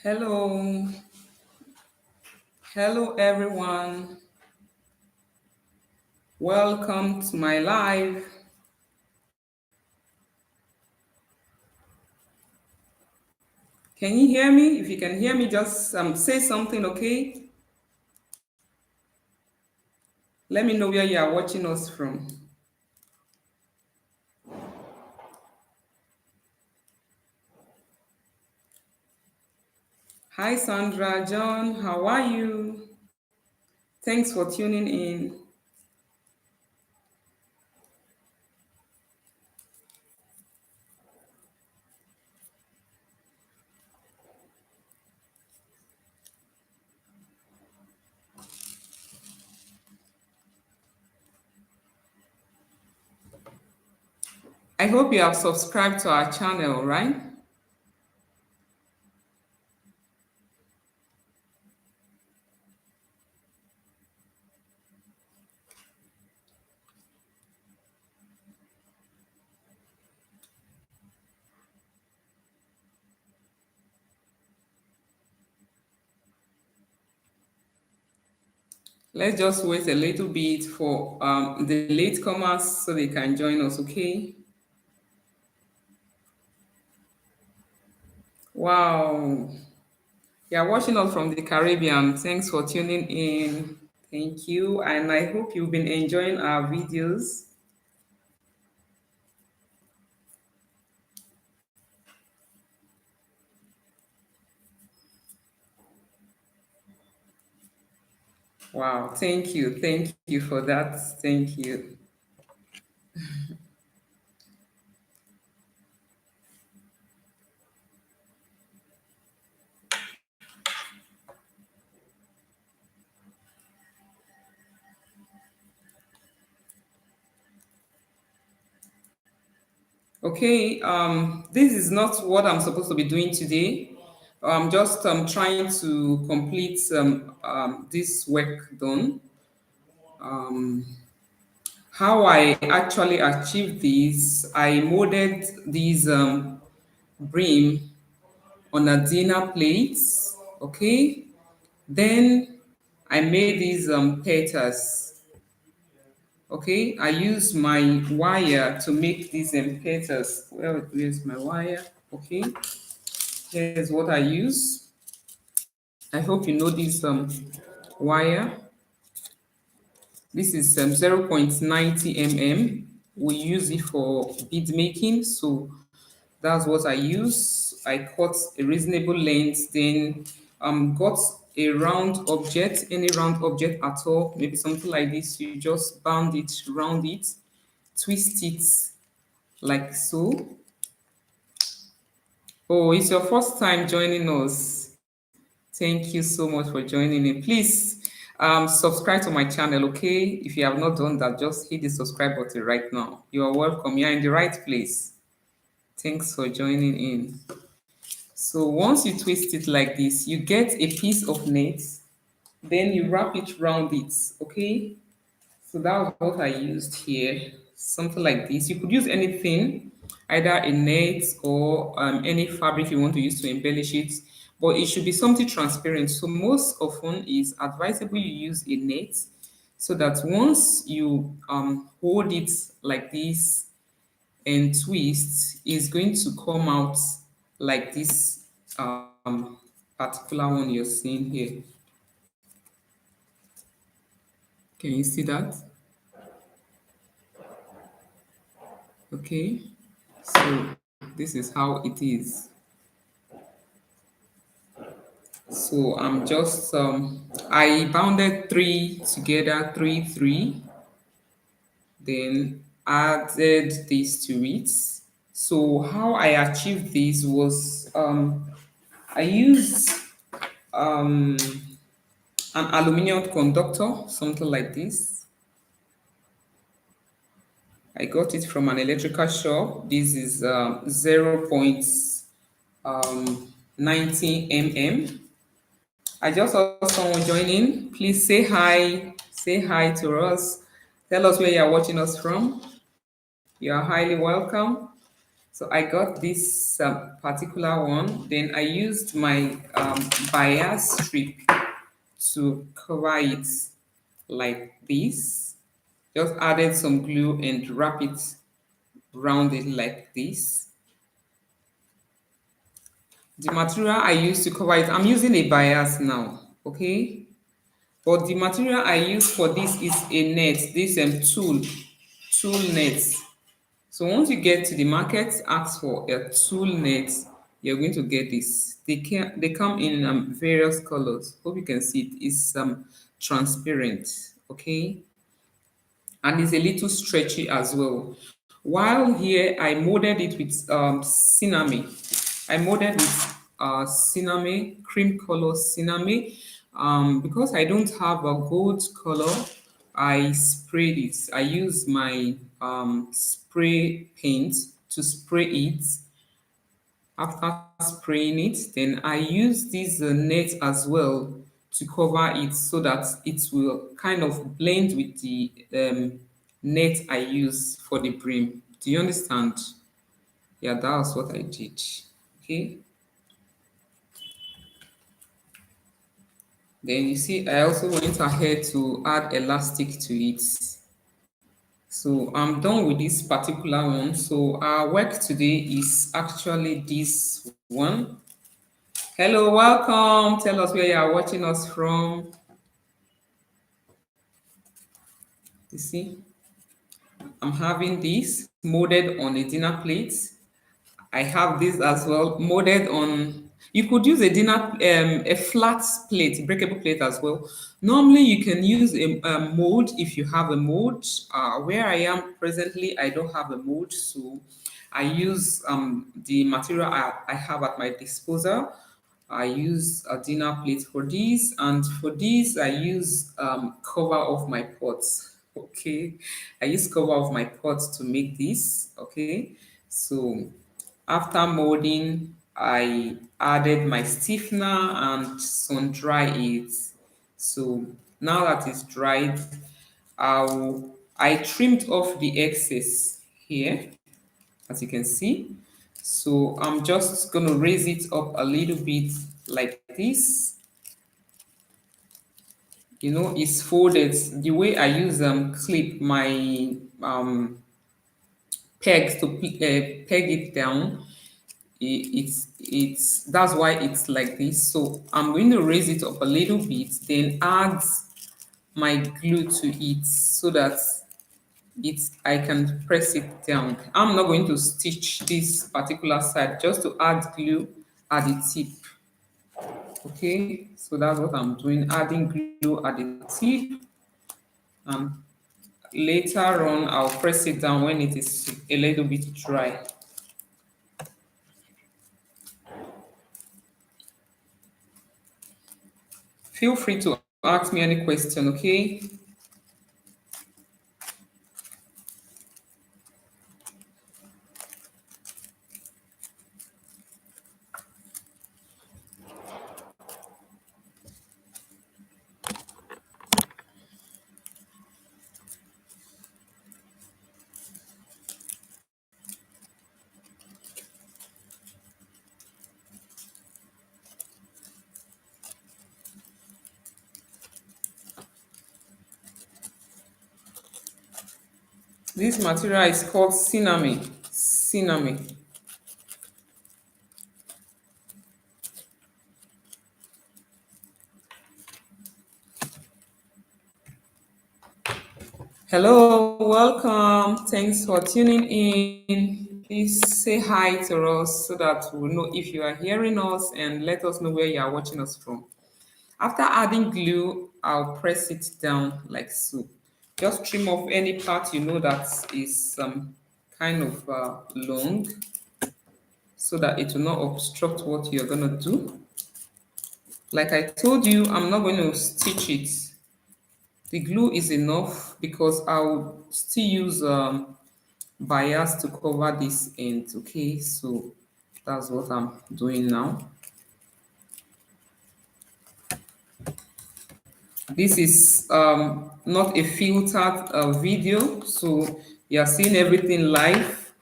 Hello, hello everyone. Welcome to my live. Can you hear me? If you can hear me, just say something, okay? Let me know where you are watching us from. Hi, Sandra, John, how are you? Thanks for tuning in. I hope you have subscribed to our channel, right? Let's just wait a little bit for the latecomers so they can join us, okay? Wow, you're watching us from the Caribbean. Thanks for tuning in. Thank you. And I hope you've been enjoying our videos. Wow. Thank you. Thank you for that. Thank you. Okay. This is not what I'm supposed to be doing today. I'm just trying to complete this work done. Um, how I actually achieved this, I molded these brim on a dinner plate. Okay. Then I made these petals. Okay, I use my wire to make these petals. Well, where's my wire? Okay, here's what I use. I hope you know this wire. This is 0.90 mm. We use it for bead making, so that's what I use. I cut a reasonable length, then got a round object, any round object at all, maybe something like this. You just band it, round it, twist it like so. Oh, it's your first time joining us. Thank you so much for joining in. Please subscribe to my channel, okay? If you have not done that, just hit the subscribe button right now. You are welcome. You're in the right place. Thanks for joining in. So once you twist it like this, you get a piece of net, then you wrap it around it, okay? So that's what I used here, something like this. You could use anything, either a net or any fabric you want to use to embellish it, but it should be something transparent. So most often is advisable you use a net so that once you hold it like this and twist, it's going to come out like this particular one you're seeing here. Can you see that? Okay. So this is how it is. So I'm just I bounded three together, three, then added this to it. So how I achieved this was I used um an aluminium conductor, something like this. I got it from an electrical shop. This is 0.90 mm. I just saw someone joining. Please say hi. Say hi to us. Tell us where you are watching us from. You are highly welcome. So I got this particular one. Then I used my bias strip to cover it like this. Just added some glue and wrap it round it like this. The material I use to cover it, I'm using a bias now, okay? But the material I use for this is a net, this tool net. So once you get to the market, ask for a tool net, you're going to get this. They come in various colors. Hope you can see it. It's transparent, okay? And it's a little stretchy as well. While here, I molded it with cinnamon. I molded with cinnamon, cream color cinnamon. Because I don't have a gold color, I sprayed it. I use my spray paint to spray it. After spraying it, then I use this net as well to cover it so that it will kind of blend with the net I use for the brim. Do you understand? Yeah, that's what I did. Okay. Then you see, I also went ahead to add elastic to it. So I'm done with this particular one. So our work today is actually this one. Hello, welcome. Tell us where you are watching us from. You see, I'm having this molded on a dinner plate. I have this as well, molded on. You could use a flat plate, breakable plate as well. Normally, you can use a mold if you have a mold. Where I am presently, I don't have a mold, so I use the material I have at my disposal. I use a dinner plate for this, and for this, I use cover of my pots. Okay, I use cover of my pots to make this. Okay, so after molding, I added my stiffener and sun dry it. So now that it's dried, I trimmed off the excess here, as you can see. So I'm just gonna raise it up a little bit like this. You know, it's folded. The way I use clip my pegs to peg it down, it's that's why it's like this. So I'm going to raise it up a little bit, then add my glue to it so that I can press it down. I'm not going to stitch this particular side, just to add glue at the tip. Okay, so that's what I'm doing, adding glue at the tip, and later on I'll press it down when it is a little bit dry. Feel free to ask me any question, okay? This material is called cinnamon. Cinnamon. Hello, welcome. Thanks for tuning in. Please say hi to us so that we'll know if you are hearing us, and let us know where you are watching us from. After adding glue, I'll press it down like so. Just trim off any part you know that is kind of long, so that it will not obstruct what you're gonna do. Like I told you, I'm not going to stitch it. The glue is enough because I'll still use bias to cover this end. Okay, so that's what I'm doing now. This is not a filtered video, so you are seeing everything live.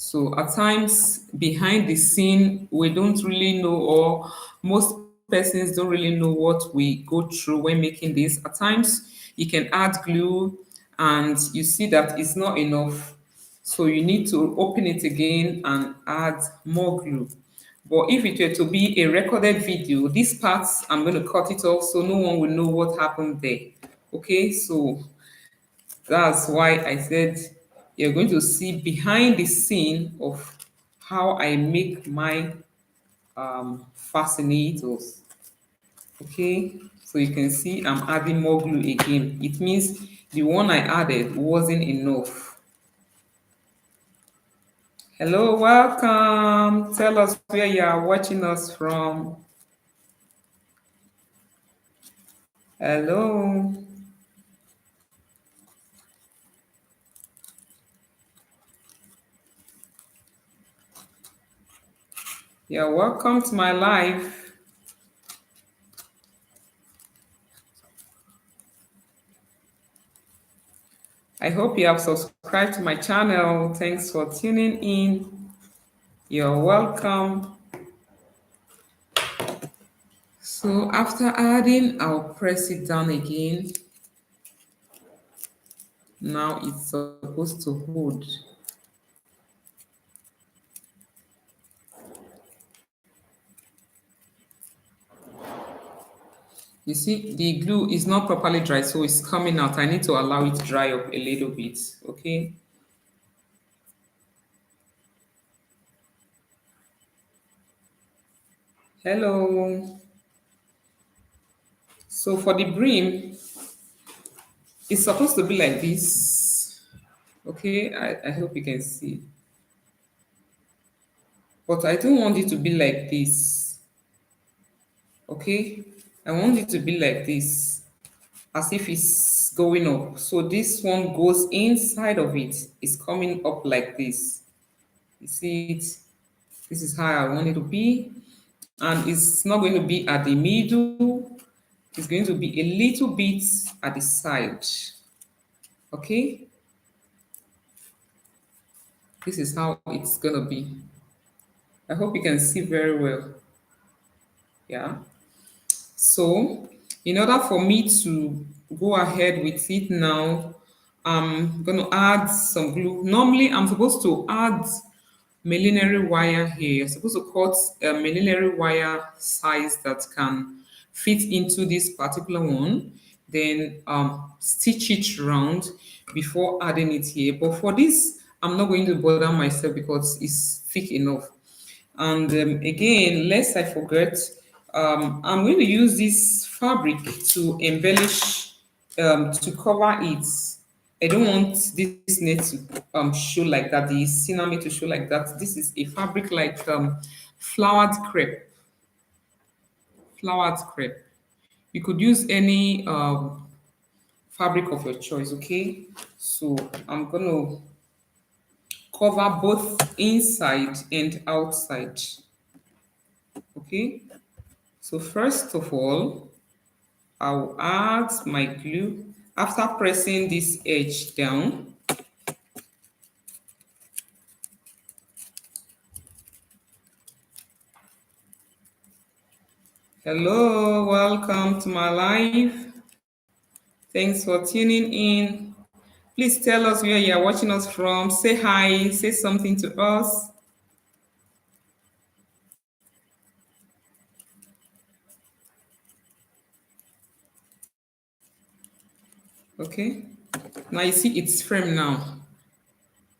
So at times behind the scene, we don't really know, or most persons don't really know what we go through when making this. At times you can add glue and you see that it's not enough. So you need to open it again and add more glue. But if it were to be a recorded video, these parts, I'm going to cut it off so no one will know what happened there. Okay, so that's why I said you're going to see behind the scene of how I make my fascinators. Okay, so you can see I'm adding more glue again. It means the one I added wasn't enough. Hello, welcome. Tell us where you are watching us from. Hello. You're welcome to my live. I hope you have subscribed to my channel. Thanks for tuning in. You're welcome. So after adding, I'll press it down again. Now it's supposed to hold. You see, the glue is not properly dry, so it's coming out. I need to allow it to dry up a little bit, okay? Hello. So for the brim, it's supposed to be like this, okay? I hope you can see. But I don't want it to be like this, okay? I want it to be like this, as if it's going up. So this one goes inside of it. It's coming up like this. You see it? This is how I want it to be. And it's not going to be at the middle. It's going to be a little bit at the side. Okay? This is how it's going to be. I hope you can see very well. Yeah. So, in order for me to go ahead with it now, I'm going to add some glue. Normally, I'm supposed to add millinery wire here. You're supposed to cut a millinery wire size that can fit into this particular one, then stitch it round before adding it here. But for this, I'm not going to bother myself because it's thick enough. And again, lest I forget, I'm going to use this fabric to embellish, to cover it. I don't want this net to show like that, the cinnamon to show like that. This is a fabric like flowered crepe. Flowered crepe. You could use any fabric of your choice, okay? So I'm going to cover both inside and outside, okay? So first of all, I'll add my glue. After pressing this edge down, hello, welcome to my live. Thanks for tuning in. Please tell us where you are watching us from. Say hi, say something to us. Okay. Now you see it's frame now.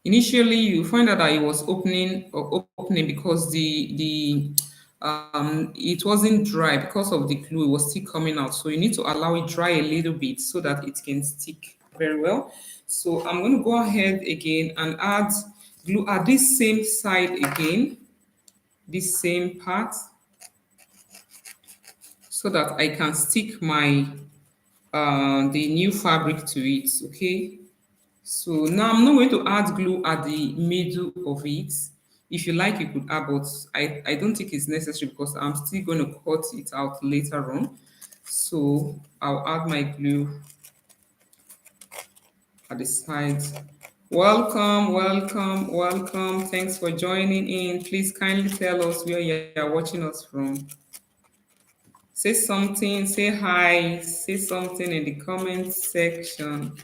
Initially, you find out that it was opening because the it wasn't dry because of the glue. It was still coming out. So you need to allow it dry a little bit so that it can stick very well. So I'm going to go ahead again and add glue at this same side again, this same part, so that I can stick my the new fabric to it. Okay. So now I'm not going to add glue at the middle of it. If you like, you could add, but I don't think it's necessary because I'm still going to cut it out later on. So I'll add my glue at the sides. Welcome, welcome, welcome. Thanks for joining in. Please kindly tell us where you are watching us from. Say something, say hi, say something in the comment section.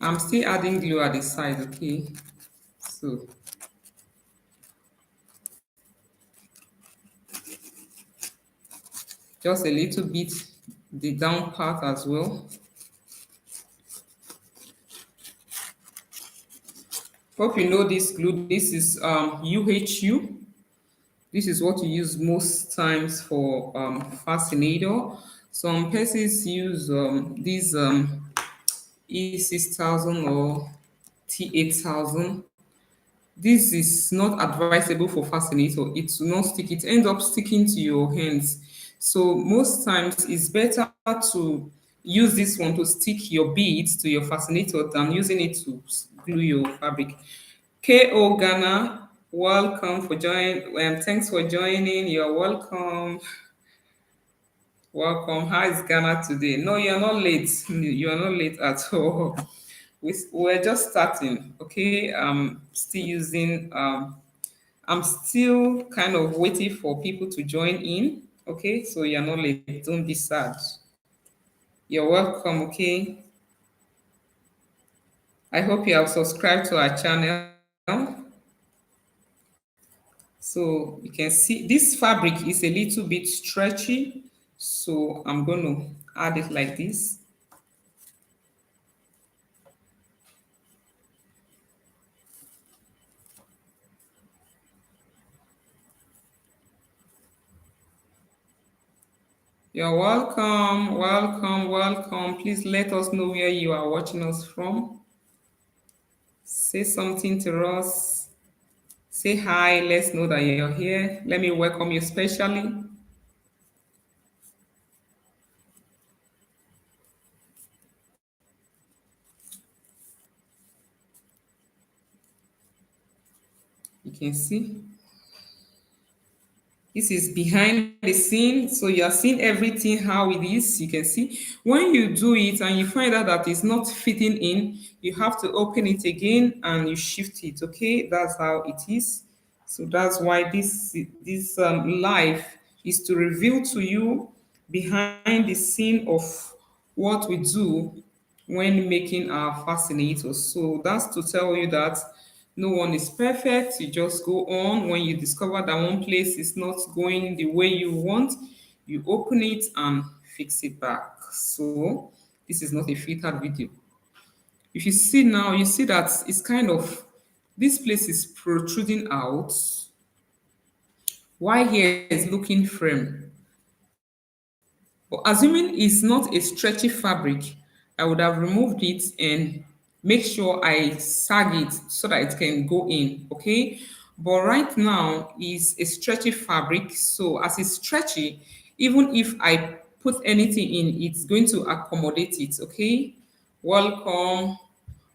I'm still adding glue at the side, okay? So just a little bit the down part as well. Hope you know this glue. This is UHU. This is what you use most times for fascinator. Some persons use these E6000 or T8000. This is not advisable for fascinator. It will not stick. It ends up sticking to your hands. So most times it's better to use this one to stick your beads to your fascinator than using it to glue your fabric. KO Ghana, welcome for joining. Thanks for joining. You're welcome. Welcome. How is Ghana today? No, you're not late. You're not late at all. We're just starting. Okay. Still using I'm still kind of waiting for people to join in. Okay, so you're not late. Don't be sad. You're welcome. Okay. I hope you have subscribed to our channel. So you can see this fabric is a little bit stretchy. So I'm going to add it like this. You're welcome, welcome, welcome. Please let us know where you are watching us from. Say something to us. Say hi. Let's know that you're here. Let me welcome you specially. You can see this is behind the scene, so you are seeing everything how it is. You can see when you do it and you find out that it's not fitting in, you have to open it again and you shift it. Okay, that's how it is. So that's why this life is to reveal to you behind the scene of what we do when making our fascinators. So that's to tell you that no one is perfect. You just go on. When you discover that one place is not going the way you want, you open it and fix it back. So this is not a filtered video. If you see now, you see that it's kind of this place is protruding out. Why here is looking frame. But assuming it's not a stretchy fabric, I would have removed it and make sure I sag it so that it can go in, okay? But right now is a stretchy fabric, so as it's stretchy, even if I put anything in, it's going to accommodate it, okay? Welcome.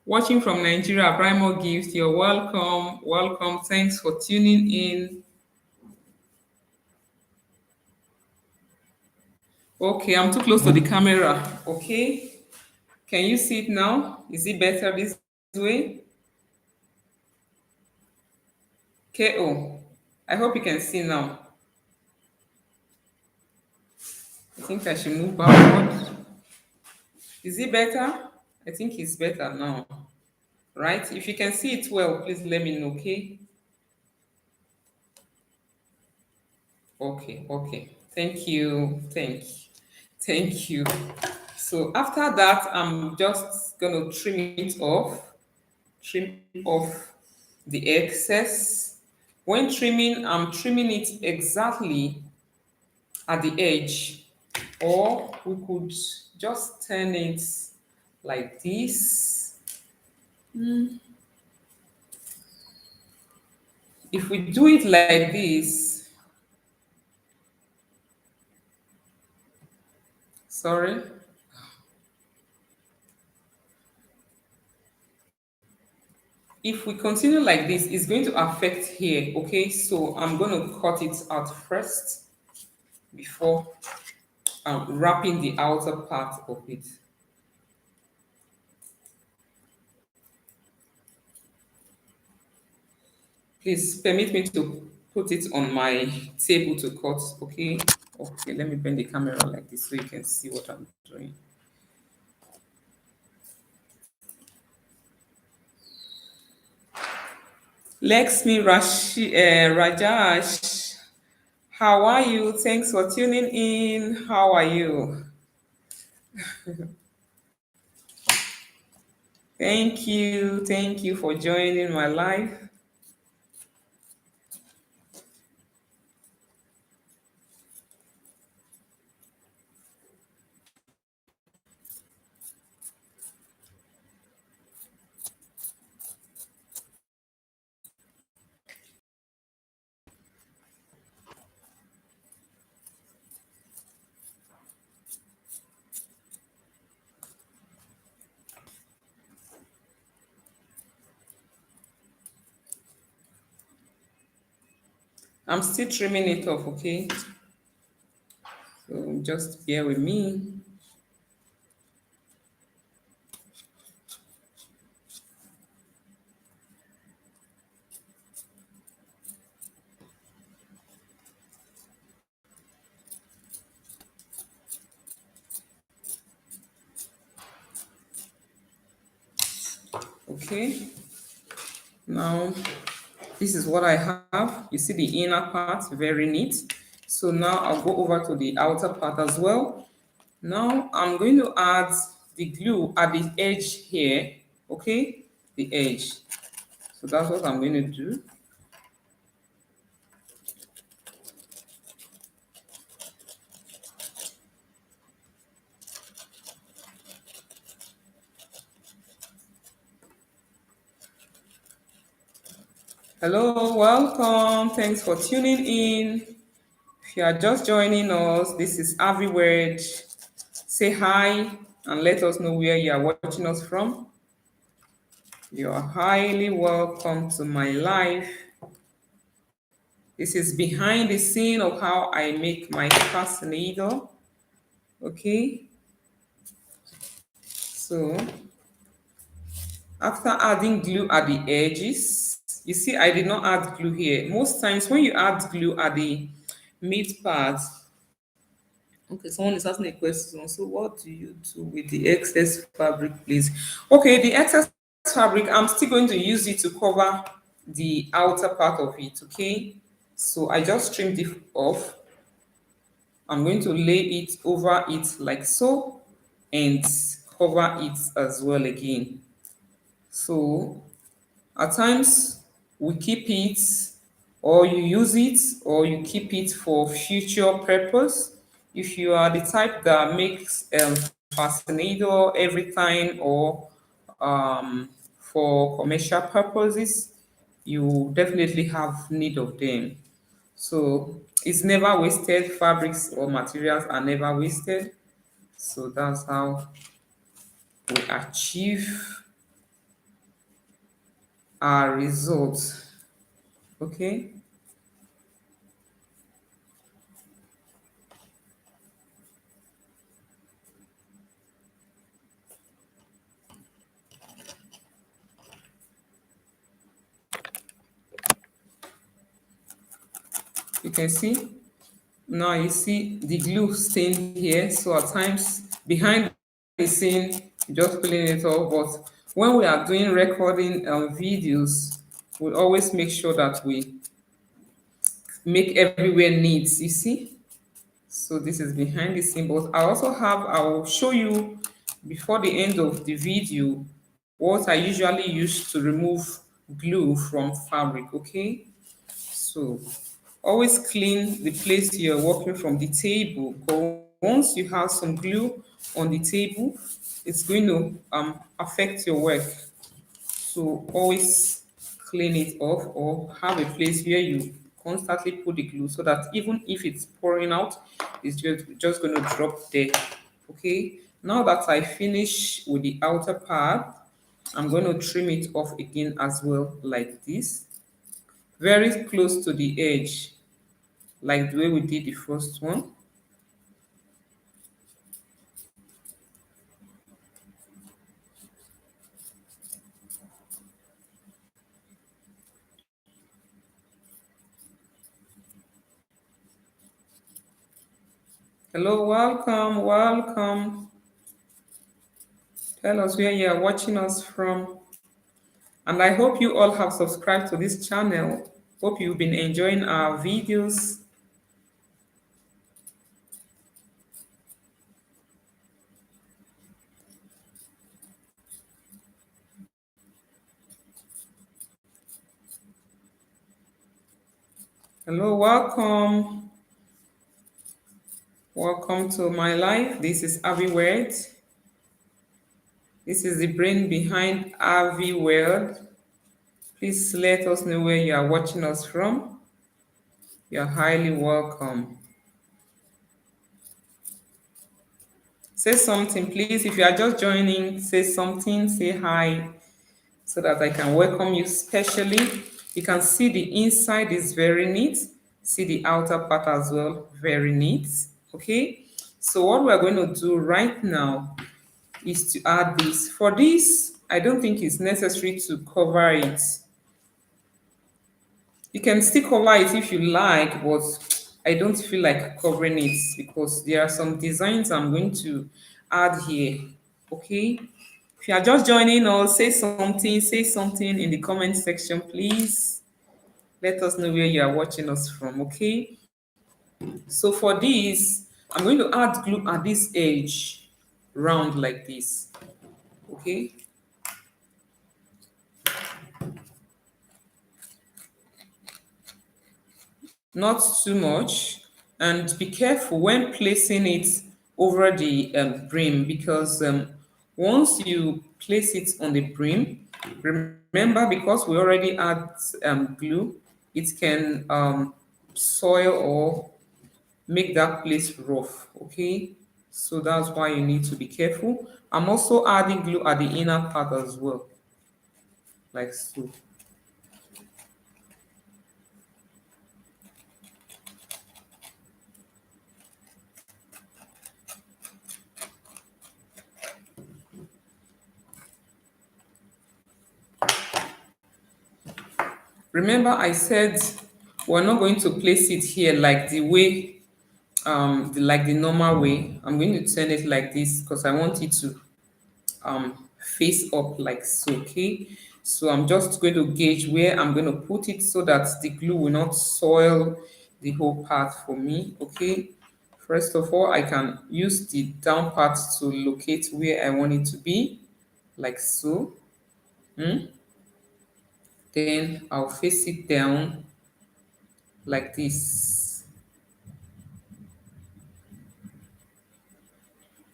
Watching from Nigeria, Brimo Gift, you're welcome. Welcome. Thanks for tuning in. Okay, I'm too close to the camera. Okay. Can you see it now? Is it better this way? KO. I hope you can see now. I think I should move backward. Is it better? I think it's better now. Right? If you can see it well, please let me know, okay? Okay, okay. Thank you. Thank you. So after that, I'm just gonna trim off the excess. When trimming, I'm trimming it exactly at the edge, or we could just turn it like this. If we do it like this, sorry, if we continue like this, it's going to affect here. Okay, so I'm going to cut it out first before wrapping the outer part of it. Please permit me to put it on my table to cut. Okay, okay, let me bend the camera like this so you can see what I'm doing. Rajash, how are you? Thanks for tuning in. How are you? Thank you for joining my live. I'm still trimming it off, okay? So just bear with me. Okay. Now, this is what I have. You see the inner part, very neat. So now I'll go over to the outer part as well. Now I'm going to add the glue at the edge here, okay? The edge. So that's what I'm going to do. Hello, welcome. Thanks for tuning in. If you are just joining us, this is Ahviworld. Say hi and let us know where you are watching us from. You are highly welcome to my live. This is behind the scene of how I make my fascinator. Okay, so after adding glue at the edges, you see I did not add glue here. Most times when you add glue at the mid part, okay, someone is asking a question. So what do you do with the excess fabric, please? Okay, the excess fabric, I'm still going to use it to cover the outer part of it, okay? So I just trimmed it off. I'm going to lay it over it like so and cover it as well again. So at times we keep it or you use it or you keep it for future purpose. If you are the type that makes fascinator every time or for commercial purposes, you definitely have need of them. So it's never wasted. Fabrics or materials are never wasted. So that's how we achieve our results. Okay. You can see now you see the glue stain here. So at times behind the scene, just pulling it off. But when we are doing recording videos, we always make sure that we make everywhere neat. You see? So this is behind the scene. But I will show you before the end of the video what I usually use to remove glue from fabric. Okay. So always clean the place you're working from the table. But once you have some glue on the table, it's going to affect your work. So always clean it off or have a place where you constantly put the glue so that even if it's pouring out, it's just going to drop there. Okay. Now that I finish with the outer part, I'm going to trim it off again as well, like this, very close to the edge, like the way we did the first one. Hello, welcome, welcome. Tell us where you are watching us from. And I hope you all have subscribed to this channel. Hope you've been enjoying our videos. Hello, welcome. Welcome to my life. This is Ahviworld. This is the brain behind Ahviworld. Please let us know where you are watching us from. You're highly welcome. Say something, please. If you are just joining, say something, say hi, so that I can welcome you specially. You can see the inside is very neat. See the outer part as well, very neat. Okay. So what we're going to do right now is to add this. For this, I don't think it's necessary to cover it. You can still cover it if you like, but I don't feel like covering it because there are some designs I'm going to add here. Okay. If you are just joining us, say something in the comment section, please. Let us know where you are watching us from. Okay. So for this, I'm going to add glue at this edge, round like this. Okay. Not too much, and be careful when placing it over the brim, because once you place it on the brim, remember, because we already add glue, it can soil or make that place rough. Okay, so that's why you need to be careful. I'm also adding glue at the inner part as well, like so. Remember, I said we're not going to place it here like the way, like the normal way. I'm going to turn it like this because I want it to face up like so. Okay, so I'm just going to gauge where I'm going to put it so that the glue will not soil the whole part for me. Okay, first of all, I can use the down part to locate where I want it to be, like so. Hmm? Then I'll face it down like this.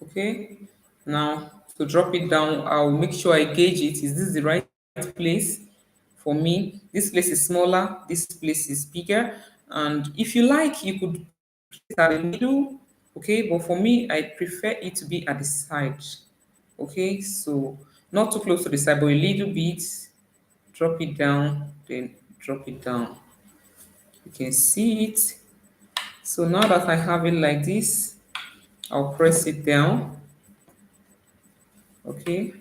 Okay, now to drop it down, I'll make sure I gauge it. Is this the right place for me? This place is smaller, this place is bigger. And if you like, you could place it at the middle. Okay, but for me, I prefer it to be at the side. Okay, so not too close to the side, but a little bit. Drop it down, then drop it down. You can see it. So now that I have it like this, I'll press it down. Okay,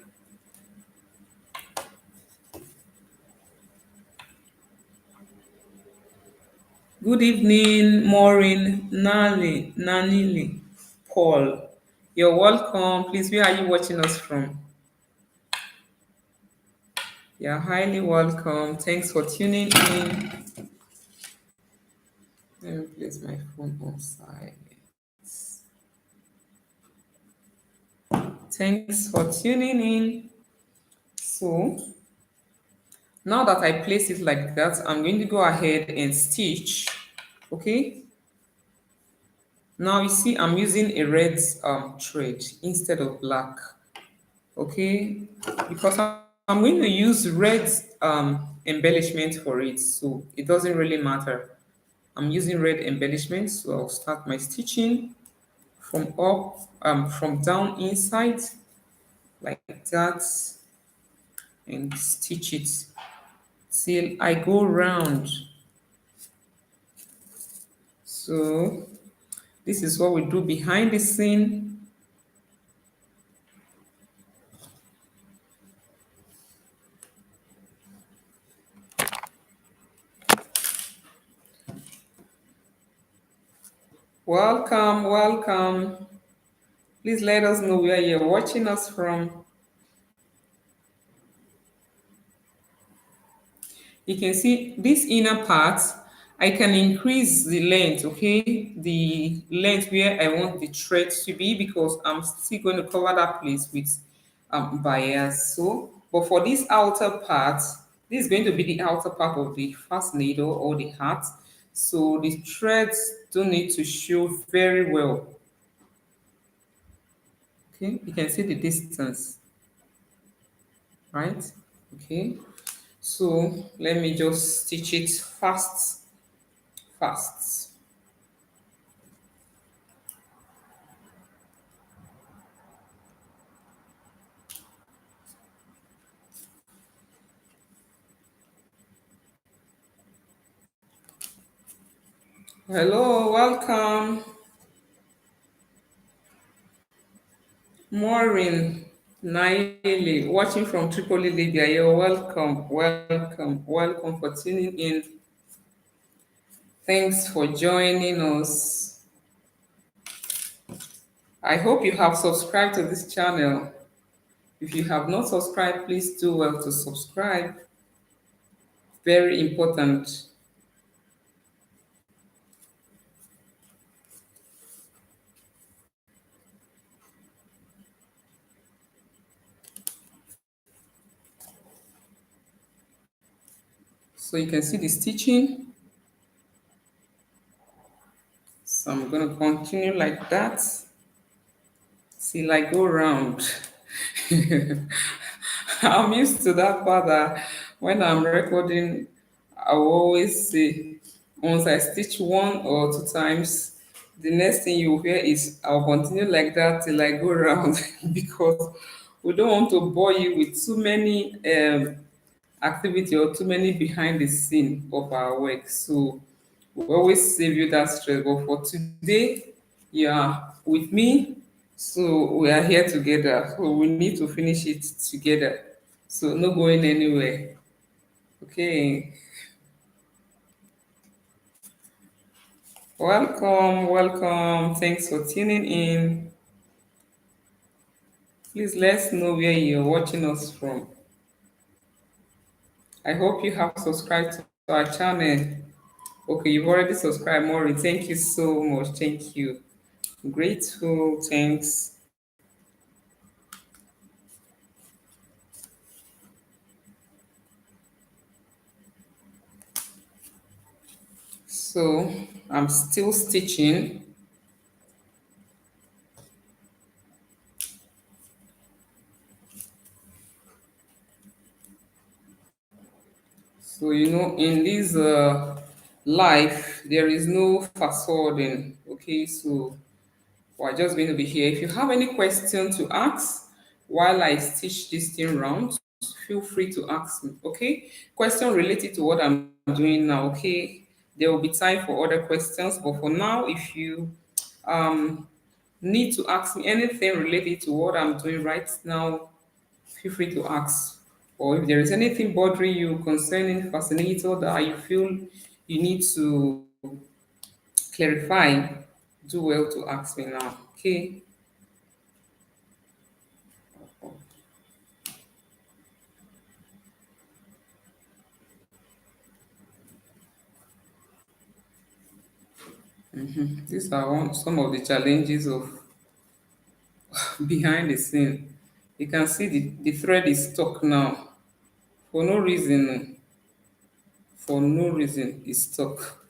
good evening, Maureen, Nanili, Paul. You're welcome. Please, where are you watching us from? You're highly welcome. Thanks for tuning in. Let me place my phone on side. Thanks for tuning in. So, now that I place it like that, I'm going to go ahead and stitch. Okay. Now you see I'm using a red thread instead of black. Okay, because I'm going to use red embellishment for it, so it doesn't really matter. I'm using red embellishment, so I'll start my stitching from up, from down inside, like that. and stitch it till I go round. So this is what we do behind the scene. Welcome, welcome. Please let us know where you're watching us from. You can see this inner part, I can increase the length, okay? The length where I want the thread to be because I'm still going to cover that place with bias. So, but for this outer part, this is going to be the outer part of the fascinator or the hat. So the threads don't need to show very well. Okay, you can see the distance, right? Okay, so let me just stitch it fast, fast. Hello, welcome. Maureen Naili, watching from Tripoli, Libya. You're welcome, welcome, welcome for tuning in. Thanks for joining us. I hope you have subscribed to this channel. If you have not subscribed, please do well to subscribe. Very important. So you can see the stitching. So I'm going to continue like that till I go round. I'm used to that part that when I'm recording, I will always say, once I stitch one or two times, the next thing you hear is I'll continue like that till I go round because we don't want to bore you with too many activity or too many behind the scene of our work. So we always save you that stress. But for today, you are with me. So we are here together. So we need to finish it together. So no going anywhere. Okay. Welcome, welcome. Thanks for tuning in. Please let us know where you're watching us from. I hope you have subscribed to our channel. Okay, you've already subscribed, Maureen. Thank you so much. Thank you. Grateful. Thanks. So I'm still stitching. So in this life, there is no facading. Okay, so we're just going to be here. If you have any question to ask while I stitch this thing round, feel free to ask me. Okay, question related to what I'm doing now. Okay, there will be time for other questions, but for now, if you um need to ask me anything related to what I'm doing right now, feel free to ask. Or if there is anything bothering you concerning fascinator that you feel you need to clarify, do well to ask me now. Okay. These are some of the challenges of behind the scene. You can see the thread is stuck now. For no reason. For no reason, it's stuck.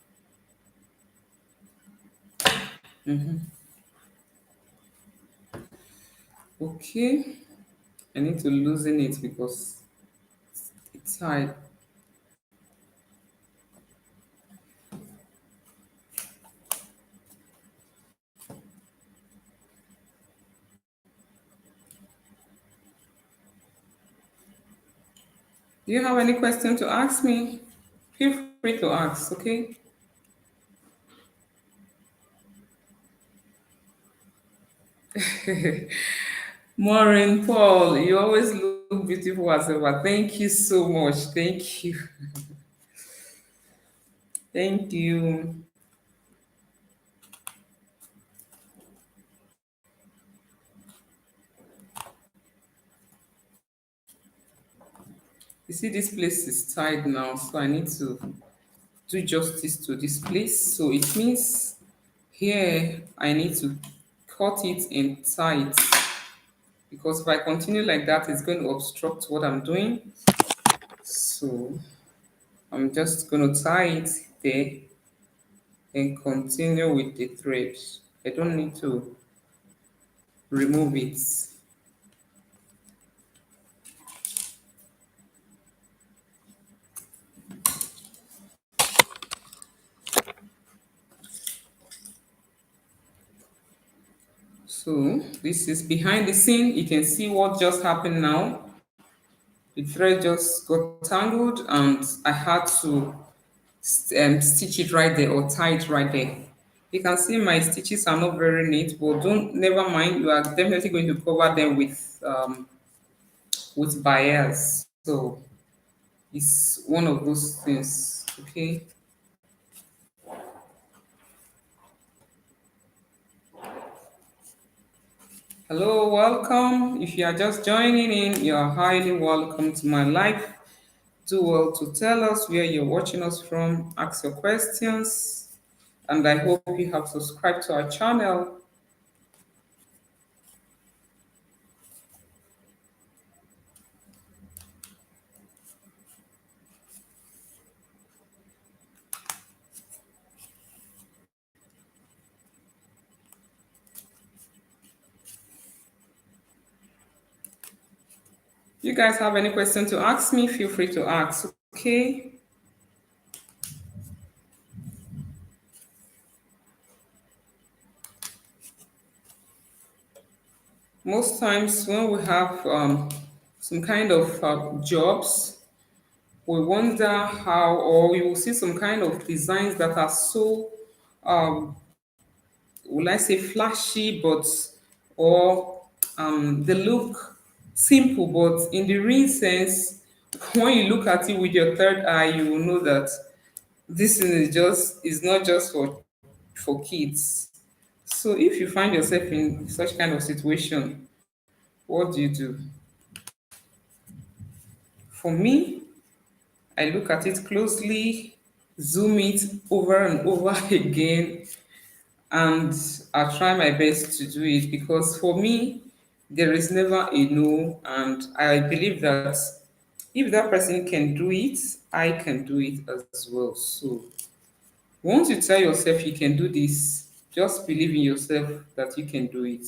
Okay. I need to loosen it because it's tight. Do you have any question to ask me? Feel free to ask, okay? Maureen Paul, you always look beautiful as ever. Thank you so much. Thank you. Thank you. You see, this place is tied now, so I need to do justice to this place. So it means here I need to cut it in tight because if I continue like that, it's going to obstruct what I'm doing. So I'm just going to tie it there and continue with the thread. I don't need to remove it. So this is behind the scene. You can see what just happened now. The thread just got tangled and I had to stitch it right there or tie it right there. You can see my stitches are not very neat, but don't never mind. You are definitely going to cover them with bias. So it's one of those things. Okay. Hello, welcome. If you are just joining in, you are highly welcome to my live. Do well to tell us where you're watching us from, ask your questions, and I hope you have subscribed to our channel. You guys have any question to ask me, feel free to ask, okay? Most times when we have some kind of jobs, we wonder how, or we will see some kind of designs that are so, um, will I say flashy, but, or they look simple, but in the real sense, when you look at it with your third eye, you will know that this thing is not just for kids. So if you find yourself in such kind of situation, what do you do? For me, I look at it closely, zoom it over and over again, and I try my best to do it because for me, there is never a no, and I believe that if that person can do it, I can do it as well. So once you tell yourself you can do this, just believe in yourself that you can do it.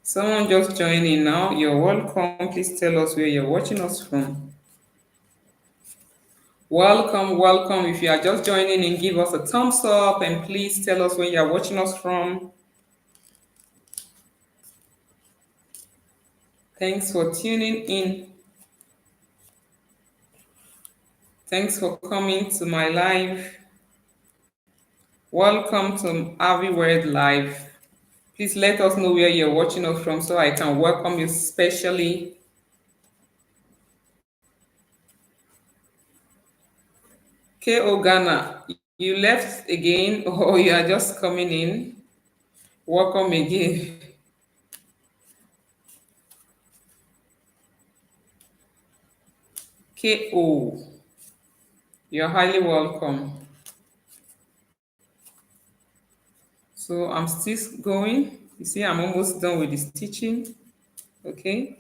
Someone just joining now, you're welcome. Please tell us where you're watching us from. Welcome, welcome. If you are just joining in, give us a thumbs up and please tell us where you are watching us from. Thanks for tuning in. Thanks for coming to my live. Welcome to Ahviworld Live. Please let us know where you're watching us from so I can welcome you specially. K.O. Ghana, you left again or you are just coming in? Welcome again. K.O. You're highly welcome. So I'm still going. You see, I'm almost done with this teaching. Okay.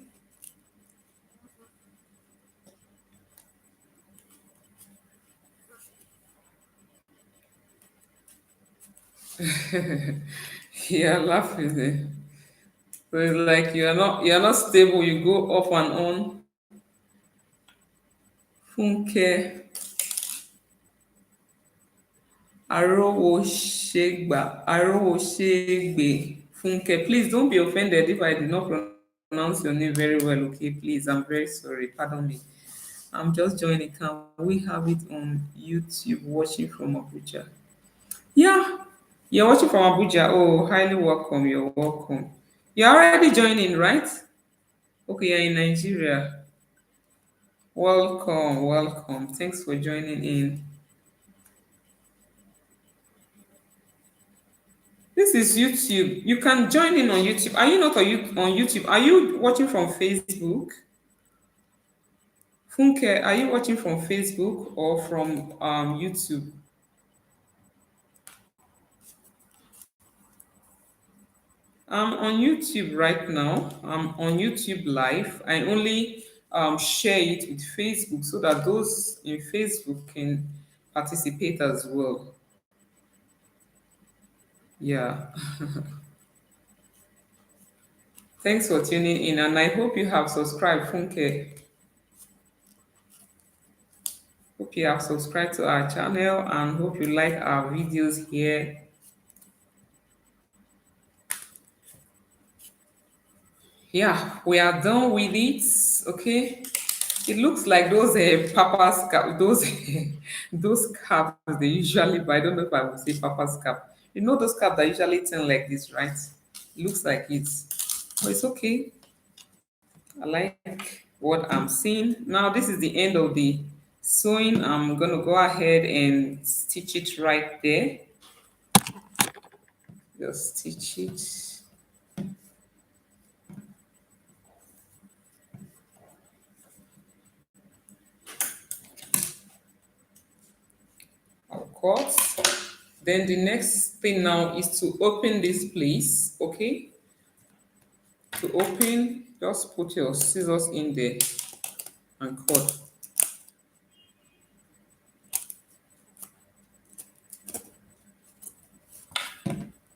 Yeah, laughing there. So it's like you're not stable, you go off and on. Funke Arowo Shegbe. Funke, please don't be offended if I did not pronounce your name very well, okay? Please, I'm very sorry. Pardon me. I'm just joining. Can we have it on YouTube watching from Abuja? Yeah, you're watching from Abuja. Oh, highly welcome. You're welcome. You're already joining, right? Okay, you're in Nigeria. Welcome, welcome. Thanks for joining in. This is YouTube. You can join in on YouTube. Are you not on YouTube? Are you watching from Facebook? Funke, are you watching from Facebook or from YouTube? I'm on YouTube right now. I'm on YouTube live. I only share it with Facebook so that those in Facebook can participate as well. Yeah. Thanks for tuning in, and I hope you have subscribed, Funke. Hope you have subscribed to our channel and hope you like our videos here. Yeah, we are done with it. Okay. It looks like those papa's cap, those those caps they usually buy. I don't know if I would say papa's cap. You know those caps that usually turn like this, right? It looks like it, but it's okay. I like what I'm seeing. Now this is the end of the sewing. I'm gonna go ahead and stitch it right there. Just stitch it. Of course. Then the next thing now is to open this place, okay? To open, just put your scissors in there and cut.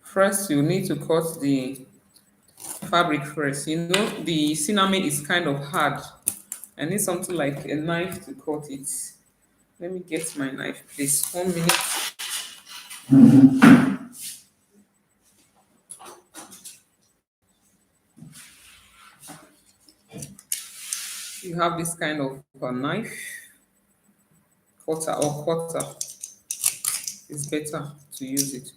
First, you need to cut the fabric first. You know, the cinnamon is kind of hard. I need something like a knife to cut it. Let me get my knife, please. 1 minute. You have this kind of knife, cutter or cutter. It's better to use it.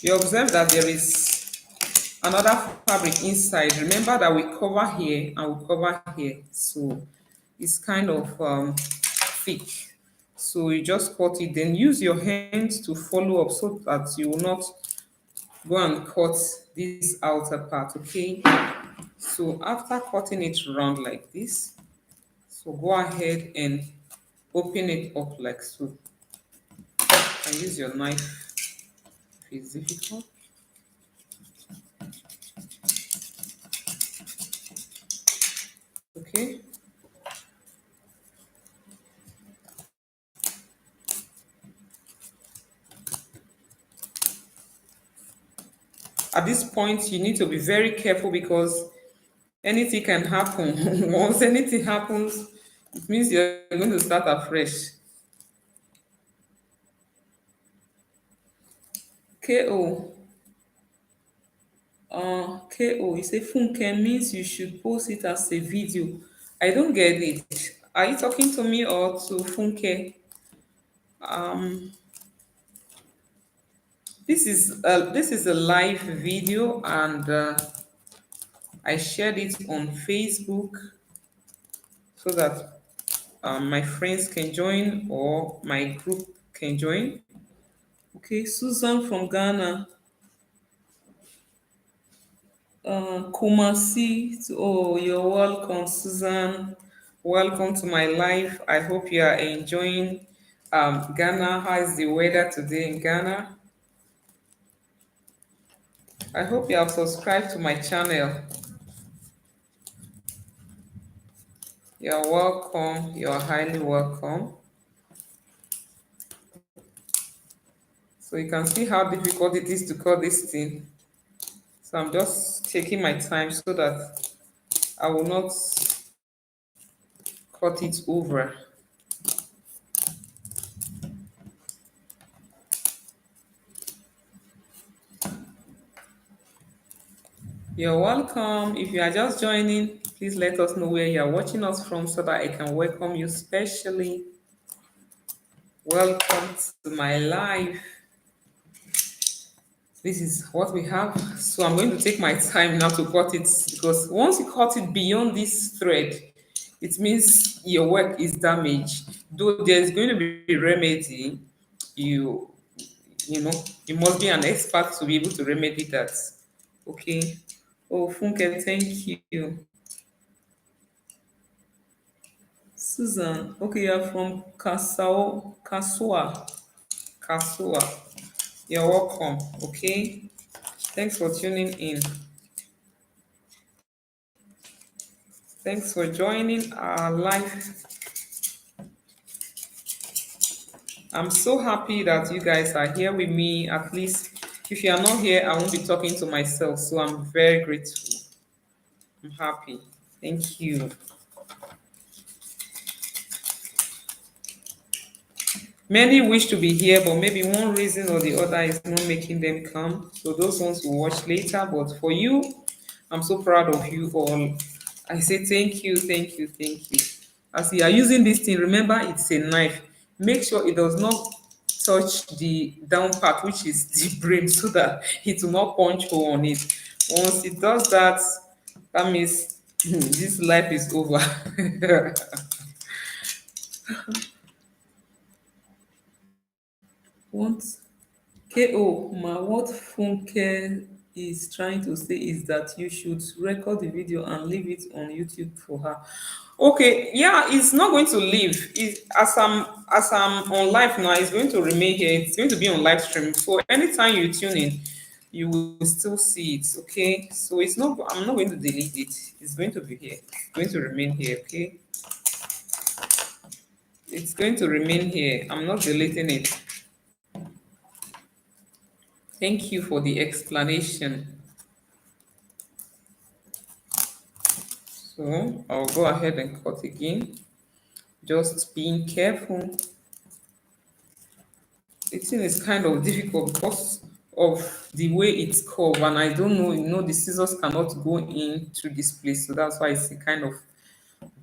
You observe that there is another fabric inside. Remember that we cover here and we cover here, so it's kind of thick. So you just cut it, then use your hands to follow up so that you will not go and cut this outer part, okay? So after cutting it round like this, so go ahead and open it up like so. And use your knife if it's difficult. Okay. At this point, you need to be very careful because anything can happen. Once anything happens, it means you're going to start afresh. KO. KO, you say Funke means you should post it as a video. I don't get it. Are you talking to me or to Funke? Um, this is a live video and I shared it on Facebook so that my friends can join or my group can join. Okay, Susan from Ghana. Kumasi. Oh, you're welcome, Susan. Welcome to my life. I hope you are enjoying Ghana. How is the weather today in Ghana? I hope you have subscribed to my channel. You're welcome. You're highly welcome. So you can see how difficult it is to cut this thing. So I'm just taking my time so that I will not cut it over. You're welcome. If you are just joining, please let us know where you are watching us from so that I can welcome you specially. Welcome to my live. This is what we have. So I'm going to take my time now to cut it because once you cut it beyond this thread, it means your work is damaged. Though there's going to be remedy, you you know, you must be an expert to be able to remedy that. Okay. Oh, Funke, thank you. Susan, okay, you're from Kasua. Kasua. You're welcome. Okay. Thanks for tuning in. Thanks for joining our live. I'm so happy that you guys are here with me. At least if you are not here, I won't be talking to myself. So I'm very grateful. I'm happy. Thank you. Many wish to be here, but maybe one reason or the other is not making them come. So those ones will watch later. But for you, I'm so proud of you all. I say thank you, thank you, thank you. As you are using this thing, remember it's a knife. Make sure it does not touch the down part, which is the brain, so that it will not punch hole on it. Once it does that, that means this life is over. Once KO, what Funke is trying to say is that you should record the video and leave it on YouTube for her. Okay, yeah, it's not going to leave. As I'm on live now, it's going to remain here. It's going to be on live stream. So anytime you tune in, you will still see it. Okay, so it's not. I'm not going to delete it. It's going to be here. It's going to remain here. Okay, it's going to remain here. I'm not deleting it. Thank you for the explanation. So I'll go ahead and cut again. Just being careful. The thing is kind of difficult because of the way it's curved, and I don't know, the scissors cannot go in through this place, so that's why it's kind of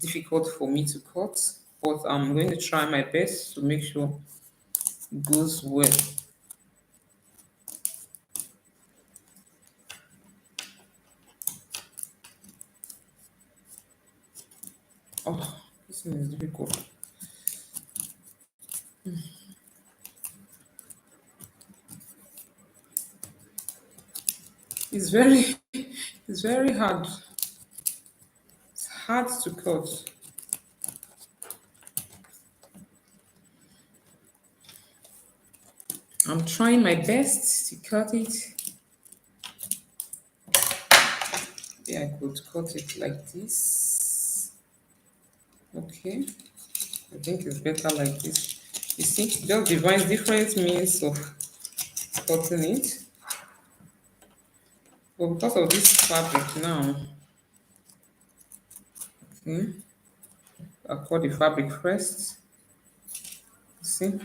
difficult for me to cut. But I'm going to try my best to make sure it goes well. Oh, this thing is difficult. It's very, it's very hard. It's hard to cut. I'm trying my best to cut it. Yeah, I could cut it like this. Okay, I think it's better like this. You see, just devise different means of cutting it. But because of this fabric now, okay, I'll cut the fabric first. You see,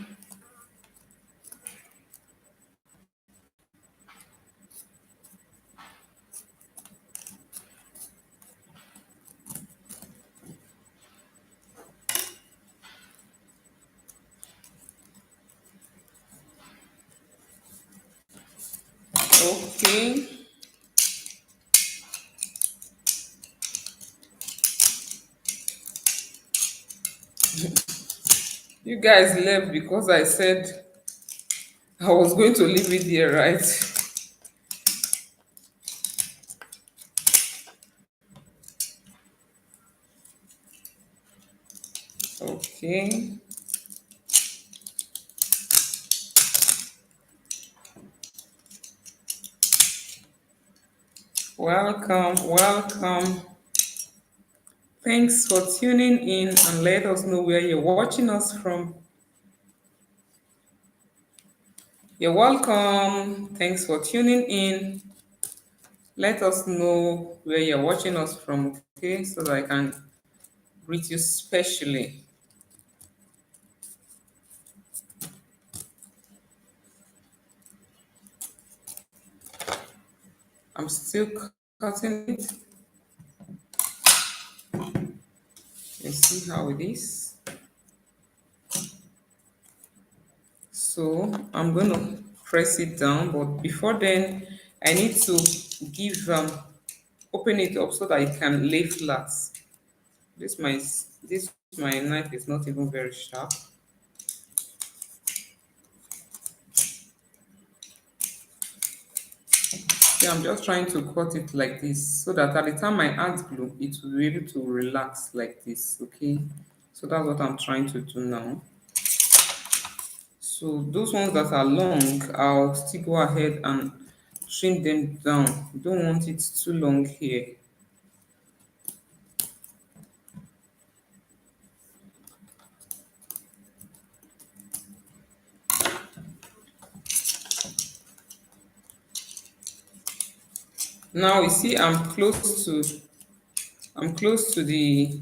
okay. You guys left because I said I was going to leave it there, right? Okay. Welcome, welcome. Thanks for tuning in and let us know where you're watching us from. You're welcome. Thanks for tuning in. Let us know where you're watching us from, okay? So that I can greet you specially. I'm still cutting it. You see how it is. So I'm going to press it down, but before then, I need to give open it up so that it can lay flat. This my knife is not even very sharp. Yeah, I'm just trying to cut it like this so that at the time I add glue, it will be able to relax like this. Okay, so that's what I'm trying to do now. So those ones that are long, I'll still go ahead and trim them down. Don't want it too long here. Now you see I'm close to the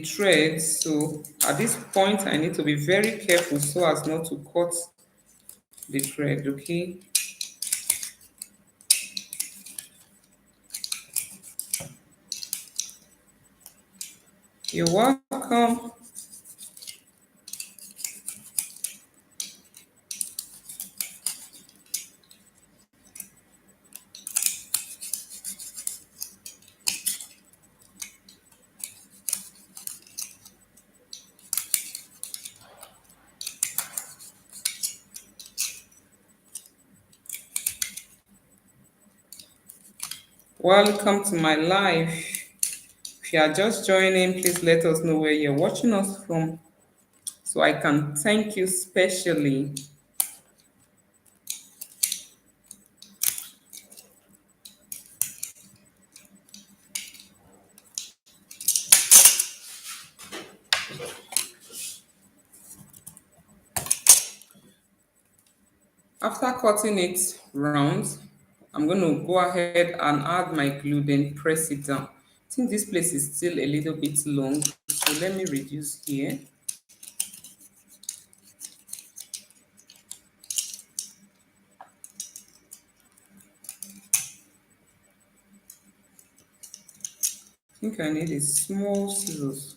thread. So at this point I need to be very careful so as not to cut the thread, okay? You're welcome. Welcome to my live. If you are just joining, please let us know where you're watching us from so I can thank you specially. After cutting it round, I'm going to go ahead and add my glue, then press it down. I think this place is still a little bit long, so let me reduce here. I think I need a small scissors.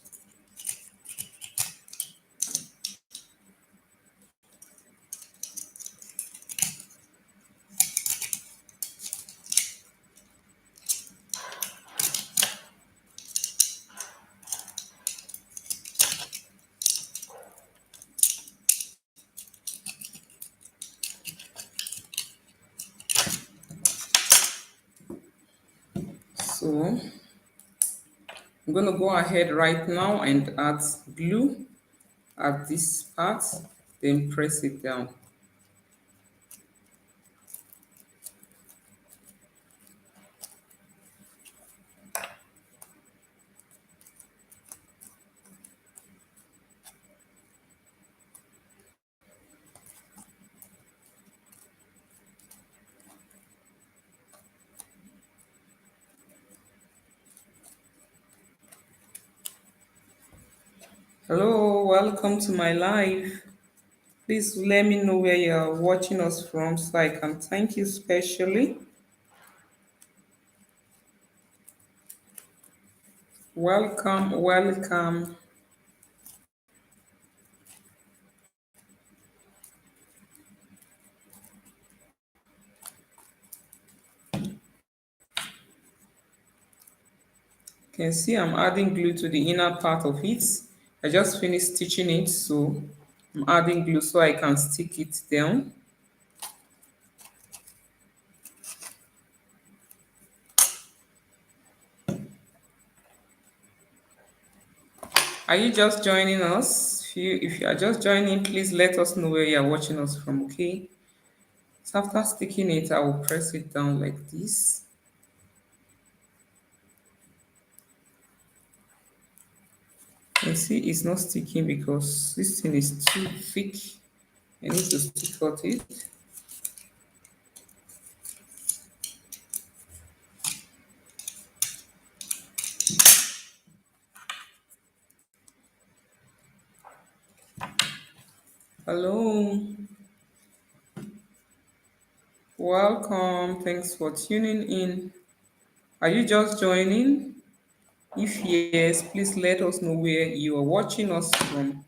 So I'm going to go ahead right now and add glue at this part, then press it down. Hello, welcome to my live. Please let me know where you're watching us from so I can thank you specially. Welcome, welcome. You can see I'm adding glue to the inner part of it. I just finished stitching it, so I'm adding glue so I can stick it down. Are you just joining us? If you are just joining, please let us know where you are watching us from, okay? So after sticking it, I will press it down like this. You see, it's not sticking because this thing is too thick. I need to stick out it. Hello, Welcome. Thanks for tuning in. Are you just joining? If yes, please let us know where you are watching us from.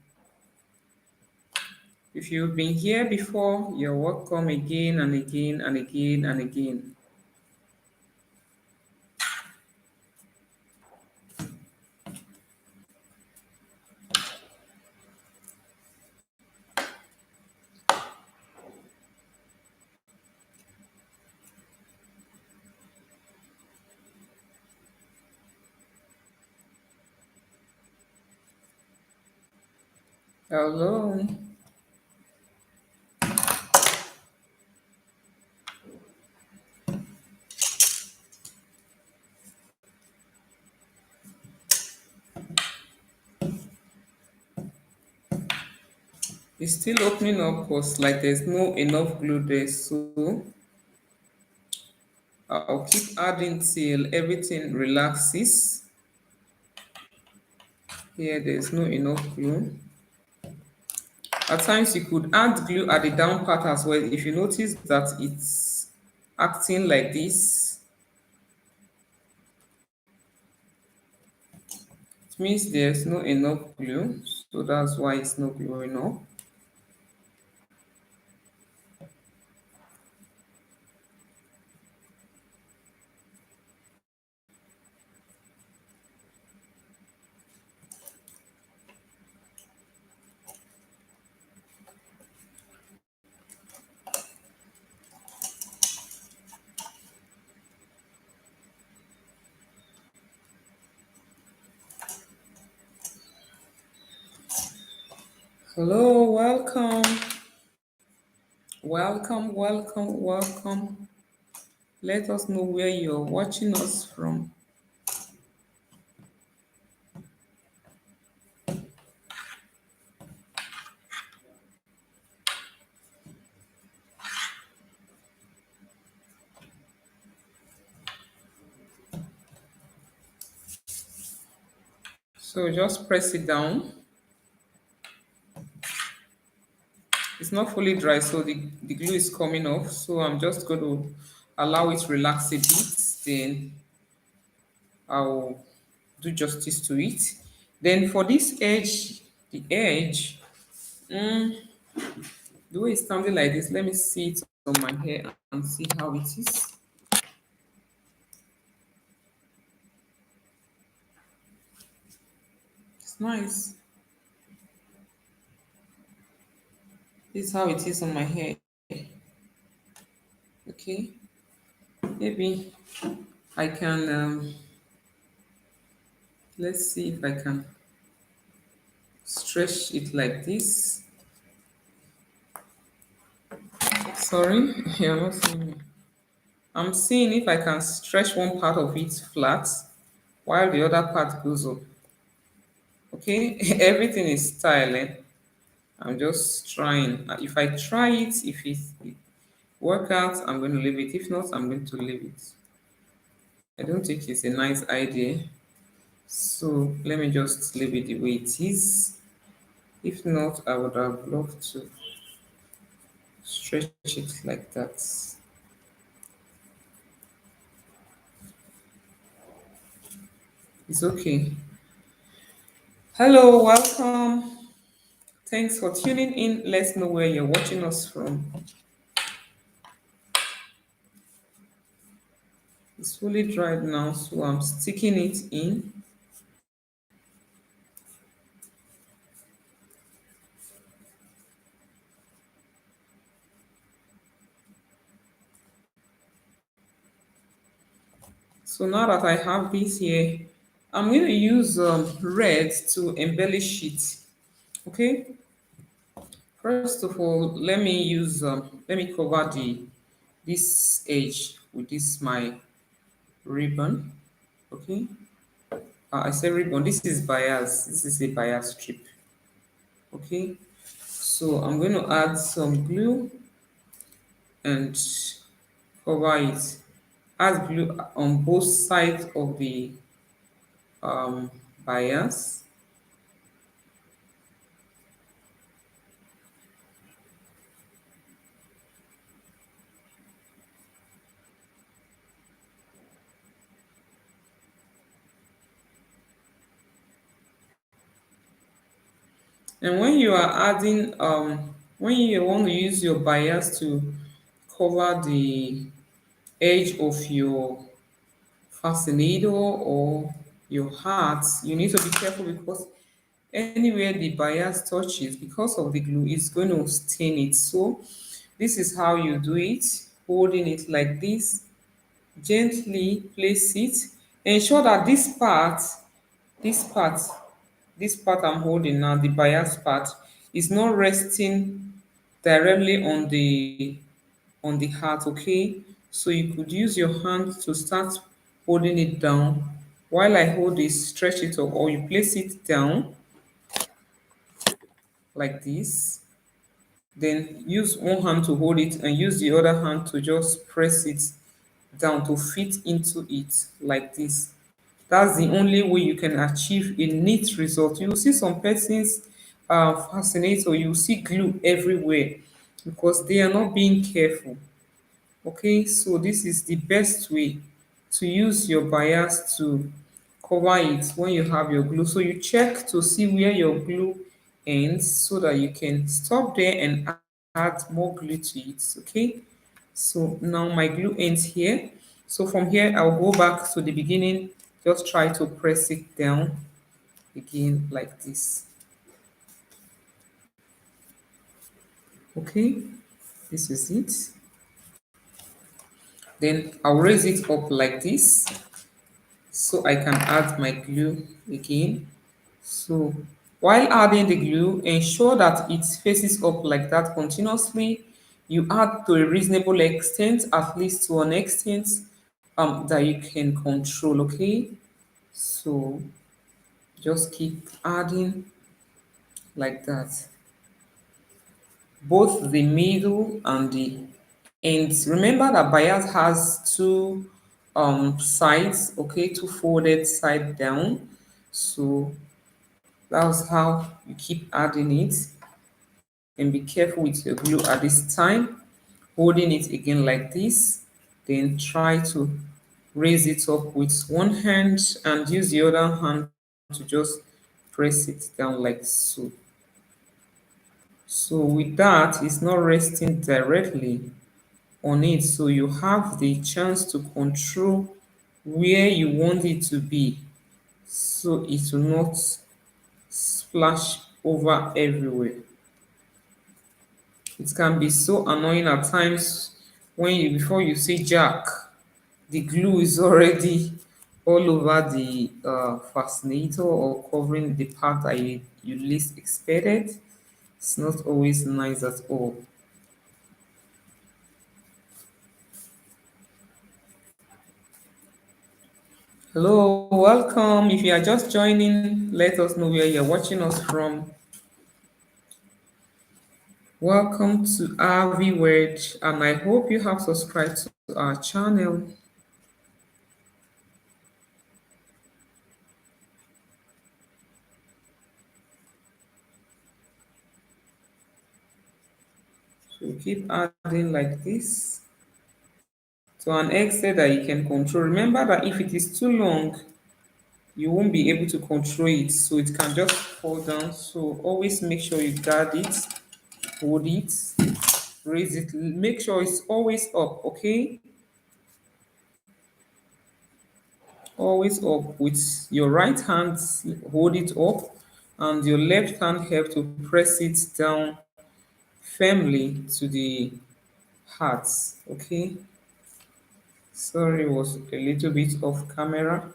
If you've been here before, you're welcome again and again and again and again. Hello. It's still opening up because like there's no enough glue there. So I'll keep adding till everything relaxes. Here there's no enough glue. At times you could add glue at the down part as well. If you notice that it's acting like this, it means there's no enough glue. So that's why it's not gluing up. Hello, welcome. Welcome, welcome, welcome. Let us know where you're watching us from. So just press it down. It's not fully dry, so the glue is coming off. So I'm just going to allow it relax a bit. Then I'll do justice to it. Then for this edge, the edge, the way it's standing like this, let me see it on my hair and see how it is. It's nice. This is how it is on my hair. Okay. Maybe I can, let's see if I can stretch it like this. Sorry, you're not seeing me. I'm seeing if I can stretch one part of it flat while the other part goes up. Okay, everything is styling. I'm just trying. If I try it, if it work out, I'm going to leave it. If not, I'm going to leave it. I don't think it's a nice idea. So let me just leave it the way it is. If not, I would have loved to stretch it like that. It's okay. Hello, welcome. Thanks for tuning in. Let's know where you're watching us from. It's fully dried now, so I'm sticking it in. So now that I have this here, I'm going to use red to embellish it. Okay. First of all, let me cover this edge with this my ribbon. Okay. I say ribbon. This is bias. This is a bias strip. Okay. So I'm going to add some glue and cover it. Add glue on both sides of the um, bias. And when you are adding, when you want to use your bias to cover the edge of your fascinator or your heart, you need to be careful because anywhere the bias touches, because of the glue, it's going to stain it. So this is how you do it, holding it like this, gently place it. Ensure that this part, this part I'm holding now, the bias part, is not resting directly on the heart, okay? So you could use your hand to start holding it down. While I hold it, stretch it up, or you place it down like this. Then use one hand to hold it and use the other hand to just press it down to fit into it like this. That's the only way you can achieve a neat result. You will see some persons fascinator, you will see glue everywhere because they are not being careful. Okay, so this is the best way to use your bias to cover it when you have your glue. So you check to see where your glue ends so that you can stop there and add more glue to it. Okay, so now my glue ends here. So from here, I'll go back to the beginning, just try to press it down again like this. Okay, this is it. Then I'll raise it up like this so I can add my glue again. So while adding the glue, ensure that it faces up like that continuously. You add to a reasonable extent, at least to an extent that you can control, okay? So just keep adding like that. Both the middle and the ends. Remember that bias has two sides, okay, two folded side down. So that's how you keep adding it, and be careful with your glue at this time, holding it again like this. Then try to raise it up with one hand and use the other hand to just press it down like so. So with that, it's not resting directly on it, so you have the chance to control where you want it to be so it will not splash over everywhere. It can be so annoying at times when you before you see jack, the glue is already all over the fascinator or covering the part that you least expected. It's not always nice at all. Hello, welcome. If you are just joining, let us know where you're watching us from. Welcome to Ahviworld, and I hope you have subscribed to our channel. So keep adding like this to an extent that you can control. Remember that if it is too long, you won't be able to control it, so it can just fall down. So always make sure you guard it, hold it, raise it, make sure it's always up, okay? Always up with your right hand, hold it up, and your left hand help to press it down firmly to the heart. Okay, sorry, was a little bit off camera.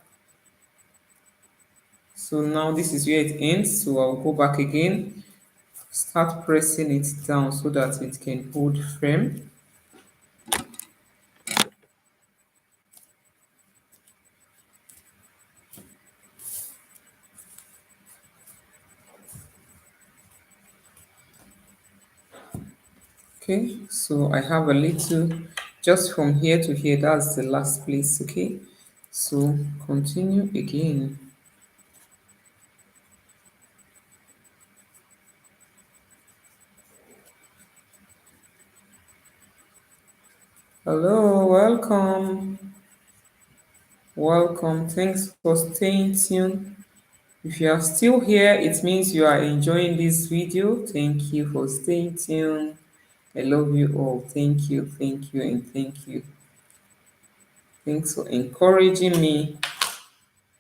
So now this is where it ends, so I'll go back again, start pressing it down so that it can hold firm. Okay, so I have a little just from here to here, that's the last place. Okay, so continue again. Hello, welcome. Welcome. Thanks for staying tuned. If you are still here, it means you are enjoying this video. Thank you for staying tuned. I love you all. Thank you, and thank you. Thanks for encouraging me.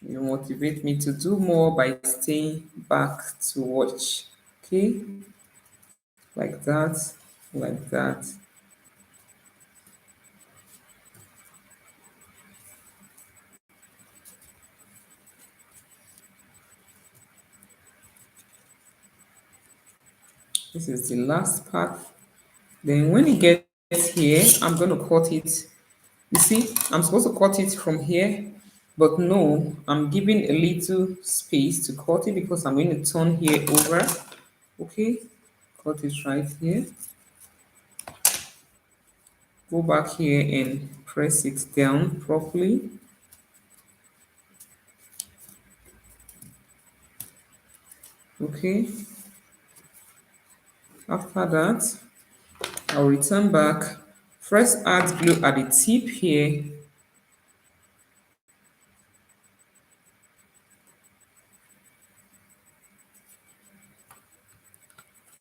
You motivate me to do more by staying back to watch. Okay, like that, like that. This is the last part. Then when it gets here, I'm going to cut it. You see, I'm supposed to cut it from here, but no, I'm giving a little space to cut it because I'm going to turn here over. Okay, cut it right here. Go back here and press it down properly. Okay, after that, I'll return back. First add glue at the tip here.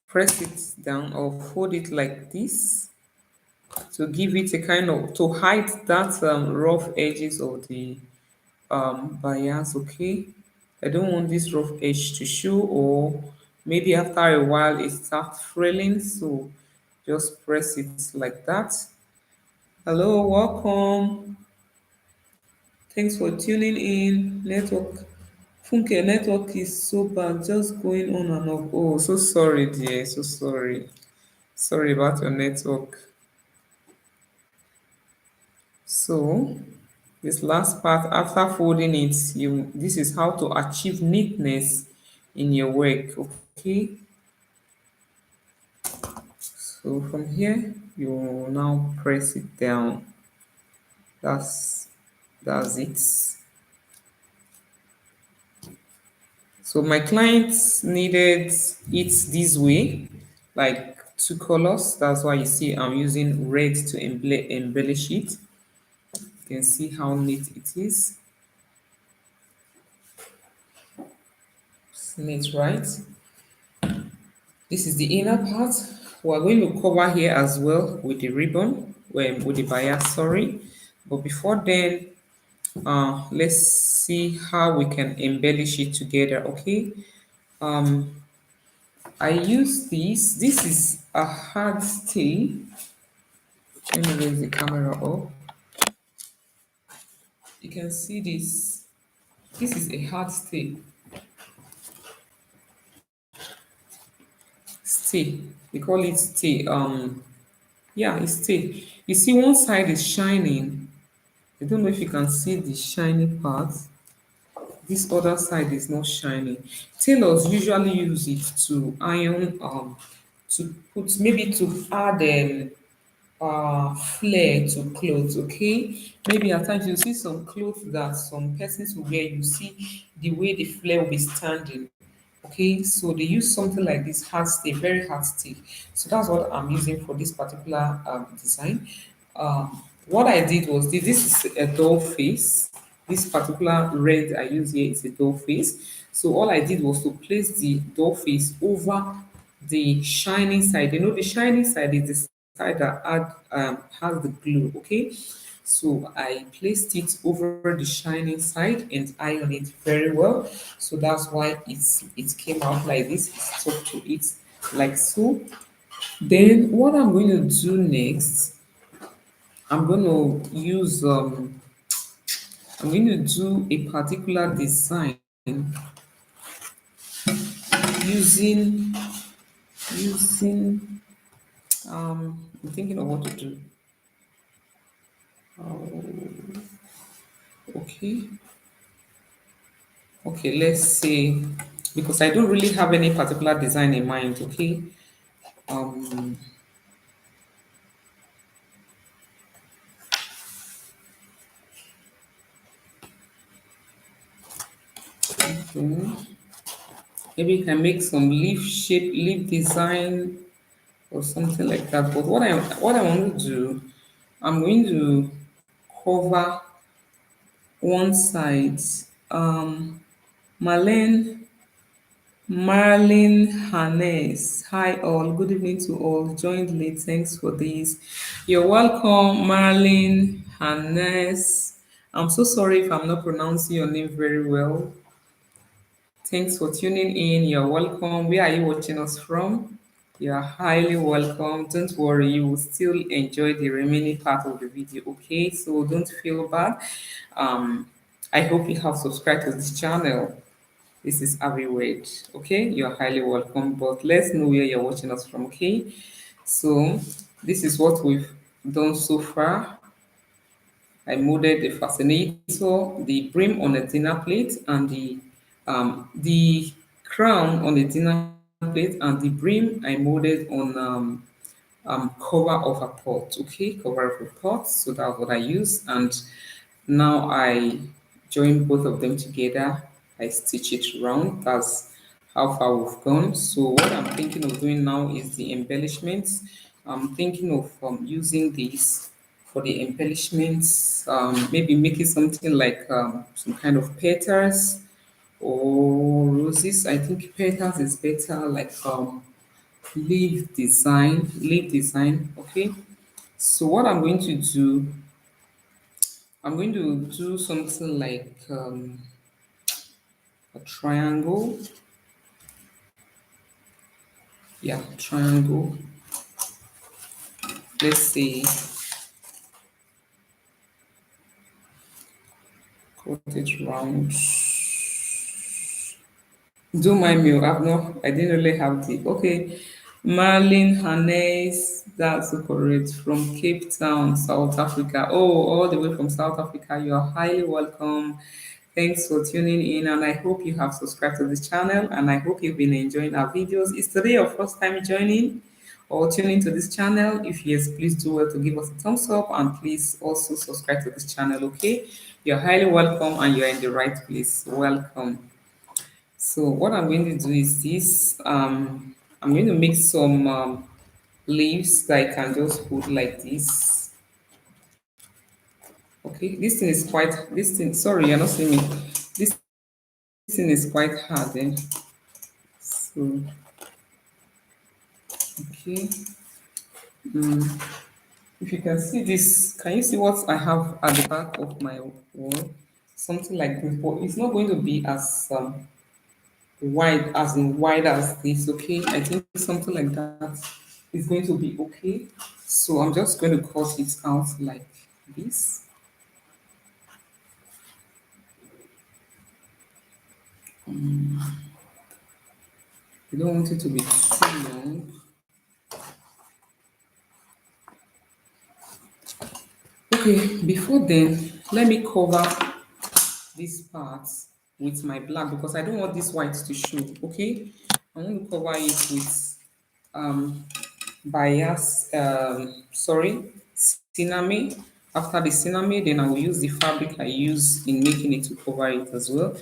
Press it down or fold it like this to give it a kind of, to hide that rough edges of the bias. Okay, I don't want this rough edge to show, or maybe after a while it starts fraying, so just press it like that. Hello, welcome. Thanks for tuning in. Network, Funke, network is so bad, just going on and off. Oh, so sorry, dear, so sorry. Sorry about your network. So this last part, after folding it, you, this is how to achieve neatness in your work. Okay, so from here you will now press it down. That's it. So my clients needed it this way, like two colors. That's why you see I'm using red to embellish it. You can see how neat it is. It's neat, right? This is the inner part. We're going to cover here as well with the ribbon, well, with the bias, sorry. But before then, let's see how we can embellish it together, okay? Um, I use this. This is a hard stay. Let me raise the camera up. You can see this. This is a hard stay. Stay. We call it stay. Yeah, it's stay. You see, one side is shining. I don't know if you can see the shiny part. This other side is not shiny. Tailors usually use it to iron, to put, maybe to add flare to clothes. Okay, maybe at times you see some clothes that some persons will wear, you see the way the flare will be standing. Okay, so they use something like this hard stick, very hard stick. So that's what I'm using for this particular design. What I did was this is a doll face. This particular red I use here is a doll face. So all I did was to place the doll face over the shiny side. You know, the shiny side is the side that has the glue. Okay, so I placed it over the shining side and ironed it very well. So that's why it came out like this. It stuck to it like so. Then what I'm going to do next, I'm going to use I'm going to do a particular design using using I'm thinking of what to do. Okay, okay, let's say, because I don't really have any particular design in mind. Okay, um maybe you can make some leaf shape, leaf design or something like that. But what I want to do, I'm going to cover one side. Marlene, Marlene Hannes. Hi all. Good evening to all. Joined late. Thanks for this. You're welcome, Marlene Hannes. I'm so sorry if I'm not pronouncing your name very well. Thanks for tuning in. You're welcome. Where are you watching us from? You are highly welcome. Don't worry, you will still enjoy the remaining part of the video, okay? So don't feel bad. Um, I hope you have subscribed to this channel. This is Ahviworld, okay? You're highly welcome, but let's know where you're watching us from, okay? So this is what we've done so far. I molded the fascinator, the brim on a dinner plate, and the crown on a dinner plate, and the brim I molded on cover of a pot. Okay, cover of a pot. So that's what I use, and now I join both of them together. I stitch it round. That's how far we've gone. So what I'm thinking of doing now is the embellishments. I'm thinking of using these for the embellishments. Maybe making something like some kind of petals or roses. I think petals is better, like leaf design. Okay. So what I'm going to do, I'm going to do something like a triangle. Yeah, triangle. Let's say cut it round. Do my meal. I didn't really have the okay. Marlene Hannes, that's so correct. From Cape Town, South Africa. Oh, all the way from South Africa. You are highly welcome. Thanks for tuning in, and I hope you have subscribed to this channel, and I hope you've been enjoying our videos. Is today your first time joining or tuning to this channel? If yes, please do well to give us a thumbs up, and please also subscribe to this channel, okay? You're highly welcome, and you're in the right place. Welcome. So what I'm going to do is this. I'm going to make some leaves that I can just put like this. Okay, this thing is quite. This thing. Sorry, you're not seeing me. This thing is quite hard. So okay. If you can see this, can you see what I have at the back of my wall? Something like this, but it's not going to be as wide as this. Okay, I think something like that is going to be okay. So I'm just going to cut it out like this. You don't want it to be too long. Okay, before then, let me cover this part with my black because I don't want this white to show. Okay, I want to cover it with um bias cinnamon. After the cinnamon, then I will use the fabric I use in making it to cover it as well.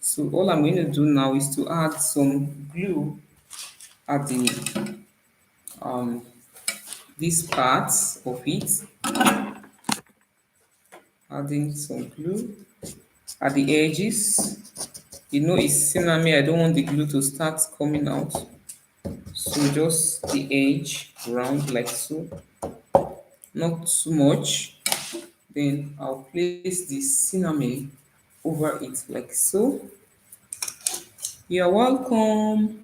So all I'm going to do now is to add some glue at the um these parts of it, adding some glue at the edges. You know it's cinnamon, I don't want the glue to start coming out. So just the edge round like so, not too much. Then I'll place the cinnamon over it like so. You're welcome.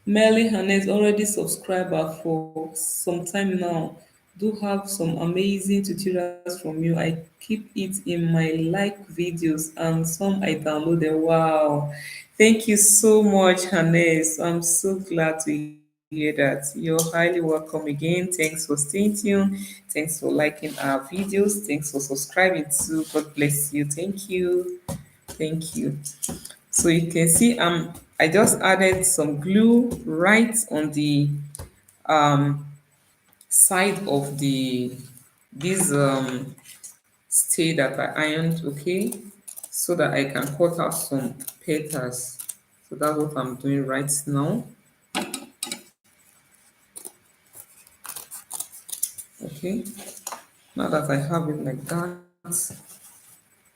Melly Hannes already subscriber for some time now. Do have some amazing tutorials from you. I keep it in my like videos and some I downloaded. Wow. Thank you so much, Hannes. I'm so glad to hear that. You're highly welcome again. Thanks for staying tuned. Thanks for liking our videos. Thanks for subscribing too. God bless you. Thank you. Thank you. So you can see I just added some glue right on the um, side of the this stay that I ironed, okay, so that I can cut out some petals. So that's what I'm doing right now. Okay, now that I have it like that,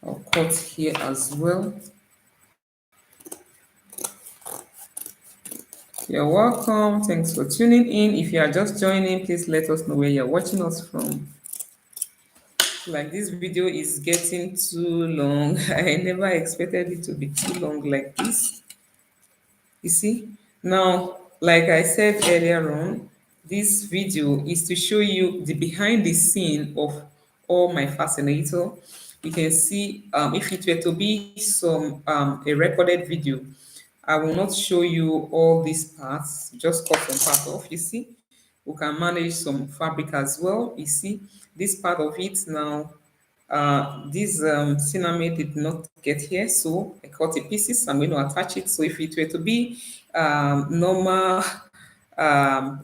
I'll cut here as well. You're welcome. Thanks for tuning in. If you are just joining, please let us know where you're watching us from. Like this video is getting too long. I never expected it to be too long like this. You see? Now, like I said earlier on, this video is to show you the behind the scene of all my fascinator. You can see if it were to be some a recorded video, I will not show you all these parts, just cut some part off. You see, we can manage some fabric as well. You see, this part of it now, this cinnamon did not get here, so I cut the pieces. I'm going to attach it. So if it were to be normal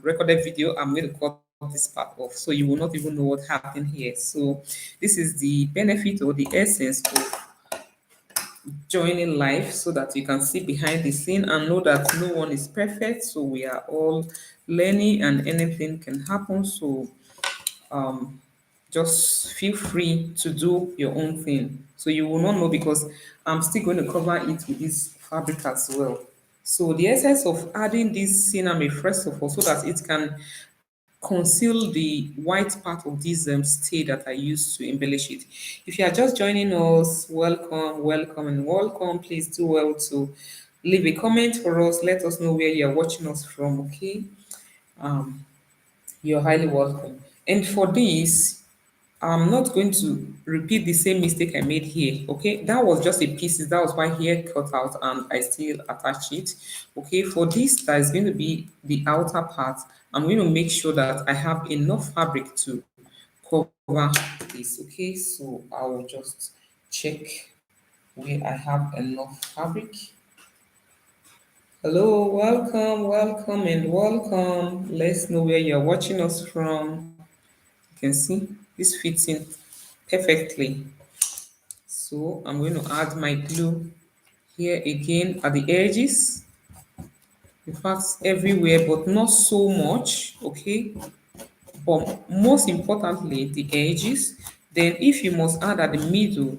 recorded video, I'm going to cut this part off, so you will not even know what happened here. So this is the benefit or the essence of joining live, so that you can see behind the scene and know that no one is perfect. So we are all learning and anything can happen. So um, just feel free to do your own thing. So you will not know, because I'm still going to cover it with this fabric as well. So the essence of adding this cinnamon first of all, so that it can conceal the white part of this stay that I used to embellish it. If you are just joining us, welcome, welcome, and welcome. Please do well to leave a comment for us. Let us know where you are watching us from. Okay, um, you're highly welcome. And for this, I'm not going to repeat the same mistake I made here. Okay, that was just a piece. That was why here cut out and I still attach it. Okay, for this, that is going to be the outer part. I'm going to make sure that I have enough fabric to cover this. Okay, so I will just check where I have enough fabric. Hello, welcome, welcome, and welcome. Let's know where you're watching us from. You can see this fits in perfectly. So I'm going to add my glue here again at the edges. In fact, everywhere, but not so much, okay? But most importantly, the edges. Then if you must add at the middle,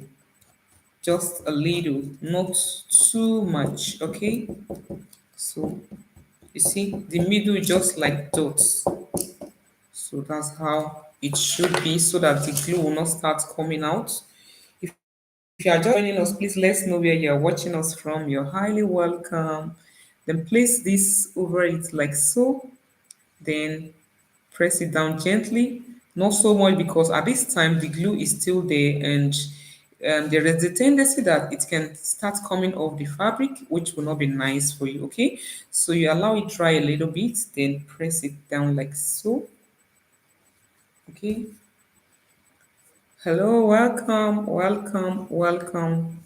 just a little, not too much, okay? So you see, the middle just like dots. So that's how it should be, so that the glue will not start coming out. If you are joining us, please let us know where you are watching us from. You're highly welcome. Then place this over it like so. Then press it down gently. Not so much, because at this time the glue is still there, and there is a tendency that it can start coming off the fabric, which will not be nice for you. Okay, so you allow it dry a little bit, then press it down like so. Okay. Hello, welcome, welcome, welcome.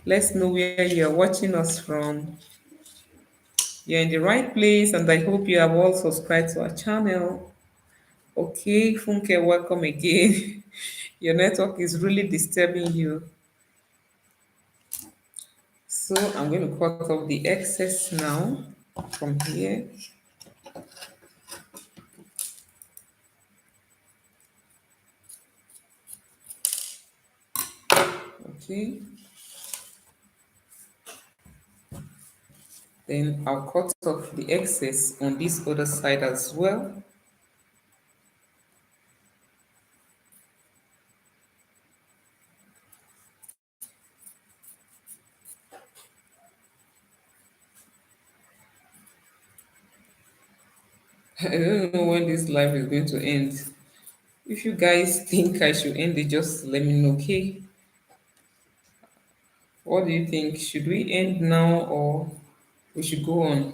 Let's know where you're watching us from. You're in the right place, and I hope you have all subscribed to our channel. Okay, Funke, welcome again. Your network is really disturbing you. So I'm going to cut off the excess now from here. Okay. Then I'll cut off the excess on this other side as well. I don't know when this live is going to end. If you guys think I should end it, just let me know, okay? What do you think? Should we end now or we should go on?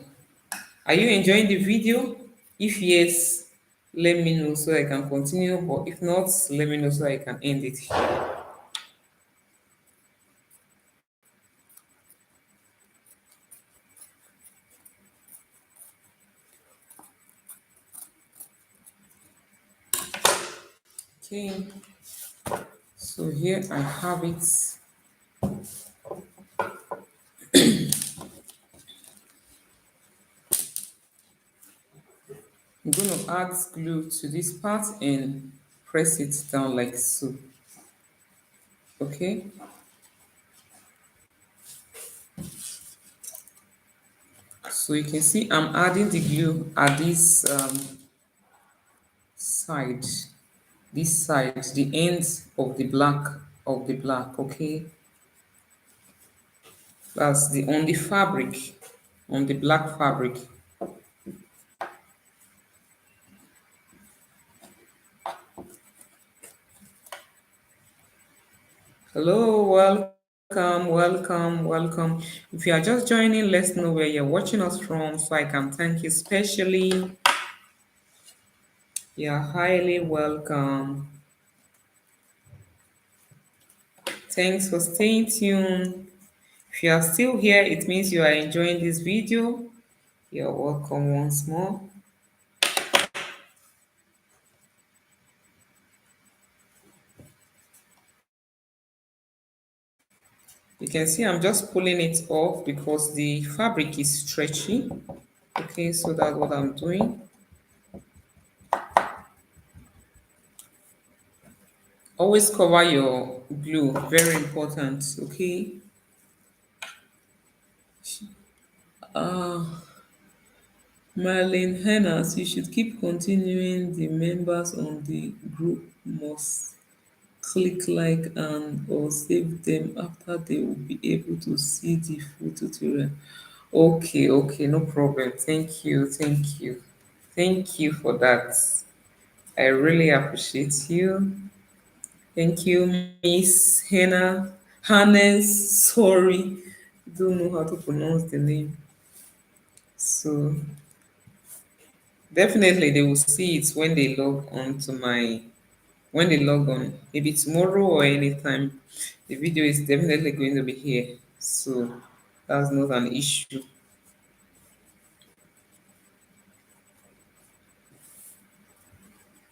Are you enjoying the video? If yes, let me know so I can continue. But if not, let me know so I can end it. Okay. So here I have it. I'm going to add glue to this part and press it down like so. Okay. So you can see I'm adding the glue at this side, the ends of the black, okay? That's the on the fabric, on the black fabric. Hello, welcome. If you are just joining, let's know where you're watching us from so I can thank you specially. You're highly welcome. Thanks for staying tuned. If you are still here, it means you are enjoying this video. You're welcome once more. You can see I'm just pulling it off because the fabric is stretchy. Okay, so that's what I'm doing. Always cover your glue, very important, okay? Marlene Hennas, you should keep continuing. The members on the group must click like and or save them after they will be able to see the full tutorial. Okay, no problem. Thank you for that. I really appreciate you. Thank you, Miss Hannah. Hannes, sorry. Don't know how to pronounce the name. So definitely they will see it when they log on to my when they log on. Maybe tomorrow or anytime. The video is definitely going to be here. So that's not an issue.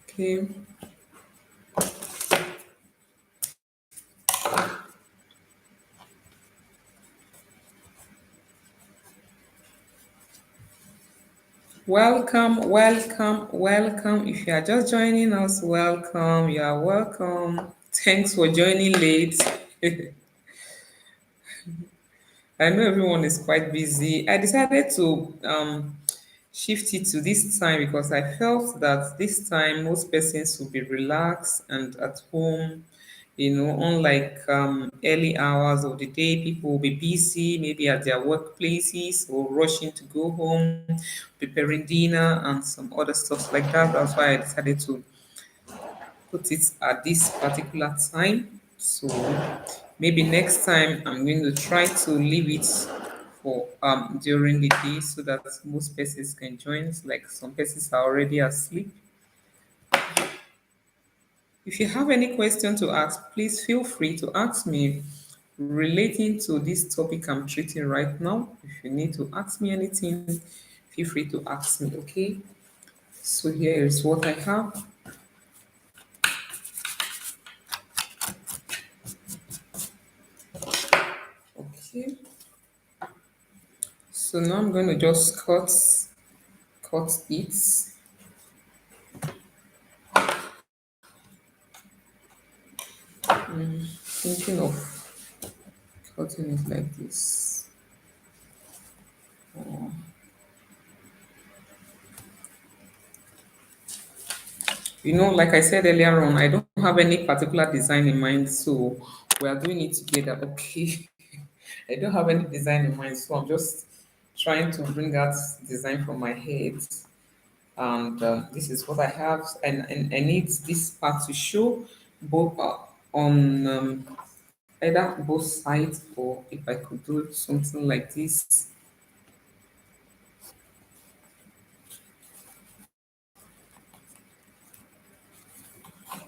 Okay. Welcome. If you are just joining us, welcome. You are welcome. Thanks for joining late. I know everyone is quite busy. I decided to shift it to this time because I felt that this time most persons will be relaxed and at home. Unlike early hours of the day, people will be busy, maybe at their workplaces or rushing to go home, preparing dinner and some other stuff like that. That's why I decided to put it at this particular time. So maybe next time I'm going to try to leave it for during the day so that most persons can join. Like some persons are already asleep. If you have any question to ask, please feel free to ask me relating to this topic I'm treating right now. If you need to ask me anything, feel free to ask me, okay? So here is what I have. Okay. So now I'm going to just cut it. Thinking of cutting it like this. Like I said earlier on, I don't have any particular design in mind, so we are doing it together. Okay. I don't have any design in mind, so I'm just trying to bring out design from my head. And this is what I have, and I need this part to show both on either both sides, or if I could do something like this.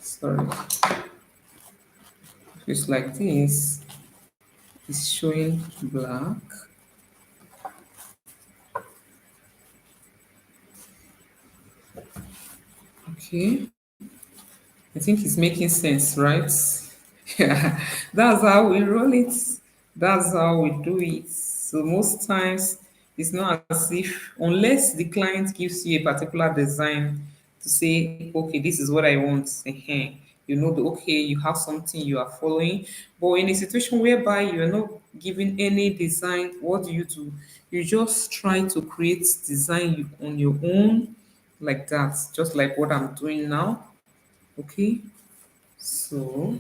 Sorry, if it's like this, it's showing black. Okay, I think it's making sense, right? Yeah, that's how we roll it. That's how we do it. So most times it's not as if, unless the client gives you a particular design to say, okay, this is what I want. you know the okay, you have something you are following. But in a situation whereby you are not given any design, what do? You just try to create design on your own, like that, just like what I'm doing now. Okay, so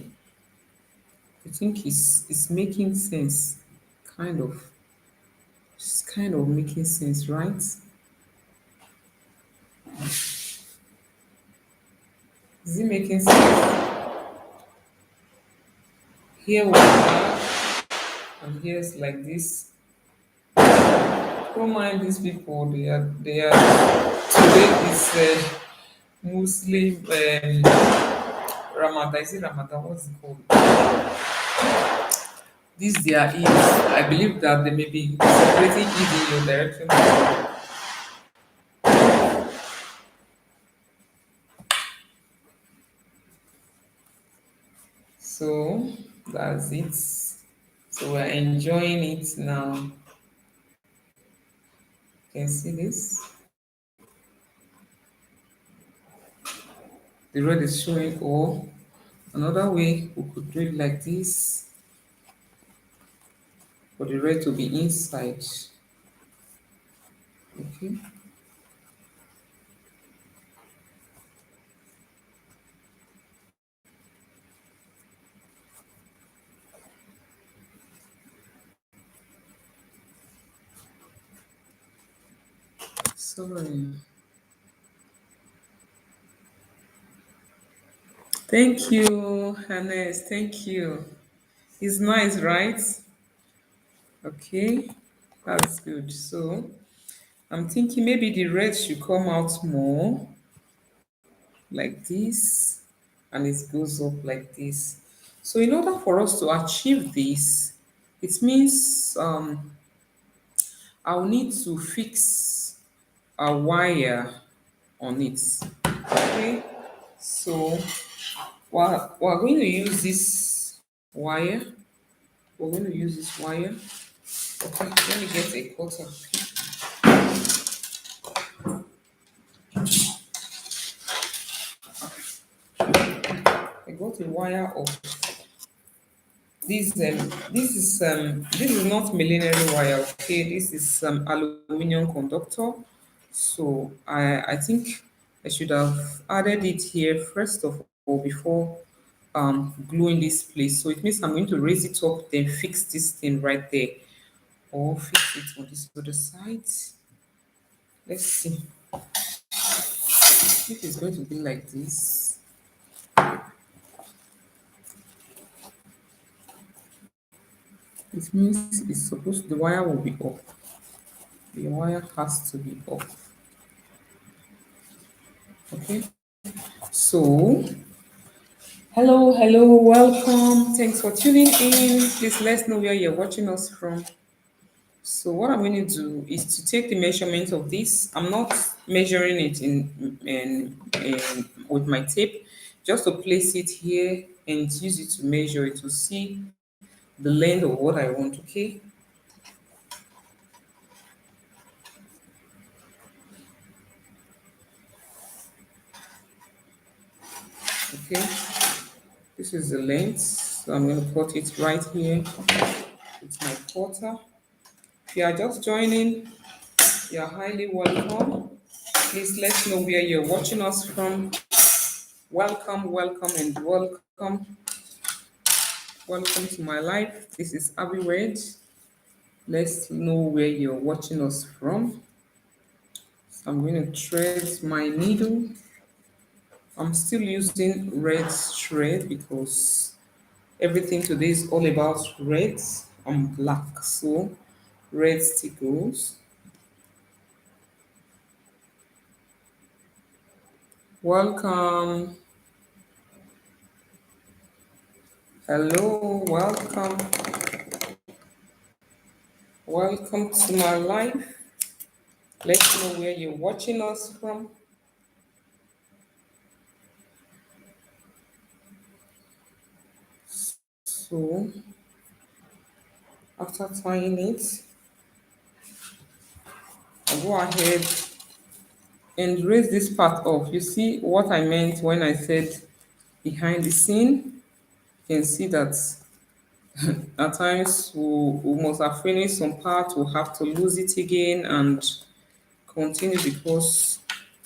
I think it's making sense, kind of. It's kind of making sense, right? Is it making sense? Here we are, and here's like this. Don't mind these people. They are. Today is Muslim Ramadan. Is it Ramadan? What's it called? This their Eid. I believe that they may be celebrating Eid in your direction. So that's it. So we're enjoying it now. You can see this. The red is showing all. Another way we could do it like this for the red to be inside. Okay. Sorry. Thank you, Hannes. Thank you. It's nice, right? Okay, that's good. So I'm thinking maybe the red should come out more like this, and it goes up like this. So in order for us to achieve this, it means I'll need to fix a wire on it. Okay, so we're going to use this wire. We're going to use this wire. Okay, let me get a cutter. I got a wire of this is not millenary wire. Okay, this is aluminum conductor. So I think I should have added it here first of all before gluing this place. So it means I'm going to raise it up, then fix this thing right there, or fix it on this other side. Let's see if it's going to be like this. It means it's supposed the wire will be up. The wire has to be up. Okay. So hello, hello, welcome. Thanks for tuning in. Please let's know where you're watching us from. So what I'm going to do is to take the measurement of this. I'm not measuring it in with my tape, just to place it here and use it to measure it to see the length of what I want. Okay. Okay. This is the length. So I'm going to cut it right here with my cutter. If you are just joining, you're highly welcome. Please let us know where you're watching us from. Welcome, welcome, and welcome. Welcome to my life. This is Ahviworld. Let's know where you're watching us from. So I'm going to thread my needle. I'm still using red thread because everything today is all about red and black. So red stickles. Welcome. Hello, welcome. Welcome to my life. Let's know where you're watching us from. So, after tying it, I'll go ahead and raise this part off. You see what I meant when I said behind the scene. You can see that at times we must have finished some part, we'll have to lose it again and continue because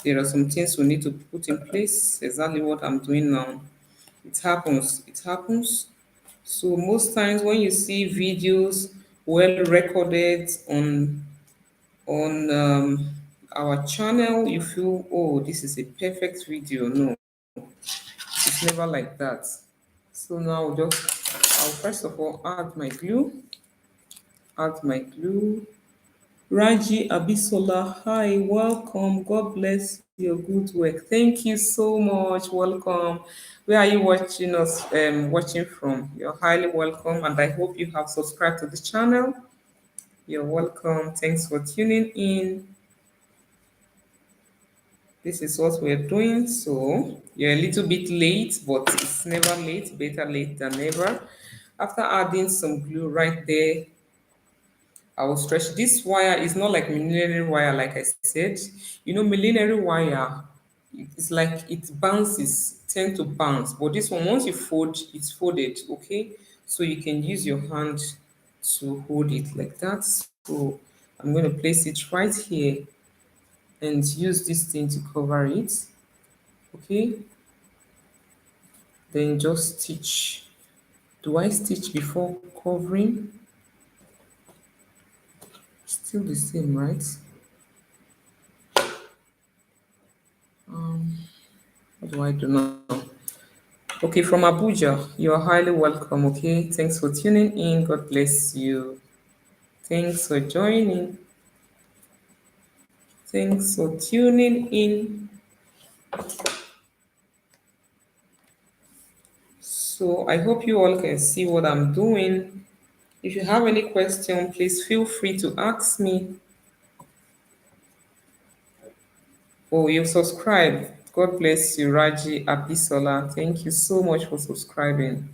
there are some things we need to put in place. Exactly what I'm doing now. It happens. It happens. So most times when you see videos well recorded on our channel, you feel, oh, this is a perfect video. No, it's never like that. So now I'll first of all add my glue. Raji Abisola, hi, welcome. God bless your good work. Thank you so much. Welcome. Where are you watching us watching from? You're highly welcome, and I hope you have subscribed to the channel. You're welcome. Thanks for tuning in. This is what we're doing. So you're a little bit late, but it's never late. Better late than never. After adding some glue right there, I will stretch this wire. Is not like millinery wire, like I said. You know, millinery wire, it's like it bounces, tend to bounce. But this one, once you fold, it's folded, okay? So you can use your hand to hold it like that. So I'm going to place it right here and use this thing to cover it, okay? Then just stitch. Do I stitch before covering? Still the same, right? What do I do now? Okay, from Abuja, you are highly welcome. Okay, thanks for tuning in. God bless you. Thanks for joining. Thanks for tuning in. So, I hope you all can see what I'm doing. If you have any question, please feel free to ask me. Oh, you've subscribed. God bless you, Raji Abisola. Thank you so much for subscribing.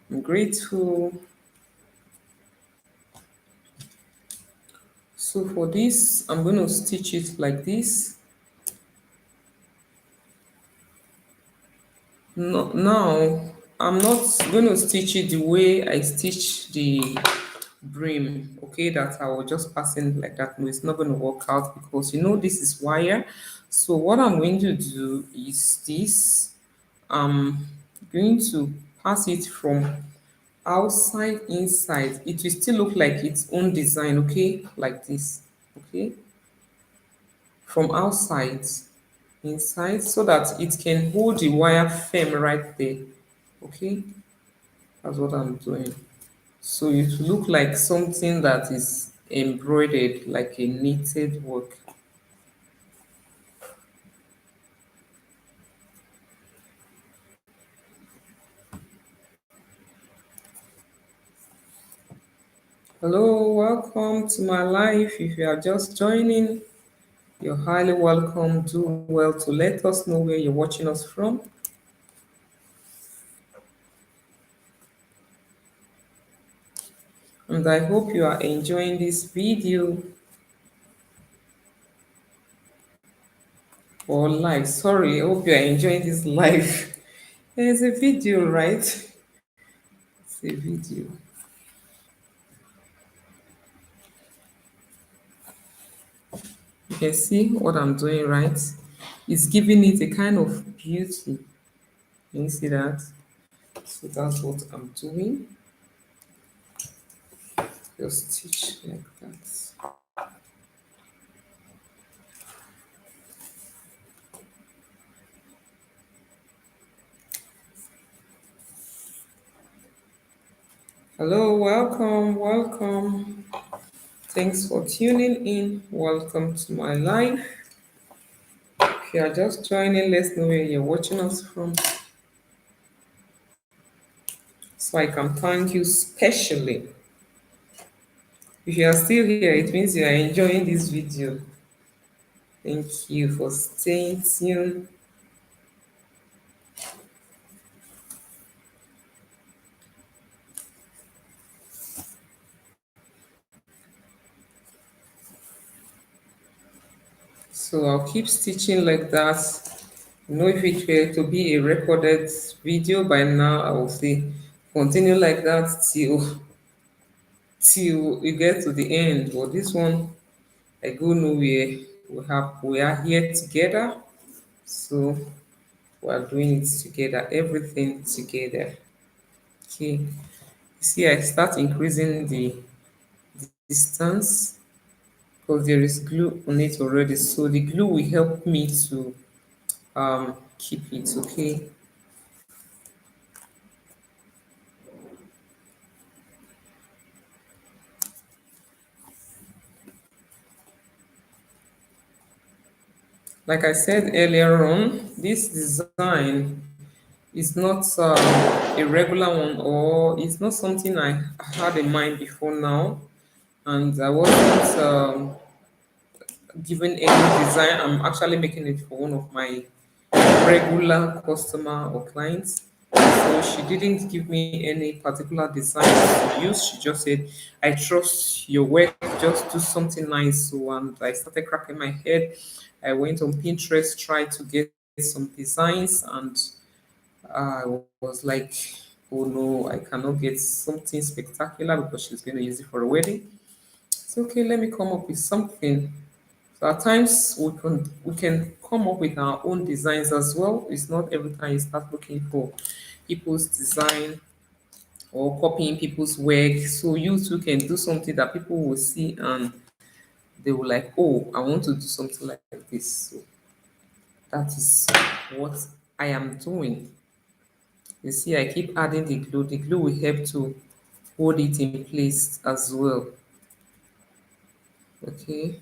I'm grateful. So, for this, I'm going to stitch it like this. No, now, I'm not going to stitch it the way I stitch the brim, okay, that I will just pass in like that. No, it's not going to work out because you know this is wire. So what I'm going to do is this. I'm going to pass it from outside inside. It will still look like its own design, okay, like this, okay, from outside inside so that it can hold the wire firm right there, okay. That's what I'm doing. So it look like something that is embroidered, like a knitted work. Hello, welcome to my life. If you are just joining, you're highly welcome. Do well to let us know where you're watching us from. And I hope you are enjoying this video or live. Sorry, I hope you are enjoying this live. There's a video, right? It's a video. You can see what I'm doing, right? It's giving it a kind of beauty. Can you see that? So that's what I'm doing. Just stitch like that. Hello, welcome, welcome. Thanks for tuning in. Welcome to my life. If you are just joining, let's know where you're watching us from so I can thank you specially. If you are still here, it means you are enjoying this video. Thank you for staying tuned. So I'll keep stitching like that If it were to be a recorded video by now, I will say continue like that till you get to the end. But this one, I go nowhere. We are here together, so we are doing it together. Everything together. Okay. See, I start increasing the distance because there is glue on it already. So the glue will help me to keep it. Okay. Like I said earlier on, this design is not a regular one, or it's not something I had in mind before now, and I wasn't given any design. I'm actually making it for one of my regular customer or clients. So she didn't give me any particular design to use. She just said, "I trust your work. Just do something nice." So, and I started cracking my head. I went on Pinterest, tried to get some designs, and I was like, "Oh no, I cannot get something spectacular because she's going to use it for a wedding." So okay, let me come up with something. So at times we can come up with our own designs as well. It's not every time you start looking for people's design or copying people's work. So you too can do something that people will see and they will like, oh, I want to do something like this. So that is what I am doing. You see, I keep adding the glue. The glue will help to hold it in place as well. Okay.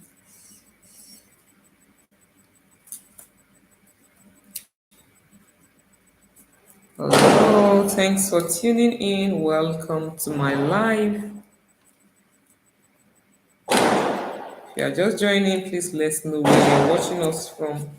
Hello, thanks for tuning in. Welcome to my live. If you are just joining, please let us know where you're watching us from.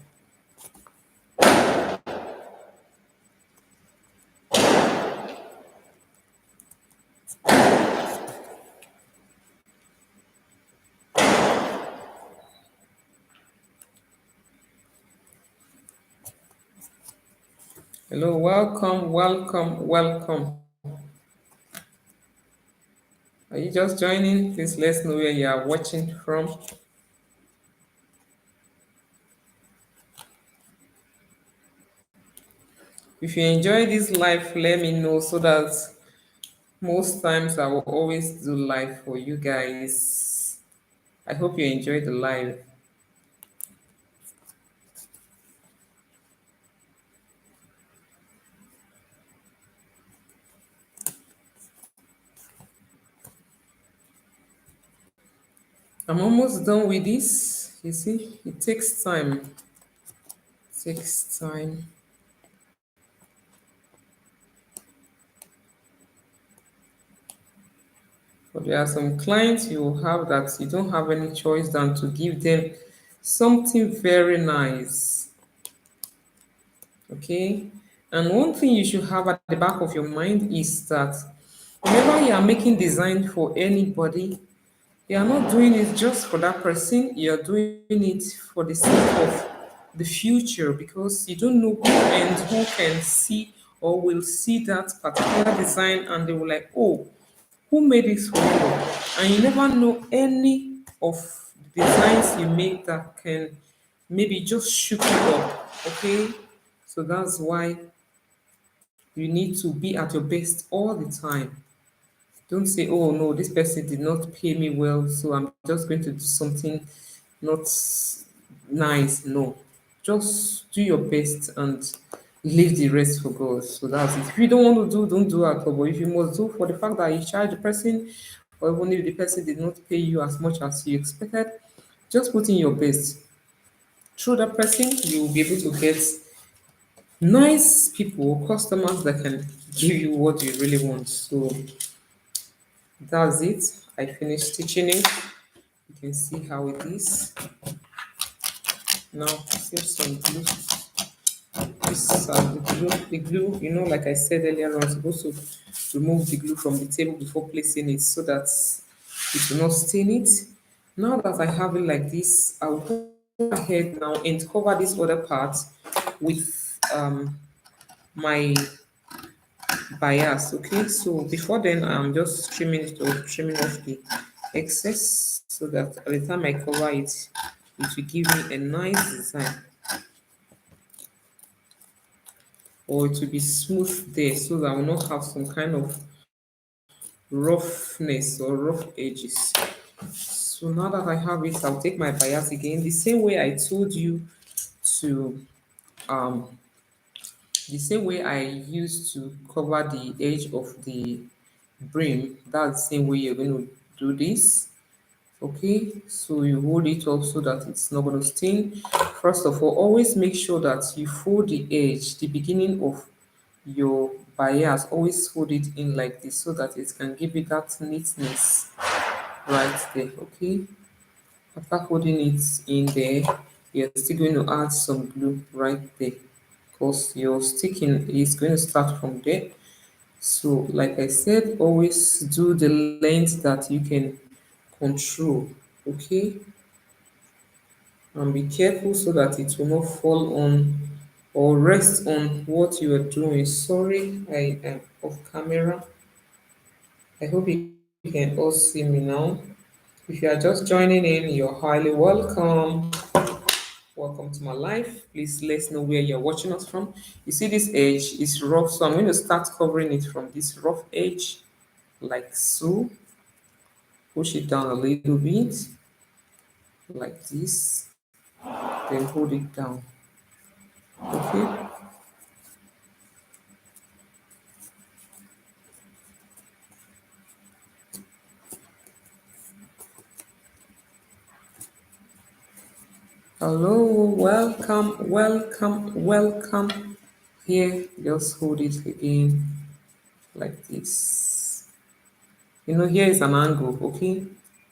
Hello, welcome, welcome, welcome. Are you just joining? Please let us know where you are watching from. If you enjoy this live, let me know so that most times I will always do live for you guys. I hope you enjoy the live. I'm almost done with this. You see, it takes time. It takes time. But there are some clients you will have that you don't have any choice than to give them something very nice. Okay? And one thing you should have at the back of your mind is that whenever you are making design for anybody, you are not doing it just for that person, you are doing it for the sake of the future because you don't know who and who can see or will see that particular design and they will like, oh, who made this for you? And you never know any of the designs you make that can maybe just shoot you up. Okay? So that's why you need to be at your best all the time. Don't say, oh no, this person did not pay me well, so I'm just going to do something not nice. No. Just do your best and leave the rest for God. So that's it. If you don't want to do, don't do at all. But if you must do for the fact that you charge the person, or even if the person did not pay you as much as you expected, just put in your best. Through that person, you will be able to get nice people, customers that can give you what you really want. So that's it. I finished teaching it. You can see how it is. Now, see some glue. This the glue, like I said earlier, I'm supposed to remove the glue from the table before placing it so that it will not stain it. Now that I have it like this, I'll go ahead now and cover this other part with my bias. Okay, so before then, I'm just trimming off the excess so that by the time I cover it, it will give me a nice design, or it will be smooth there so that I will not have some kind of roughness or rough edges. So now that I have it, I'll take my bias again the same way I told you to um the same way I used to cover the edge of the brim. That's the same way you're going to do this. Okay, so you hold it up so that it's not going to stain. First of all, always make sure that you fold the edge, the beginning of your bias, always fold it in like this so that it can give you that neatness right there. Okay, after folding it in there, you're still going to add some glue right there because your sticking is going to start from there. So like I said, always do the length that you can control. Okay, and be careful so that it will not fall on or rest on what you are doing. Sorry, I am off camera. I hope you can all see me now. If you are just joining in, you're highly welcome. Welcome to my life. Please let us know where you're watching us from. You see this edge is rough, so I'm going to start covering it from this rough edge like so. Push it down a little bit like this, then hold it down. Okay. Hello, welcome, welcome, welcome. Here, just hold it again like this. You know, here is an angle, okay?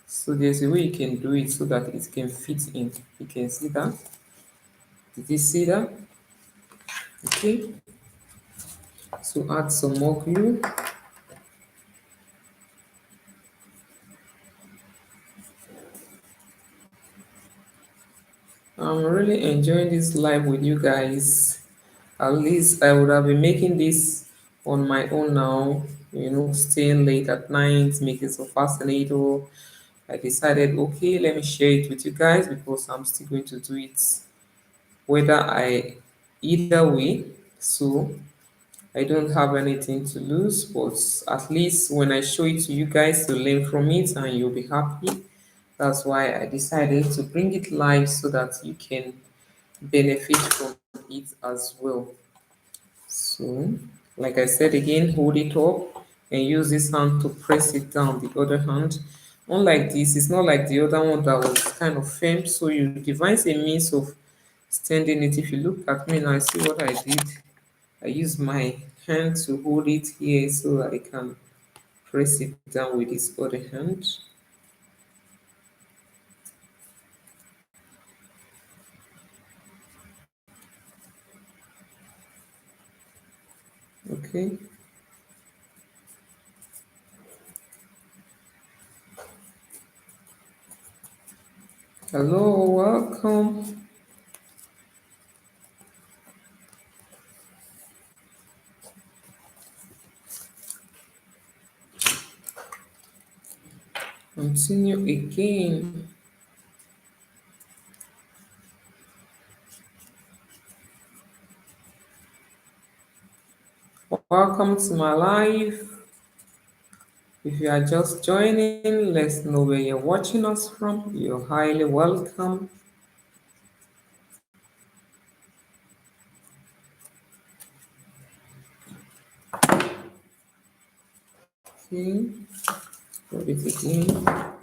So there's a way you can do it so that it can fit in. You can see that. Did you see that? Okay. So add some more glue. I'm really enjoying this live with you guys. At least I would have been making this on my own now, staying late at night, making some fascinator. I decided, okay, let me share it with you guys because I'm still going to do it whether I either way. So I don't have anything to lose, but at least when I show it to you guys to learn from it and you'll be happy. That's why I decided to bring it live so that you can benefit from it as well. So, like I said again, hold it up and use this hand to press it down. The other hand, unlike this, it's not like the other one that was kind of firm. So you devise a means of standing it. If you look at me now, see what I did. I use my hand to hold it here so that I can press it down with this other hand. Okay. Hello, welcome. Continue again. Welcome to my life. If you are just joining, let's know where you're watching us from. You're highly welcome. Okay, hold it again.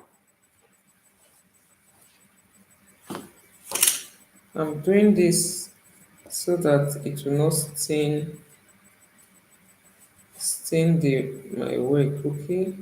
I'm doing this so that it will not stain my work, okay?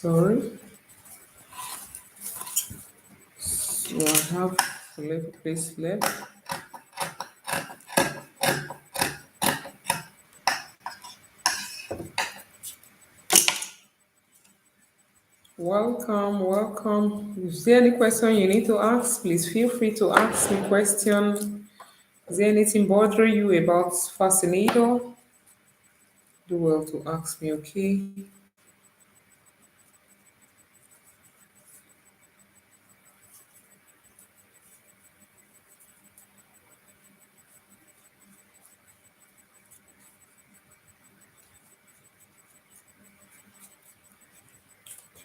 Sorry. So I have a little place left. Welcome, welcome. Is there any question you need to ask? Please feel free to ask me question. Is there anything bothering you about fascinator? Do well to ask me, okay?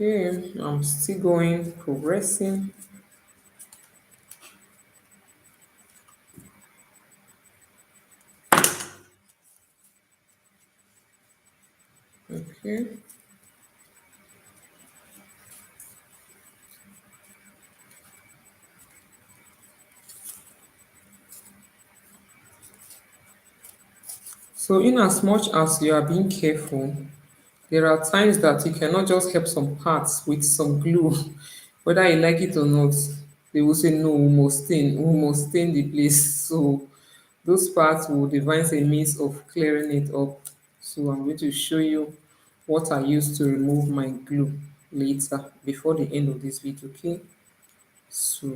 Okay, I'm still going, progressing. Okay. So in as much as you are being careful, there are times that you cannot just help some parts with some glue, whether you like it or not. They will say, no, we must stain the place. So those parts will devise a means of clearing it up. So I'm going to show you what I used to remove my glue later before the end of this video, okay? So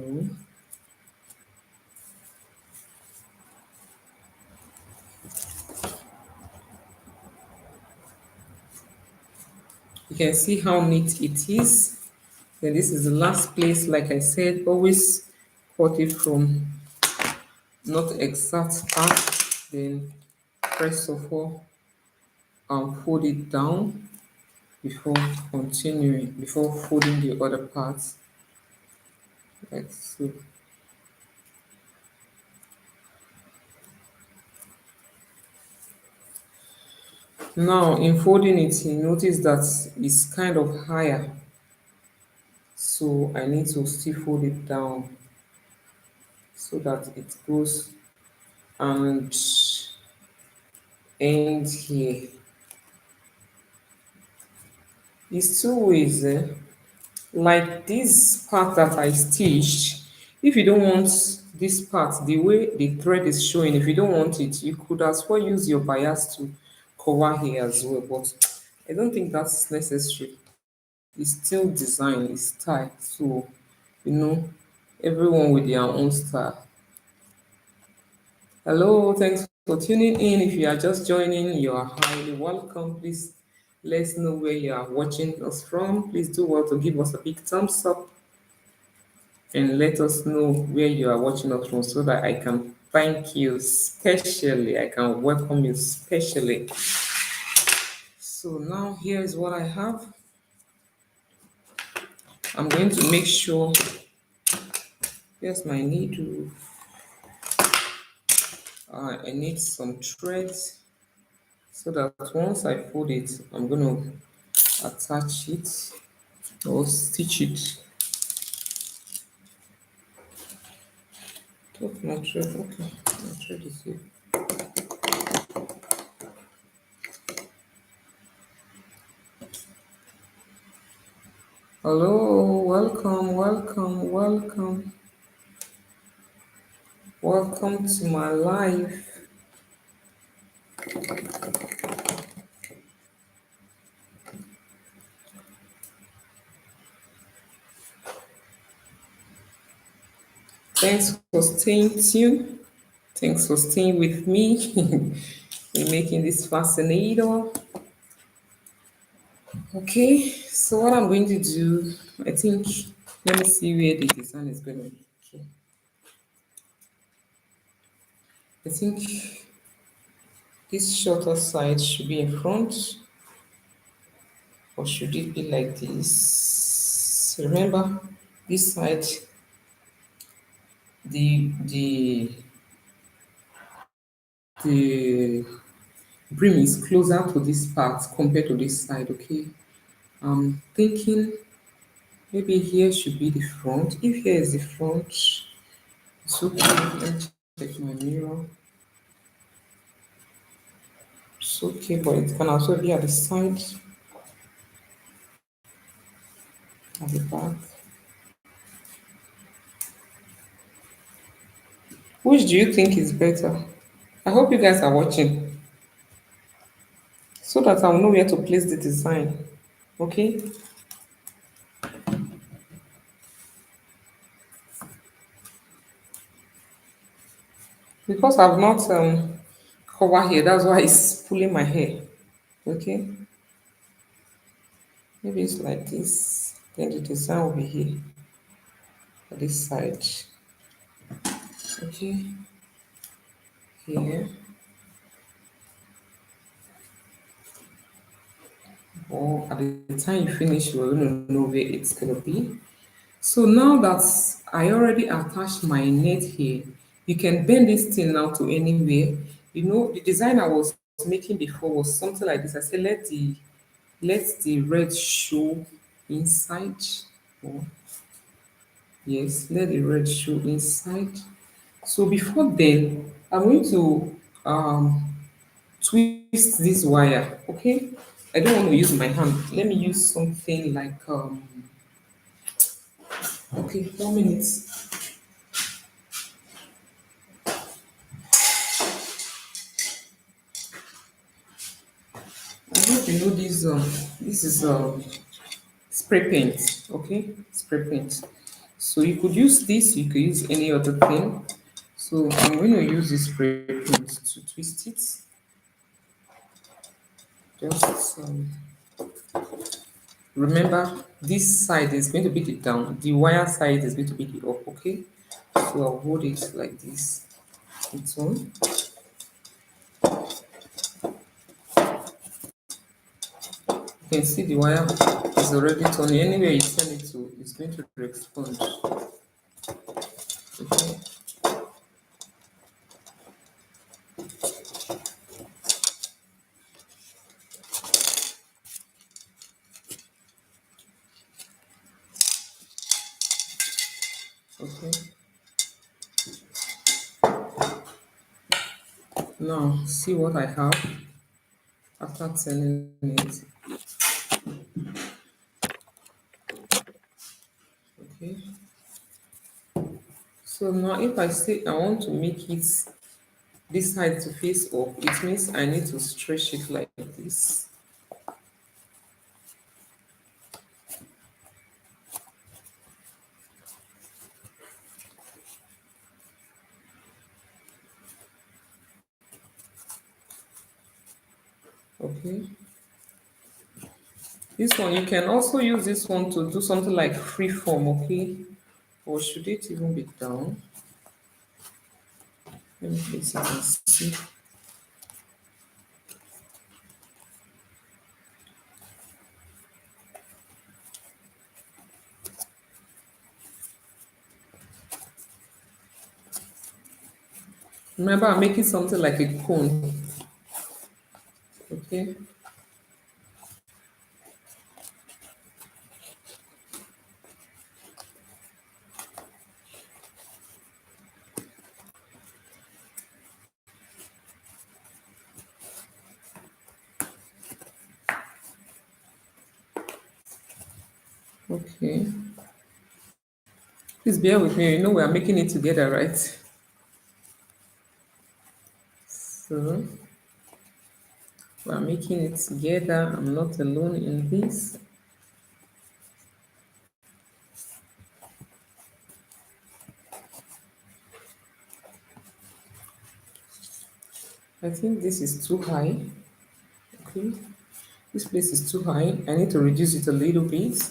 you can see how neat it is. Then this is the last place, like I said, always cut it from not exact part. Then first of all, fold it down before continuing, before folding the other parts. Like so. Now, in folding it, you notice that it's kind of higher. So I need to still fold it down so that it goes and ends here. It's two ways. Like this part that I stitched, if you don't want this part, the way the thread is showing, if you don't want it, you could as well use your bias to cover here as well. But I don't think that's necessary. It's still design, it's style. So, you know, everyone with their own style. Hello, thanks for tuning in. If you are just joining, you are highly welcome. Please let's know where you are watching us from. Please do well to give us a big thumbs up and let us know where you are watching us from so that I can thank you specially. I can welcome you specially. So now here is what I have. I'm going to make sure, here's my needle. I need some threads so that once I fold it, I'm going to attach it or stitch it. Oh, my thread, okay, my thread is here. Hello, welcome, welcome, welcome. Welcome to my life. Thanks for staying tuned. Thanks for staying with me in making this fascinator. Okay, so what I'm going to do, I think, let me see where the design is going to be. Okay. I think this shorter side should be in front, or should it be like this? Remember, this side, the the brim is closer to this part compared to this side. Okay, I'm thinking maybe here should be the front. If here is the front, it's okay. Let me check my mirror. It's okay, but it can also be at the side. at the back. Which do you think is better? I hope you guys are watching so that I'll know where to place the design. Okay? Because I've not covered here, that's why it's pulling my hair. Okay? Maybe it's like this. Then the design will be here at this side. Okay? Here. Or at the time you finish, we're going to know where it's going to be. So now that I already attached my net here, you can bend this thing now to anywhere. You know, the design I was making before was something like this. I said, let the red show inside. Oh, yes, let the red show inside. So before then, I'm going to twist this wire. Okay, I don't want to use my hand. Let me use something like okay, 1 minute. I hope you know this. This is spray paint. Okay, spray paint. So you could use this. You could use any other thing. So I'm going to use this spray paint to twist it. Just remember, this side is going to be the down. The wire side is going to be the up. Okay. So I'll hold it like this. It's on. You can see the wire is already turning. Anywhere you turn it to, it's going to respond. Okay. Okay. Now see what I have after turning it. Okay. So now if I say I want to make it this side to face up, it means I need to stretch it like this. Okay. This one, you can also use this one to do something like free form, okay? Or should it even be down? Let me place it and see. Remember, I'm making something like a cone. Okay. Okay. Please bear with me. You know we are making it together, right? So we are making it together. I'm not alone in this. I think this is too high. Okay. This place is too high. I need to reduce it a little bit.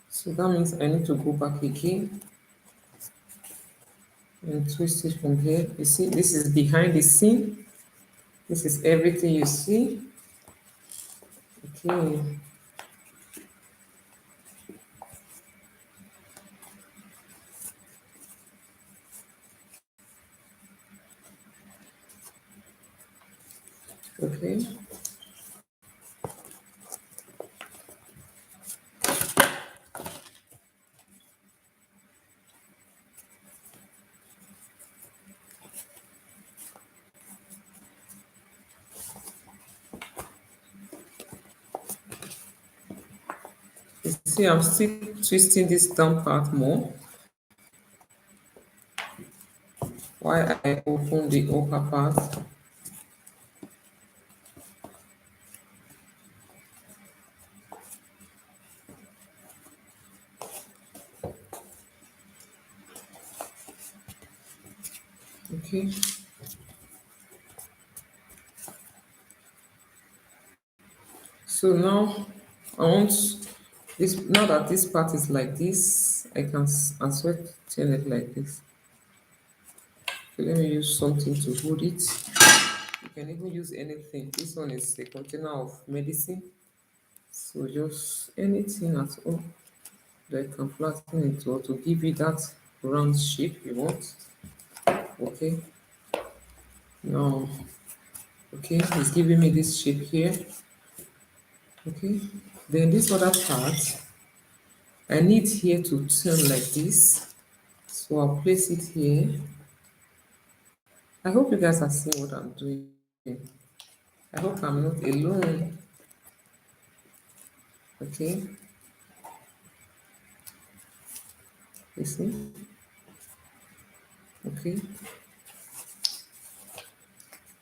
So that means I need to go back again and twist it from here. You see, this is behind the scene. This is everything you see. Okay. Okay. see, I'm still twisting this down part more while I open the upper part. Okay. So now I want this, now that this part is like this, I can as well turn it like this. So let me use something to hold it. You can even use anything. This one is a container of medicine. So just anything at all that can flatten it or to give it that round shape you want. Okay. Now, okay, it's giving me this shape here. Okay. Then this other part, I need here to turn like this. So I'll place it here. I hope you guys are seeing what I'm doing. I hope I'm not alone. Okay. You see? Okay.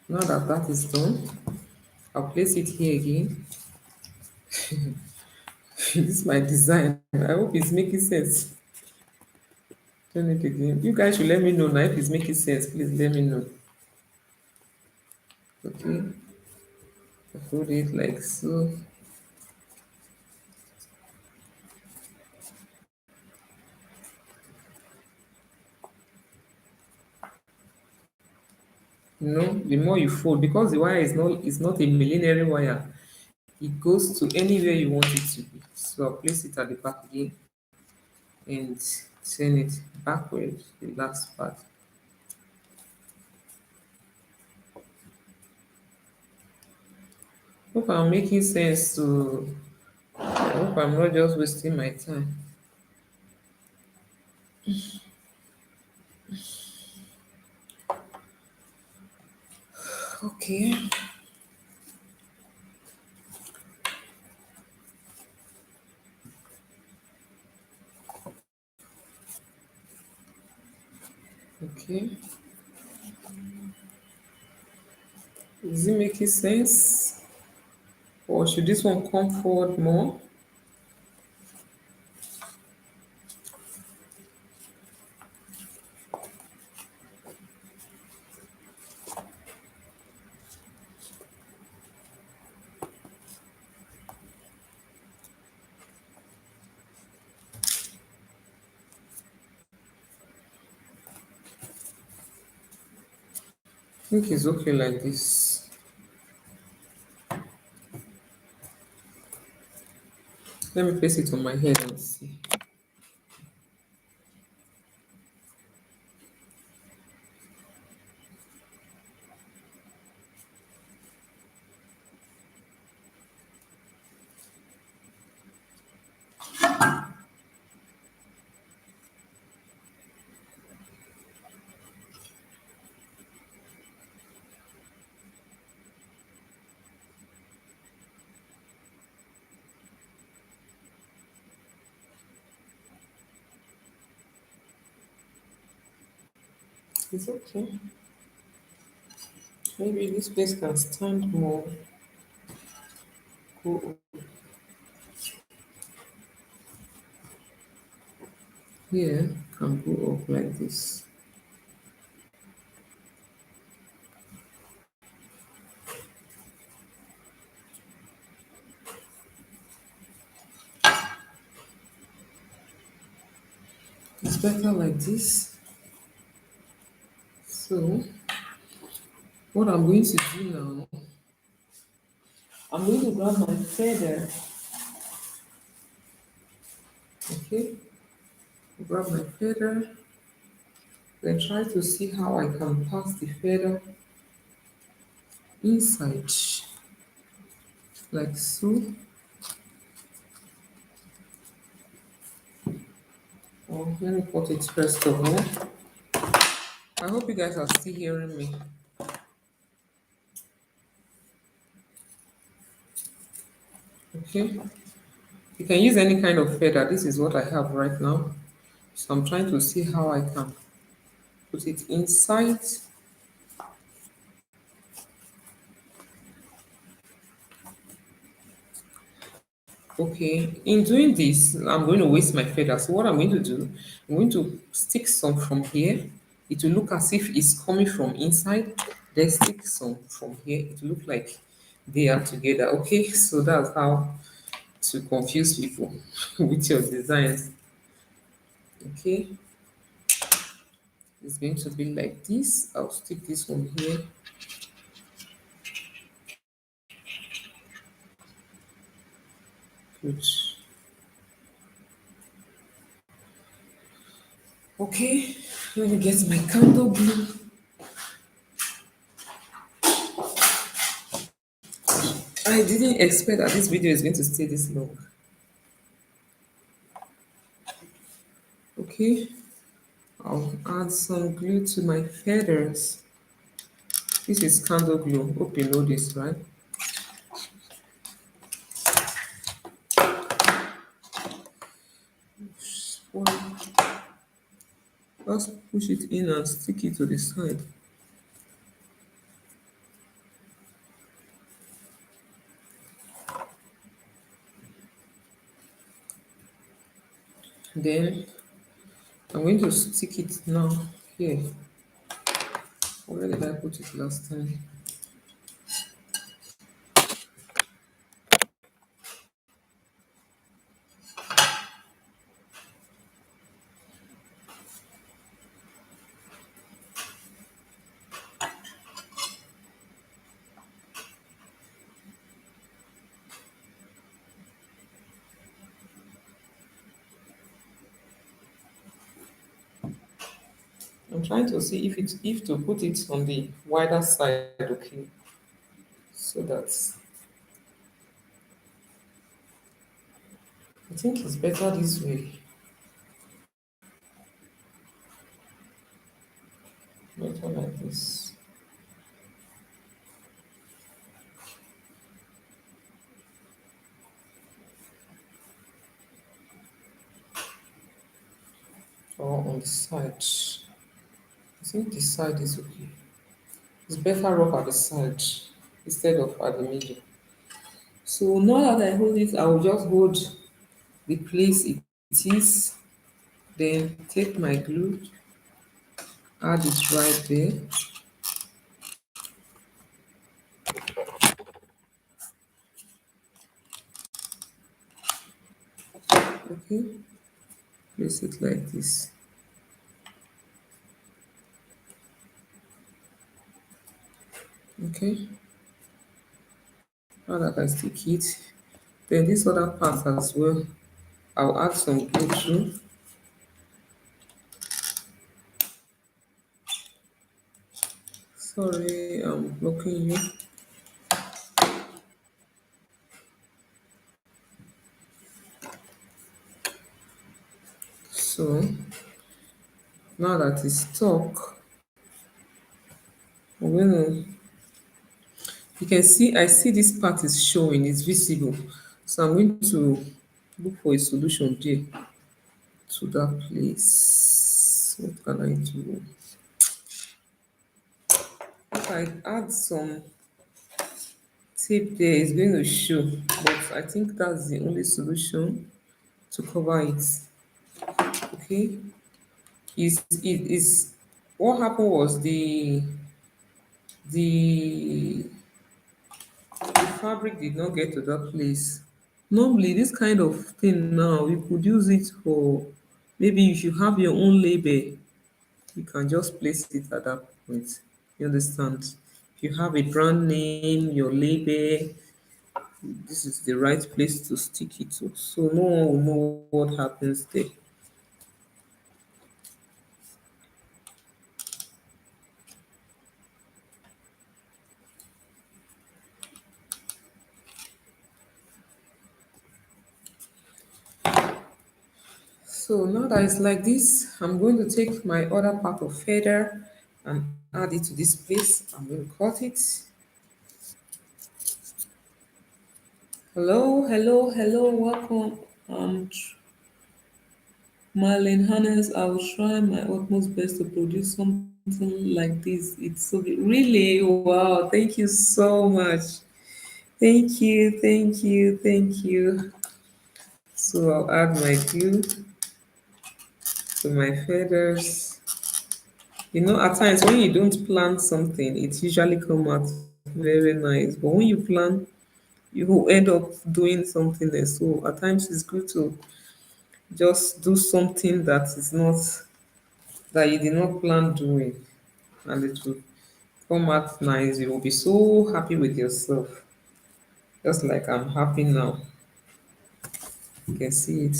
Now that that is done, I'll place it here again. This is my design. I hope it's making sense. Turn it again. You guys should let me know now if it's making sense. Please let me know. Okay. Hold it like so. You know, the more you fold, because the wire is not a millenary wire, it goes to anywhere you want it to be. So I'll place it at the back again and turn it backwards, the last part. Hope I'm making sense to, I hope I'm not just wasting my time. Okay. Okay. Is it making sense? Or should this one come forward more? I think it's okay like this. Let me place it on my head and see. It's okay. Maybe this place can stand more. Go here, can go up like this. It's better like this. So, what I'm going to do now, I'm going to grab my feather. Okay, grab my feather. Then try to see how I can pass the feather inside, like so. Or let me put it first of all. I hope you guys are still hearing me. Okay. You can use any kind of feather. This is what I have right now. So I'm trying to see how I can put it inside. Okay, in doing this, I'm going to waste my feather. So what I'm going to do, I'm going to stick some from here. It will look as if it's coming from inside. Then stick some from here. It will look like they are together. Okay, so that's how to confuse people with your designs. Okay, it's going to be like this. I'll stick this one here. Good. Okay, let me get my candle glue. I didn't expect that this video is going to stay this long. Okay, I'll add some glue to my feathers. This is candle glue. Hope you know this, right? Well, just push it in and stick it to the side. Then I'm going to stick it now here. Where did I put it last time? I'm trying to see if to put it on the wider side, okay? So that I think it's better this way. Better like this. Or on the side. I think the side is okay. It's better up at the side instead of at the middle. So now that I hold it, I will just hold the place it is, then take my glue, add it right there. Okay, place it like this. Okay, now that I stick it, then this other part as well, I'll add some glue too. Sorry, I'm blocking you. So now that it's stuck, I'm gonna, you can see, I see this part is showing, it's visible. So I'm going to look for a solution there to that place. What can I do? If I add some tape there, it's going to show, but I think that's the only solution to cover it. Okay, is what happened was the the fabric did not get to that place. Normally, this kind of thing now, you could use it for, maybe if you have your own label, you can just place it at that point. You understand? If you have a brand name, your label, this is the right place to stick it to. So no one will know what happens there. So now that it's like this, I'm going to take my other part of feather and add it to this place. I'm going to cut it. Hello, hello, hello, welcome. Tr- Marlene Hannes, I will try my utmost best to produce something like this. It's so really wow. Thank you so much. Thank you, thank you, thank you. So I'll add my glue to my feathers. You know, at times when you don't plan something, it usually come out very nice. But when you plan, you will end up doing something else. So at times it's good to just do something that is not that you did not plan doing, and it will come out nice. You will be so happy with yourself, just like I'm happy now. You can see it.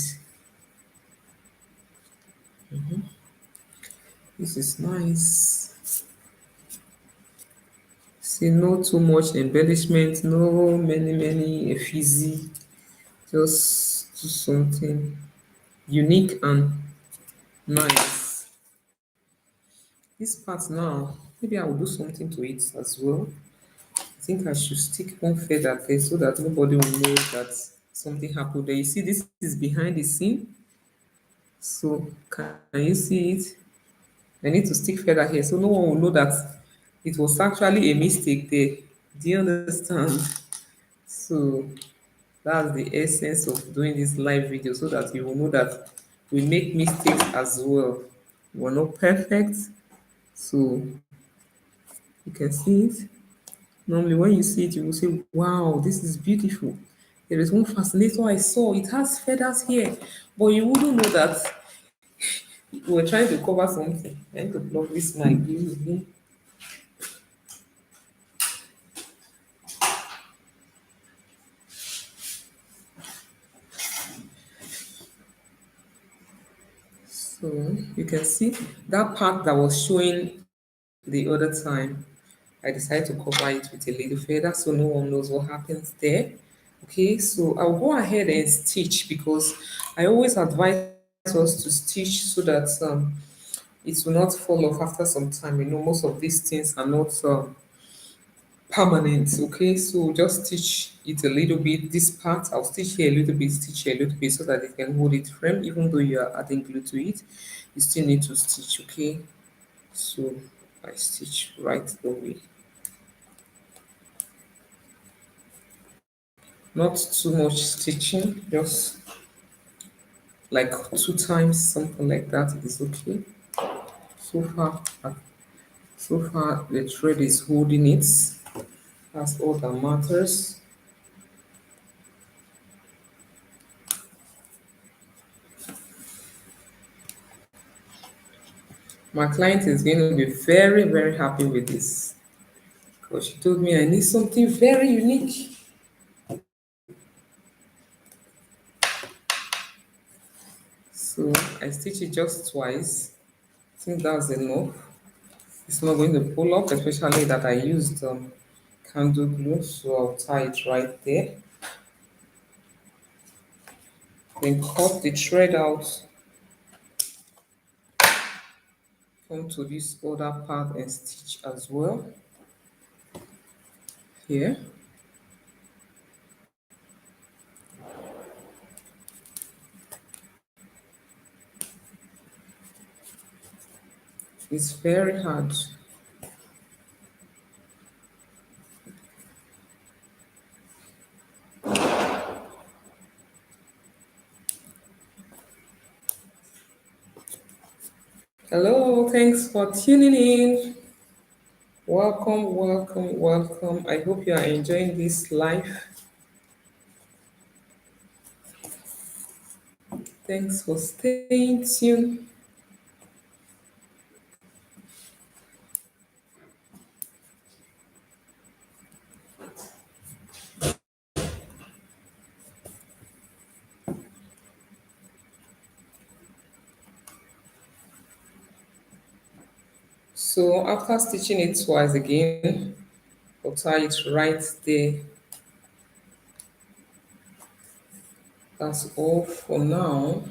This is nice. See, no too much embellishment, no many fizzy. Just do something unique and nice. This part now, maybe I will do something to it as well. I think I should stick one feather there so that nobody will know that something happened there. You see, this is behind the scene. So can you see it? I need to stick feather here so no one will know that it was actually a mistake there. Do you understand? So that's the essence of doing this live video so that you will know that we make mistakes as well. We're not perfect. So you can see it. Normally, when you see it, you will say, wow, this is beautiful. There is one fascinator I saw. It has feathers here. But you wouldn't know that we're trying to cover something. I need to plug this mic. So you can see that part that was showing the other time. I decided to cover it with a little feather so no one knows what happens there. Okay, so I'll go ahead and stitch because I always advise us to stitch so that it will not fall off after some time. You know, most of these things are not permanent. Okay, so just stitch it a little bit. This part, I'll stitch here a little bit, stitch here a little bit so that it can hold it firm. Even though you are adding glue to it, you still need to stitch. Okay, so I stitch right the way. Not too much stitching, just like two times, something like that is okay. So far, so far the thread is holding it. That's all that matters. My client is going to be very happy with this because she told me I need something very unique. So I stitch it just twice. I think that's enough. It's not going to pull up, especially that I used candle glue, so I'll tie it right there. Then cut the thread out, come to this other part and stitch as well. Here. It's very hard. Hello, thanks for tuning in. Welcome. I hope you are enjoying this live. Thanks for staying tuned. So after stitching it twice again, I'll tie it right there. That's all for now.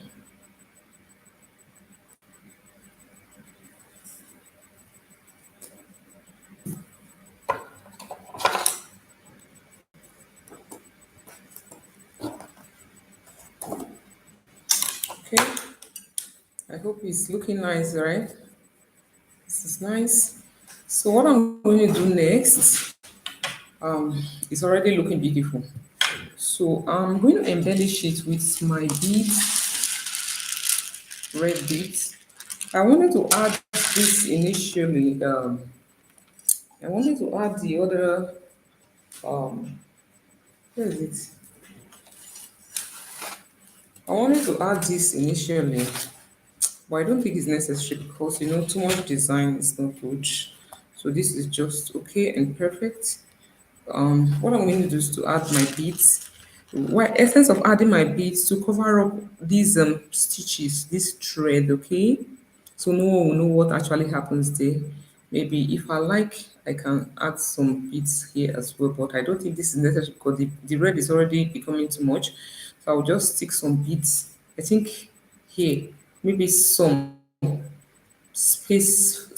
Okay, I hope it's looking nice, right? This is nice. So what I'm going to do next, it's already looking beautiful. So I'm going to embellish it with my beads, red beads. I wanted to add this initially. I wanted to add the other. Where is it? I wanted to add this initially, but I don't think it's necessary because too much design is not good. So this is just okay and perfect. What I'm going to do is to add my beads. Why essence of adding my beads to cover up these stitches, this thread, okay? So no one will know what actually happens there. Maybe if I like, I can add some beads here as well, but I don't think this is necessary because the red is already becoming too much. So I'll just stick some beads. I think here, maybe some space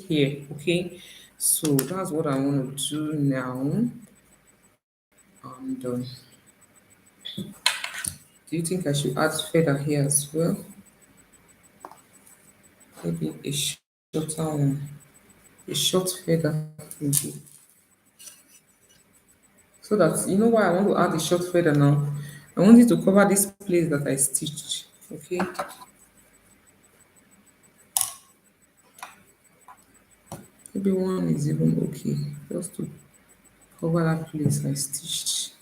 here, okay? So that's what I want to do now. And do you think I should add feather here as well? Maybe a shorter one, a short feather, maybe. So that you know why I want to add the short feather now. I want it to cover this place that I stitched. Okay, maybe one is even okay, just to cover that place I stitched.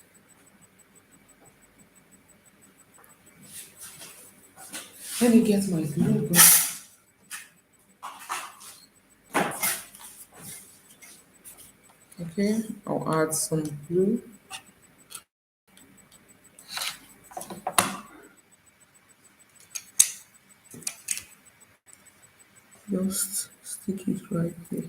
Let me get my glue gun. Okay, I'll add some glue. Just stick it right there.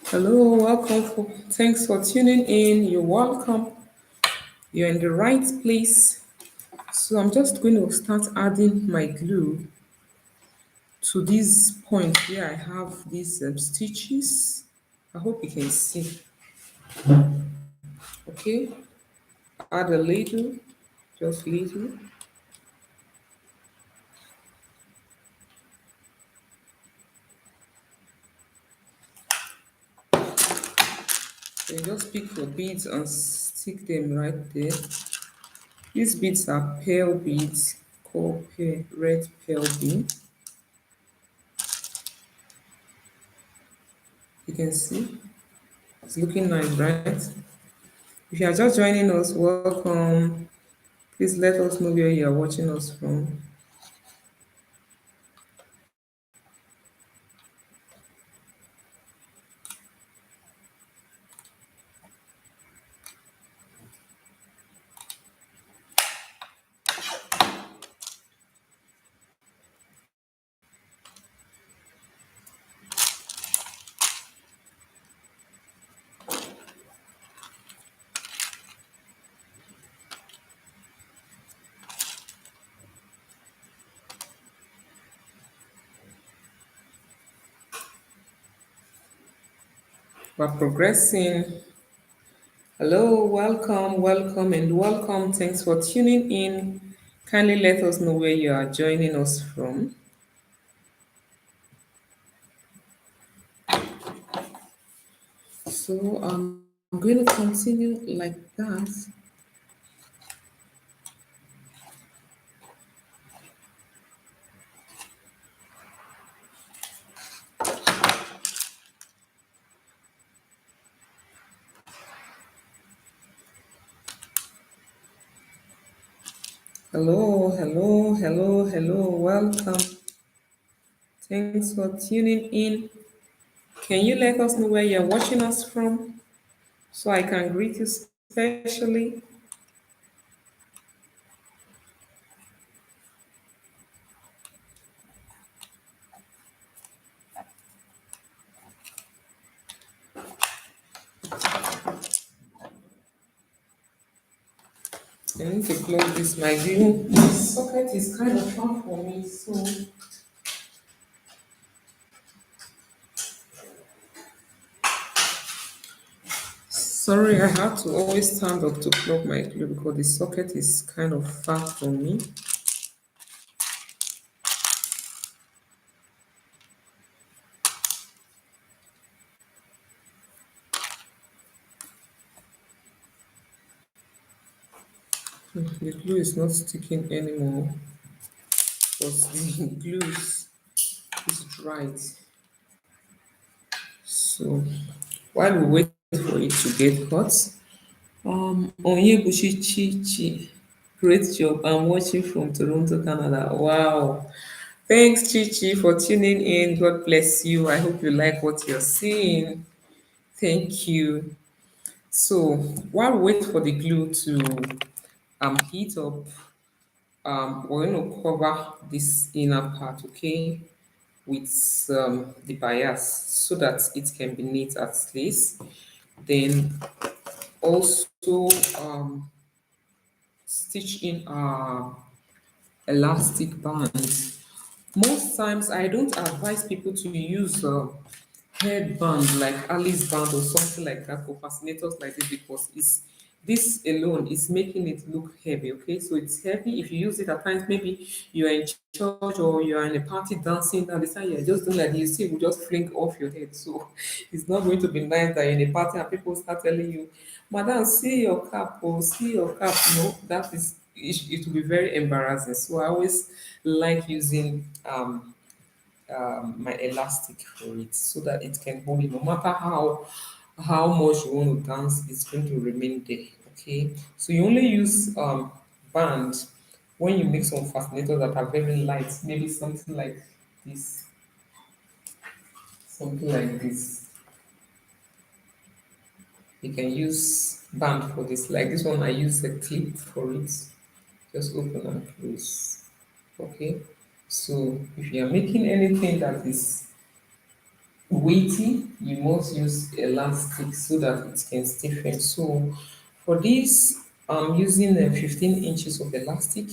Hello, welcome. Thanks for tuning in. You're welcome. You're in the right place. So I'm just going to start adding my glue to this point where I have these stitches. I hope you can see. Okay, add a little, just little. Then just pick your beads and stick them right there. These beads are pearl beads, called red pearl bead. You can see it's looking nice, right? If you are just joining us, welcome. Please let us know where you are watching us from. We're progressing. Hello, welcome, welcome, and welcome. Thanks for tuning in. Kindly let us know where you are joining us from. So I'm going to continue like that. Hello, hello, hello, hello, welcome. Thanks for tuning in. Can you let us know where you're watching us from so I can greet you specially? I need to close this. My view. This socket is kind of far for me, so Sorry, I have to always stand up to plug my glue because the socket is kind of far from me. The glue is not sticking anymore because the glue is dried. So while we wait for it to get hot, Onyebushi Chi Chi, great job. I'm watching from Toronto, Canada. Wow. Thanks, Chi Chi, for tuning in. God bless you. I hope you like what you're seeing. Thank you. So while we wait for the glue to heat up, we're going to cover this inner part, okay, with the bias so that it can be neat at least. Then also stitch in our elastic band. Most times, I don't advise people to use a headband like Alice band or something like that for fascinators like this because this alone is making it look heavy. Okay, so it's heavy. If you use it at times, maybe you are in church or you are in a party dancing, and the time you're just doing like this, you see, it will just fling off your head. So it's not going to be nice that you're in a party and people start telling you, "Madam, see your cap or see your cap." No, that is it will be very embarrassing. So I always like using my elastic for it so that it can hold it no matter how much you want to dance, it's going to remain there. Okay, so you only use band when you make some fascinators that are very light, maybe this something like this. You can use band for this, like this one I use a clip for it, just open and close. Okay, so if you are making anything that is weighty, you must use elastic so that it can stiffen. So for this, I'm using 15 inches of elastic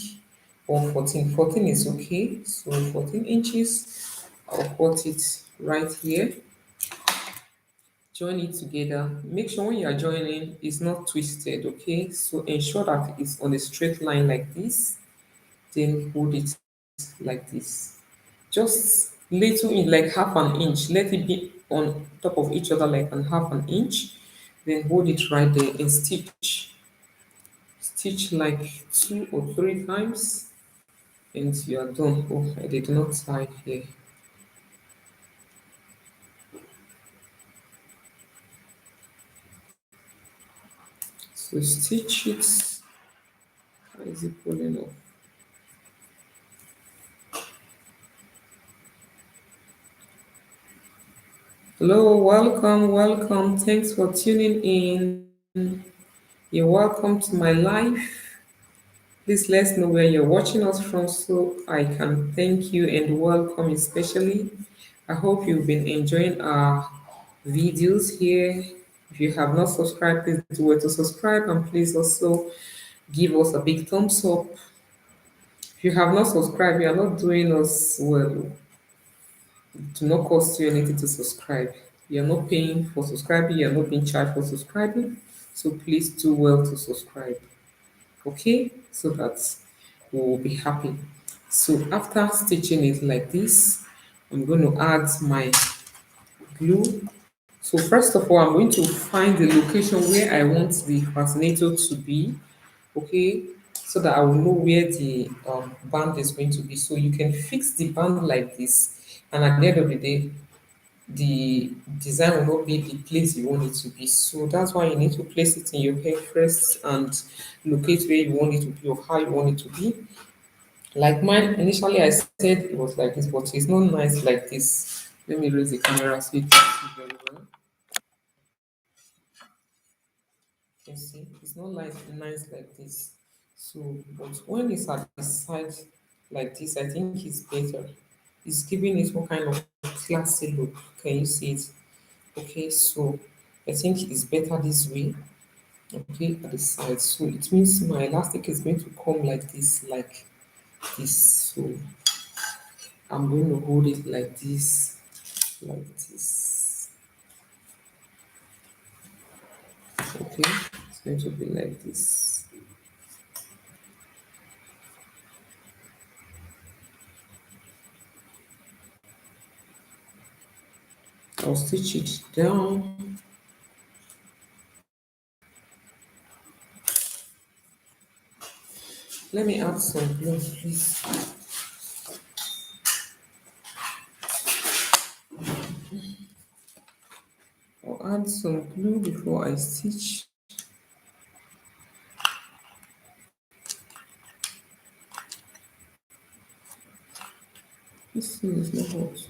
or 14. 14 is okay. So 14 inches, I'll put it right here. Join it together. Make sure when you are joining, it's not twisted, okay? So ensure that it's on a straight line like this. Then hold it like this. Just little in like half an inch. Let it be on top of each other like an half an inch. Then hold it right there and stitch. Stitch like 2 or 3 times and you are done. Oh, I did not tie here. So stitch it. How is it pulling off? Hello, welcome, welcome. Thanks for tuning in. You're welcome to my live. Please let us know where you're watching us from so I can thank you and welcome you especially. I hope you've been enjoying our videos here. If you have not subscribed, please do it to subscribe and please also give us a big thumbs up. If you have not subscribed, you are not doing us well. It will not cost you anything to subscribe. You are not paying for subscribing, you are not being charged for subscribing. So please do well to subscribe. Okay, so that we will be happy. So after stitching it like this, I'm going to add my glue. So first of all, I'm going to find the location where I want the fascinator to be, okay, so that I will know where the band is going to be. So you can fix the band like this, and at the end of the day, the design will not be the place you want it to be. So that's why you need to place it in your head first and locate where you want it to be or how you want it to be. Like mine, initially I said it was like this, but it's not nice like this. Let me raise the camera so you can see very well. You see, it's not nice like this. So, but when it's at the side like this, I think it's better. It's giving it one kind of classy look. Can you see it? Okay, so I think it's better this way. Okay, at the side. So it means my elastic is going to come like this, like this. So I'm going to hold it like this. Okay, it's going to be like this. I'll stitch it down. Let me add some glue, please. I'll add some glue before I stitch. This thing is not hot.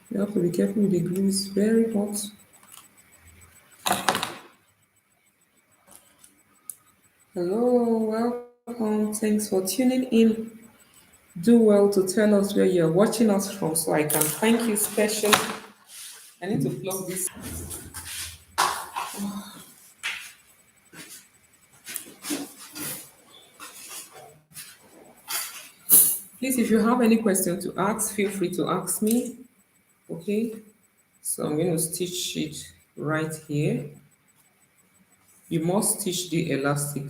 You have to be careful with the glue, it's very hot. Hello, welcome. Thanks for tuning in. Do well to tell us where you're watching us from so I can thank you specially. I need to plug this. Please, if you have any question to ask, feel free to ask me. Okay, so I'm going to stitch it right here. You must stitch the elastic.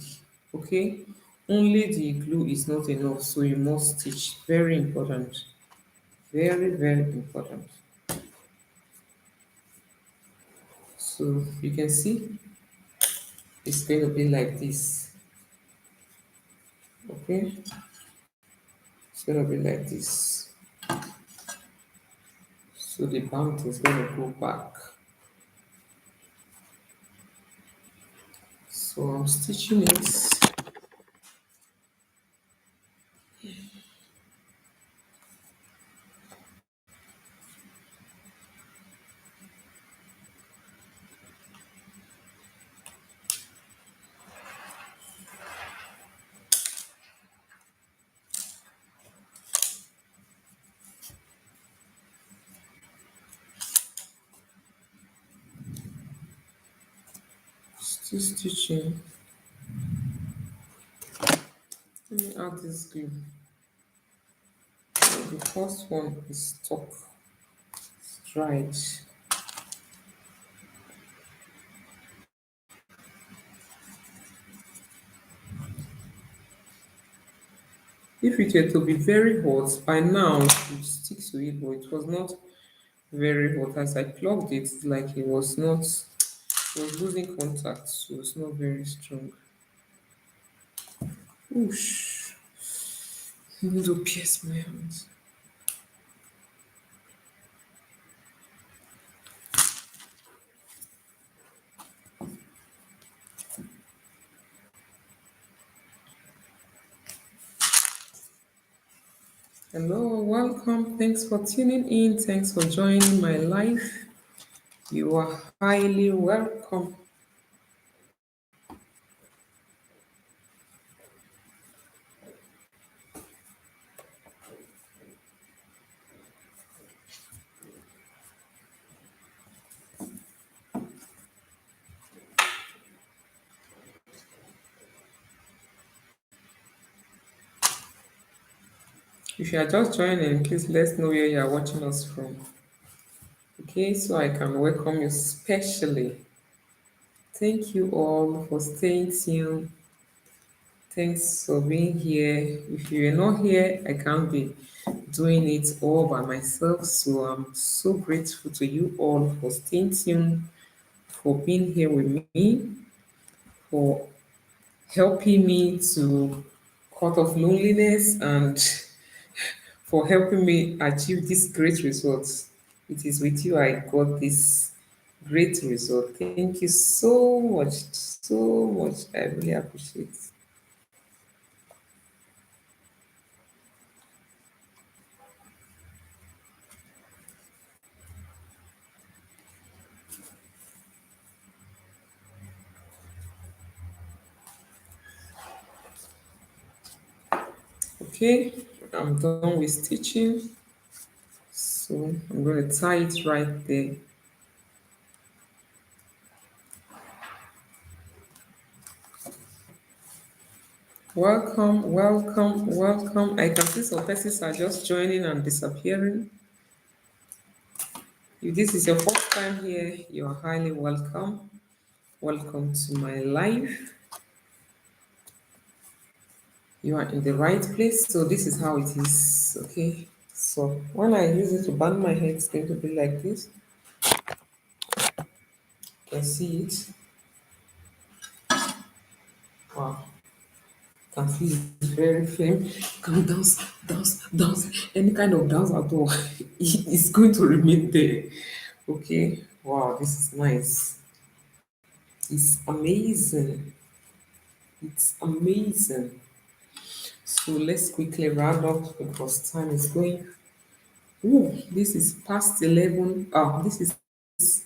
Okay, only the glue is not enough, so you must stitch. Very important. Very, very important. So you can see it's going to be like this. Okay, it's going to be like this. So the band is going to go back. So I'm stitching it. Still stitching. Let me add this glue. So the first one is stuck. It's dried. If it were to be very hot, by now it would stick to it, but it was not very hot. As I plugged it, like it was not, it was losing contact, so it's not very strong. Oosh, needle pierce my hands. Hello, welcome. Thanks for tuning in. Thanks for joining my live. You are highly welcome. If you are just joining, please let us know where you are watching us from. Okay, so I can welcome you specially. Thank you all for staying tuned. Thanks for being here. If you are not here, I can't be doing it all by myself. So I'm so grateful to you all for staying tuned, for being here with me, for helping me to cut off loneliness and for helping me achieve this great results. It is with you I got this great result. Thank you so much, so much. I really appreciate it. Okay, I'm done with stitching. So I'm going to tie it right there. Welcome, welcome, welcome. I can see some persons are just joining and disappearing. If this is your first time here, you are highly welcome. Welcome to my life. You are in the right place. So this is how it is. Okay. So when I use it to bang my head, it's going to be like this. You can see it. Wow. You can feel it's very firm. You can dance, dance, dance. Any kind of dance at all. It's going to remain there. Okay. Wow, this is nice. It's amazing. It's amazing. So let's quickly round up because time is going. Ooh, this is past 11. This is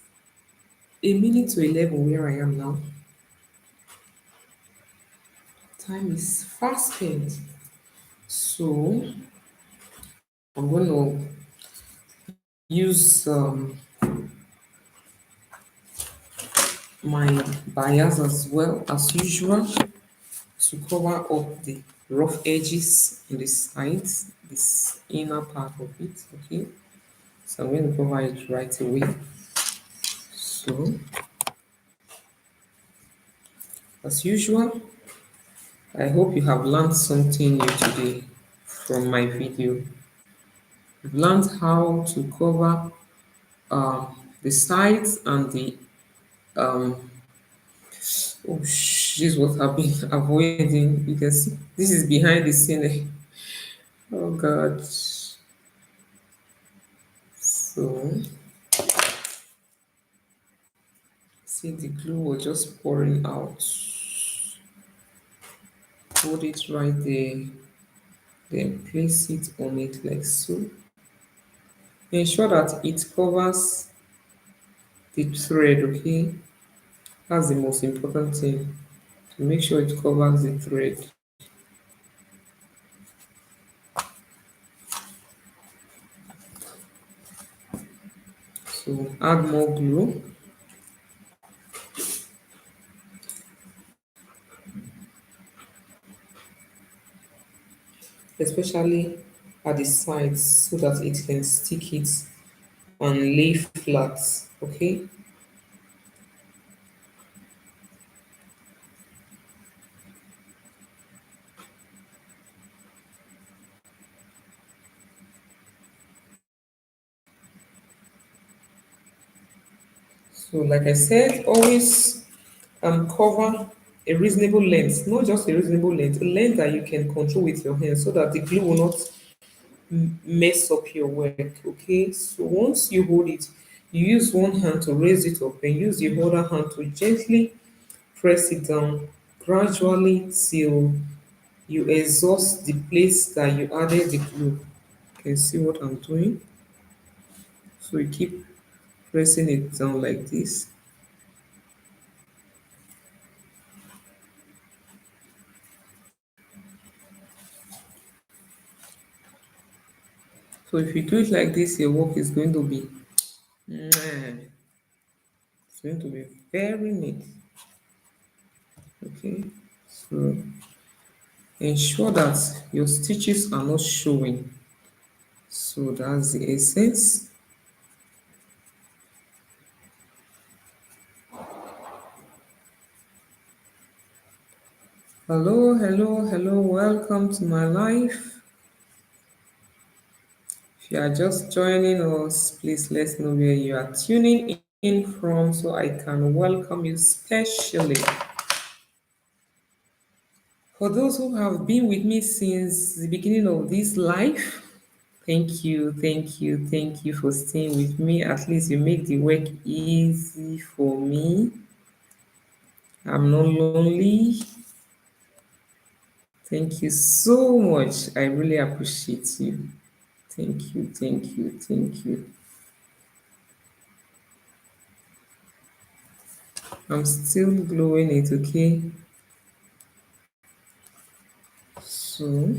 a minute to 11 where I am now. Time is fast spent. So I'm going to use my bias as well as usual to cover up the rough edges on the sides, this inner part of it. Okay, so I'm going to cover it right away. So as usual, I hope you have learned something new today from my video. You've learned how to cover the sides and the this is what I've been avoiding. You can see this is behind the scene. Oh God. So see the glue was just pouring out. Hold it right there. Then place it on it like so. Ensure that it covers the thread, okay? That's the most important thing. To make sure it covers the thread. So add more glue, especially at the sides so that it can stick it and lay flat. Okay. So like I said, always cover a reasonable length, not just a reasonable length, a length that you can control with your hands so that the glue will not mess up your work. Okay, so once you hold it, you use one hand to raise it up and use the other hand to gently press it down gradually till you exhaust the place that you added the glue. You can see what I'm doing. So you keep pressing it down like this. So if you do it like this, your work is going to be mwah. It's going to be very neat. Okay. So ensure that your stitches are not showing. So that's the essence. Hello, hello, hello. Welcome to my life. If you are just joining us, please let us know where you are tuning in from so I can welcome you specially. For those who have been with me since the beginning of this life, thank you, thank you, thank you for staying with me. At least you make the work easy for me. I'm not lonely. Thank you so much. I really appreciate you. Thank you, thank you, thank you. I'm still glowing it, okay? So,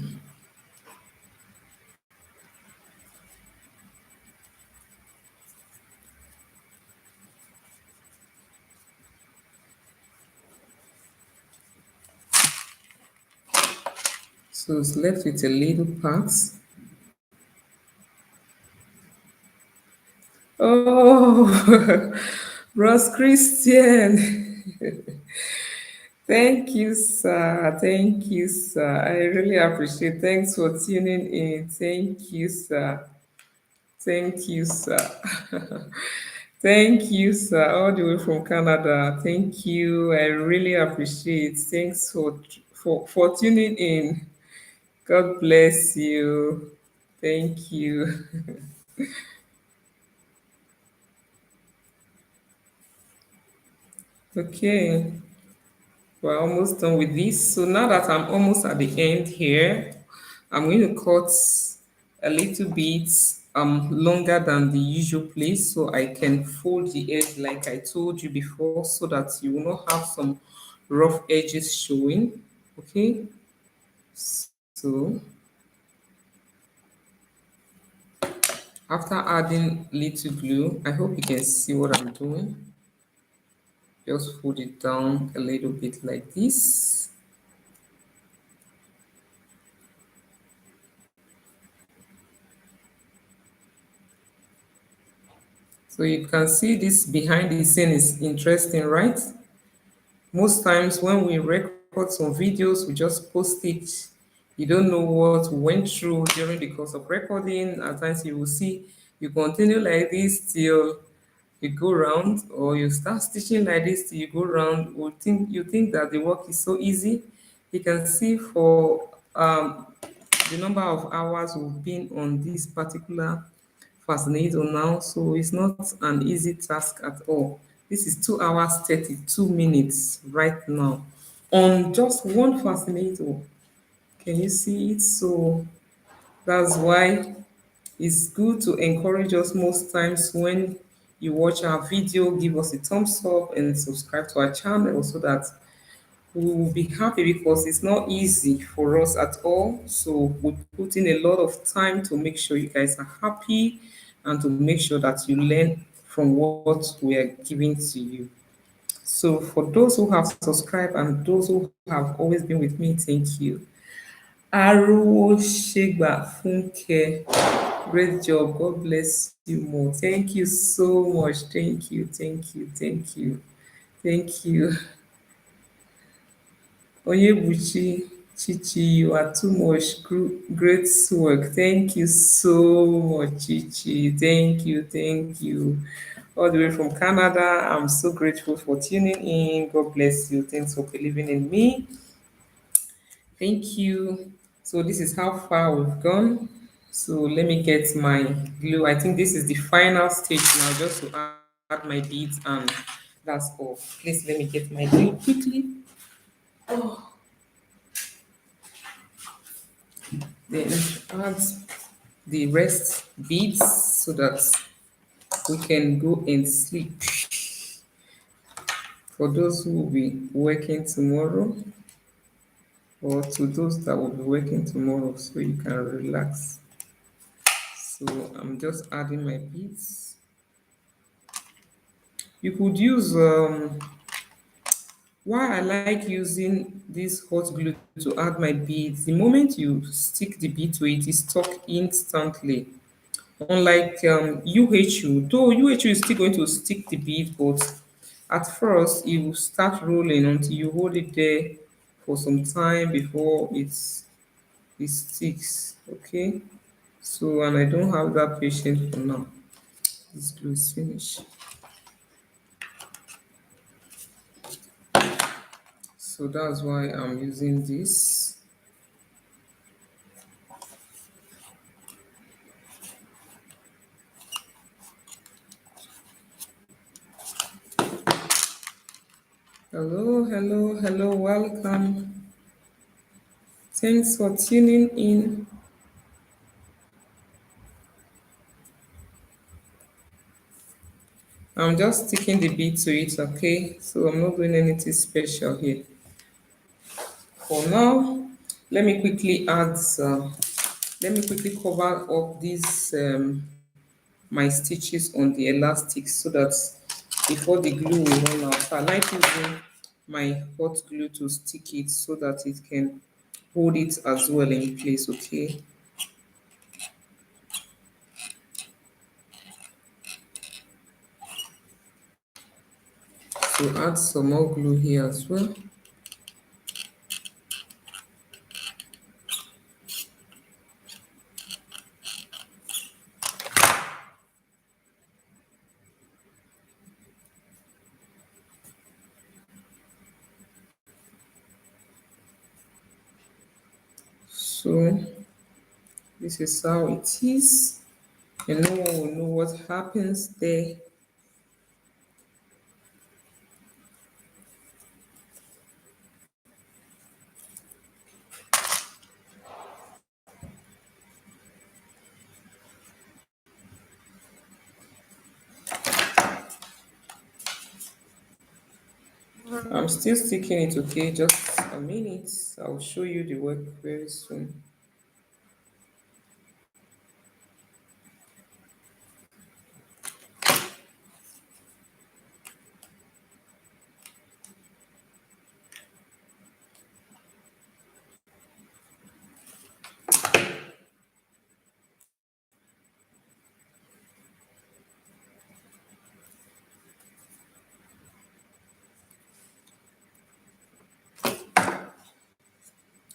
so it's left with a little part. Oh, Ross Christian. Thank you, sir. Thank you, sir. I really appreciate. Thanks for tuning in. Thank you, sir. Thank you, sir. Thank you, sir. All the way from Canada. Thank you. I really appreciate. Thanks for tuning in. God bless you. Thank you. Okay. We're almost done with this. So now that I'm almost at the end here, I'm going to cut a little bit longer than the usual place so I can fold the edge like I told you before so that you will not have some rough edges showing. Okay. So after adding little glue, I hope you can see what I'm doing. Just fold it down a little bit like this. So you can see this behind the scene is interesting, right? Most times when we record some videos, we just post it. You don't know what we went through during the course of recording. At times you will see you continue like this till you go round, or you start stitching like this till you go round. You think that the work is so easy. You can see for the number of hours we've been on this particular fascinator now, so it's not an easy task at all. This is 2 hours 32 minutes right now on just one fascinator. Can you see it? So that's why it's good to encourage us most times when you watch our video, give us a thumbs up and subscribe to our channel so that we will be happy because it's not easy for us at all. So we put in a lot of time to make sure you guys are happy and to make sure that you learn from what we are giving to you. So for those who have subscribed and those who have always been with me, thank you. Aruwo Shegba Funke, great job. God bless you more. Thank you so much. Thank you. Thank you. Thank you. Thank you. Onyebuchi Chichi, you are too much. Great work. Thank you so much, Chichi. Thank you. Thank you. All the way from Canada. I'm so grateful for tuning in. God bless you. Thanks for believing in me. Thank you. So this is how far we've gone. So let me get my glue. I think this is the final stage now, just to add my beads, and that's all. Please let me get my glue quickly. Then add the rest beads so that we can go and sleep. For those who will be working tomorrow, or to those that will be working tomorrow, so you can relax. So I'm just adding my beads. You could use why I like using this hot glue to add my beads. The moment you stick the bead to it, it's stuck instantly. Unlike UHU, though UHU is still going to stick the bead, but at first you start rolling until you hold it there for some time before it sticks. Okay, so and I don't have that patience for now. This glue is finished. So that's why I'm using this. Hello, hello, hello, welcome. Thanks for tuning in. I'm just sticking the bead to it, okay? So I'm not doing anything special here. For now, let me quickly add, let me quickly cover up these, my stitches on the elastic so that before the glue will run out. So I like using my hot glue to stick it so that it can hold it as well in place, okay? to add some more glue here as well. So this is how it is, and no one will know what happens there. I'm still sticking it, okay? Just a minute. I'll show you the work very soon.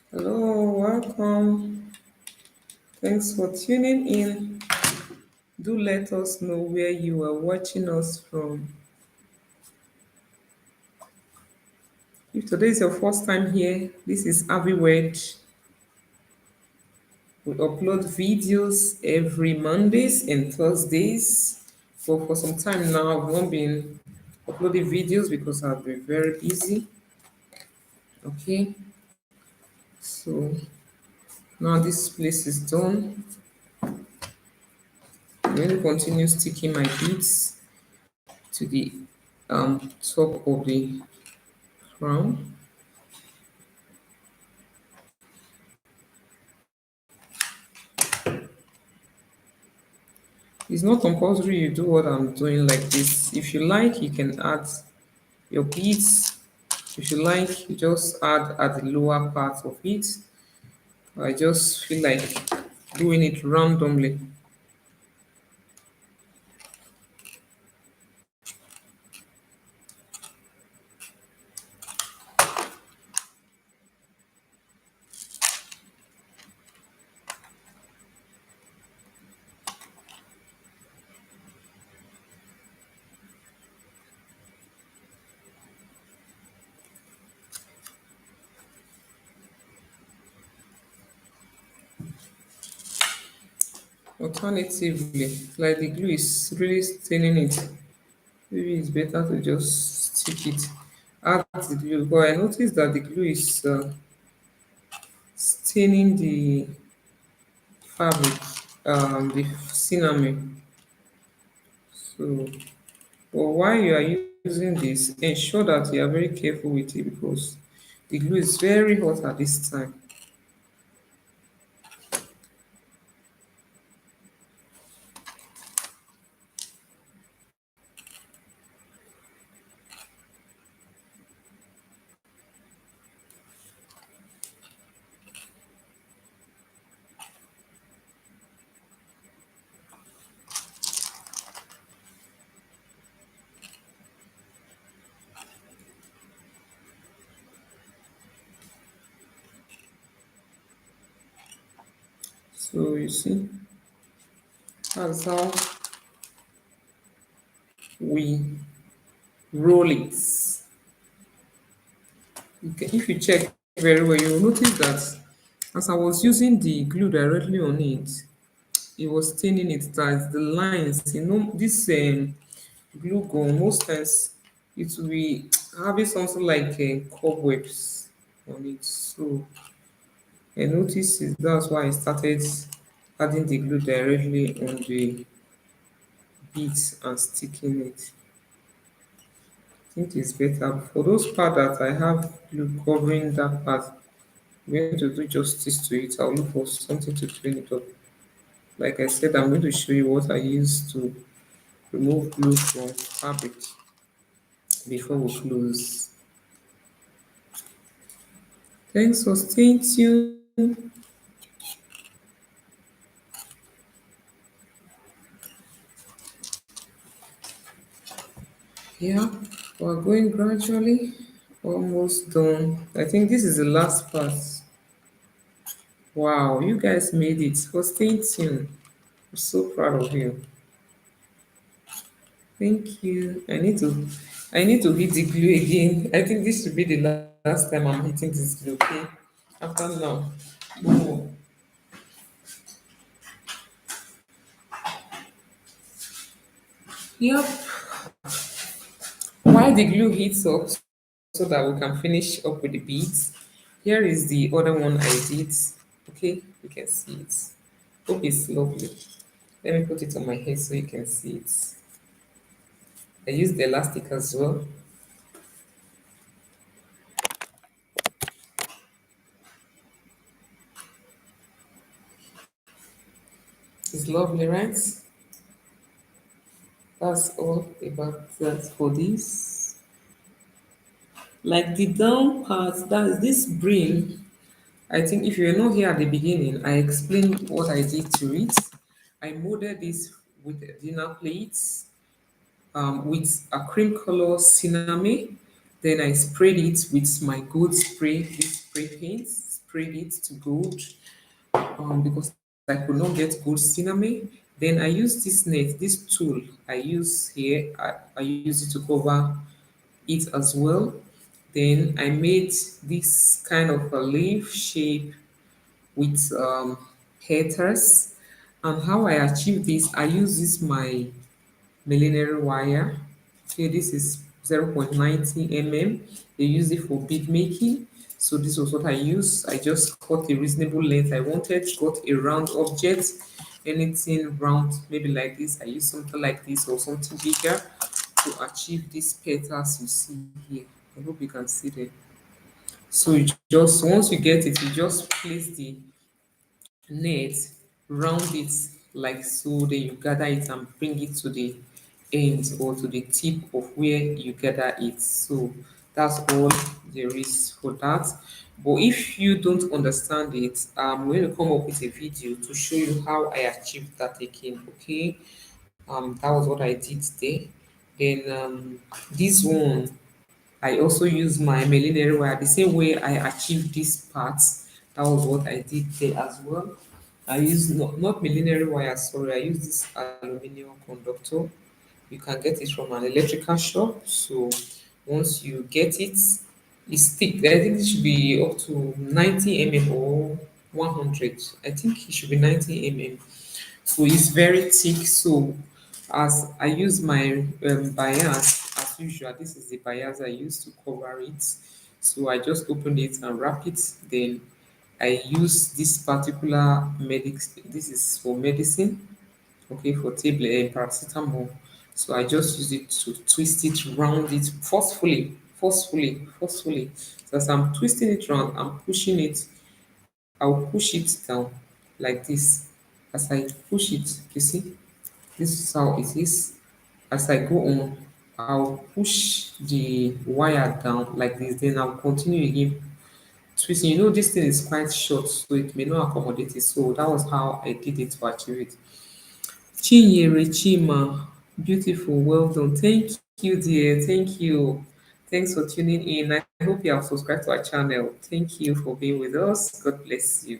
Hello, welcome. Thanks for tuning in. Do let us know where you are watching us from. If today is your first time here, this is Ahviworld. We upload videos every Mondays and Thursdays. But for some time now, I've not been uploading videos because I've been very busy. Okay, so now this place is done. I'm going to continue sticking my beads to the top of the crown. It's not compulsory you do what I'm doing like this. If you like, you can add your beads. If you like, you just add at the lower part of it. I just feel like doing it randomly. Alternatively, like the glue is really staining it. Maybe it's better to just stick it. Add the glue. But I noticed that the glue is staining the fabric, the cinnamon. So, but while you are using this, ensure that you are very careful with it because the glue is very hot at this time. So you see, that's how we roll it. If you check very well, you will notice that as I was using the glue directly on it, it was staining it. That the lines, this glue gun, most times it will be having something like cobwebs on it. So I noticed it, that's why I started adding the glue directly on the beads and sticking it. I think it's better. For those part that I have glue covering that part, I'm going to do justice to it. I'll look for something to clean it up. Like I said, I'm going to show you what I use to remove glue from fabric before we close. Thanks for staying tuned. Yeah. We're going gradually, almost done. I think this is the last part. Wow, you guys made it. For staying tuned. I'm so proud of you. Thank you. I need to hit the glue again. I think this should be the last time I'm hitting this glue, okay? After now. Oh, yep. While the glue heats up so that we can finish up with the beads, here is the other one I did. Okay, you can see it. Hope it's lovely. Let me put it on my head so you can see it. I used the elastic as well. It's lovely, right? That's all about that for this. Like the down part, that's this brim. I think if you're not here at the beginning, I explained what I did to it. I molded this with dinner plates, with a cream color cinnamon. Then I sprayed it with my gold spray, this spray paint, sprayed it to gold, because I could not get gold cinnamon. Then I use this net, this tool I use here, I use it to cover it as well. Then I made this kind of a leaf shape with petals. And how I achieve this, I use this my millinery wire. Okay, this is 0.90 mm. They use it for bead making. So this was what I used. I just cut a reasonable length. I wanted got a round object, anything round, maybe like this. I use something like this or something bigger to achieve these petals you see here. I hope you can see them. So you just once you get it, you just place the net, round it like so, then you gather it and bring it to the end or to the tip of where you gather it. So that's all there is for that. But if you don't understand it, I'm going to come up with a video to show you how I achieved that again. Okay, that was what I did there. Then this one I also use my millinery wire the same way I achieved this part. That was what I did there as well. I use not millinery wire, sorry, I use this aluminum conductor. You can get it from an electrical shop. So once you get it, it's thick. I think it should be up to 90 mm or 100. I think it should be 90 mm. So it's very thick. So as I use my bias as usual, this is the bias I use to cover it. So I just open it and wrap it. Then I use this particular this is for medicine, okay, for tablet and paracetamol. So I just use it to twist it, round it forcefully. So as I'm twisting it round, I'm pushing it, I'll push it down like this. As I push it, you see, this is how it is. As I go on, I'll push the wire down like this, then I'll continue again twisting. You know, this thing is quite short, so it may not accommodate it. So that was how I did it to achieve it. Chinyere Chima, beautiful, well done. Thank you, dear. Thank you. Thanks for tuning in. I hope you have subscribed to our channel. Thank you for being with us. God bless you.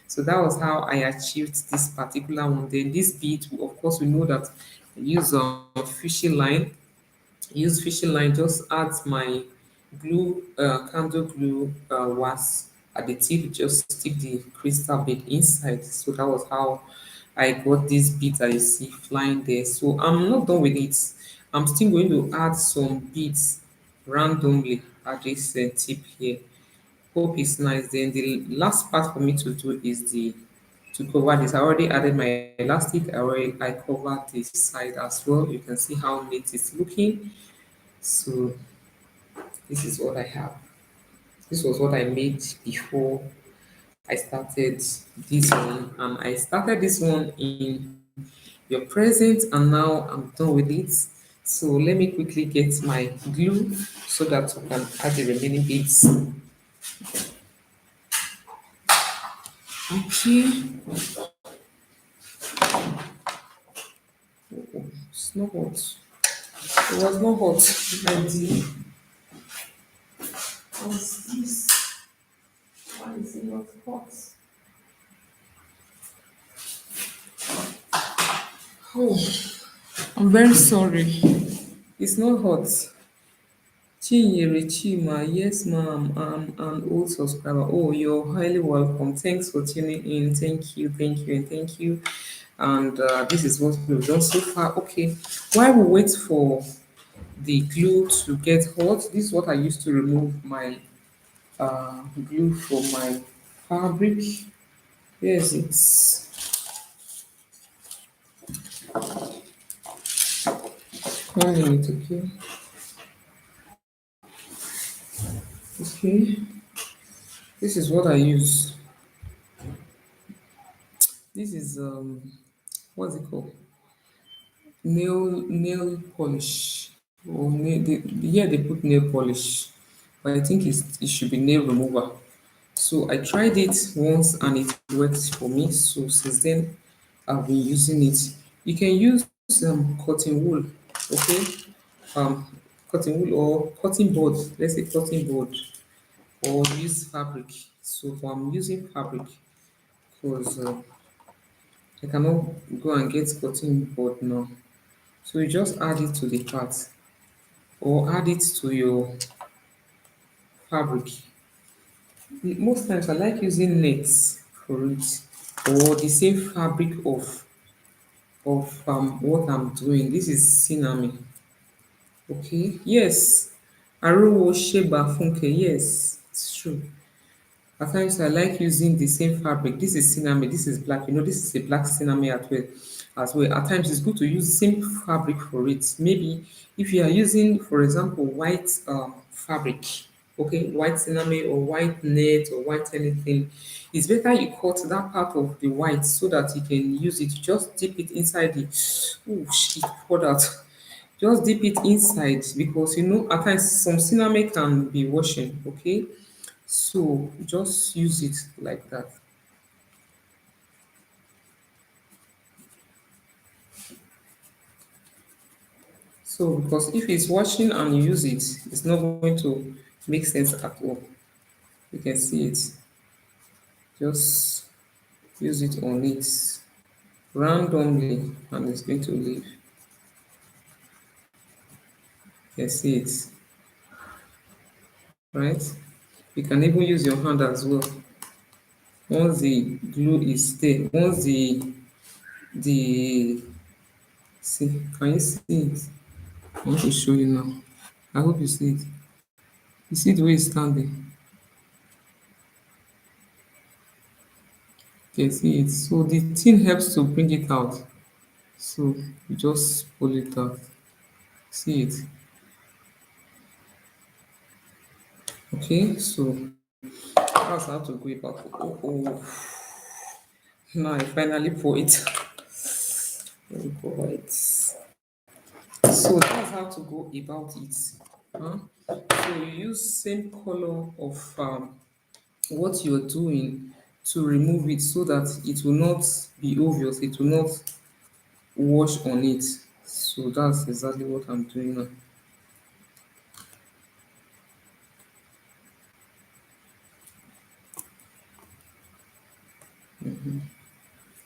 So that was how I achieved this particular one. Then this bead, of course, we know that I use fishing line. Use fishing line, just add my glue, candle glue wax at the tip, just stick the crystal bead inside. So that was how I got this bead that you see flying there. So I'm not done with it. I'm still going to add some beads randomly at this tip here. Hope it's nice. Then the last part for me to do is the to cover this. I already added my elastic. I covered this side as well. You can see how neat it's looking. So this is what I have. This was what I made before I started this one, and I started this one in your present, and now I'm done with it. So let me quickly get my glue so that we can add the remaining bits. Okay, it's not what. It was not hot. My dear. What's this? Why is it not hot? Oh, I'm very sorry. It's not hot. Chinyere Chima, yes, ma'am. I'm an old subscriber. Oh, you're highly welcome. Thanks for tuning in. Thank you, and thank you. And this is what we've done so far. Okay, while we wait for the glue to get hot, this is what I used to remove my glue from my fabric. Yes, it's 1 minute. Okay, okay. This is what I use. This is what's it called? Nail polish. Or yeah, they put nail polish, but I think it should be nail remover. So I tried it once and it worked for me. So since then, I've been using it. You can use cotton wool, okay? Um, cotton wool or cotton board. Let's say cotton board, or use fabric. So I'm using fabric because I cannot go and get cotton board now. So you just add it to the part or add it to your fabric. Most times I like using nets for it or the same fabric of what I'm doing. This is cinnamon. Okay. Yes. Arowo Sheba Funke. Yes, it's true. At times I like using the same fabric. This is cinnamon, this is black. You know, this is a black cinnamon as well. At times it's good to use the same fabric for it. Maybe if you are using, for example, white fabric, okay, white cinnamon or white net or white anything, it's better you cut that part of the white so that you can use it. Just dip it inside the oh shit, pour that. Just dip it inside because you know at times some cinnamon can be washing, okay? So just use it like that. So because if it's washing and you use it, it's not going to make sense at all. You can see it. Just use it on it randomly and it's going to leave. You can see it, right? You can even use your hand as well. Once the glue is there, once the see, can you see it? I want to show you now. I hope you see it. You see the way it's standing. You can see it. So the thing helps to bring it out. So you just pull it out. See it. Okay, so that's how to go about it. Now I finally pour it. Let me pour it. So that's how to go about it. Huh? So you use same color of what you're doing to remove it so that it will not be obvious. It will not wash on it. So that's exactly what I'm doing now.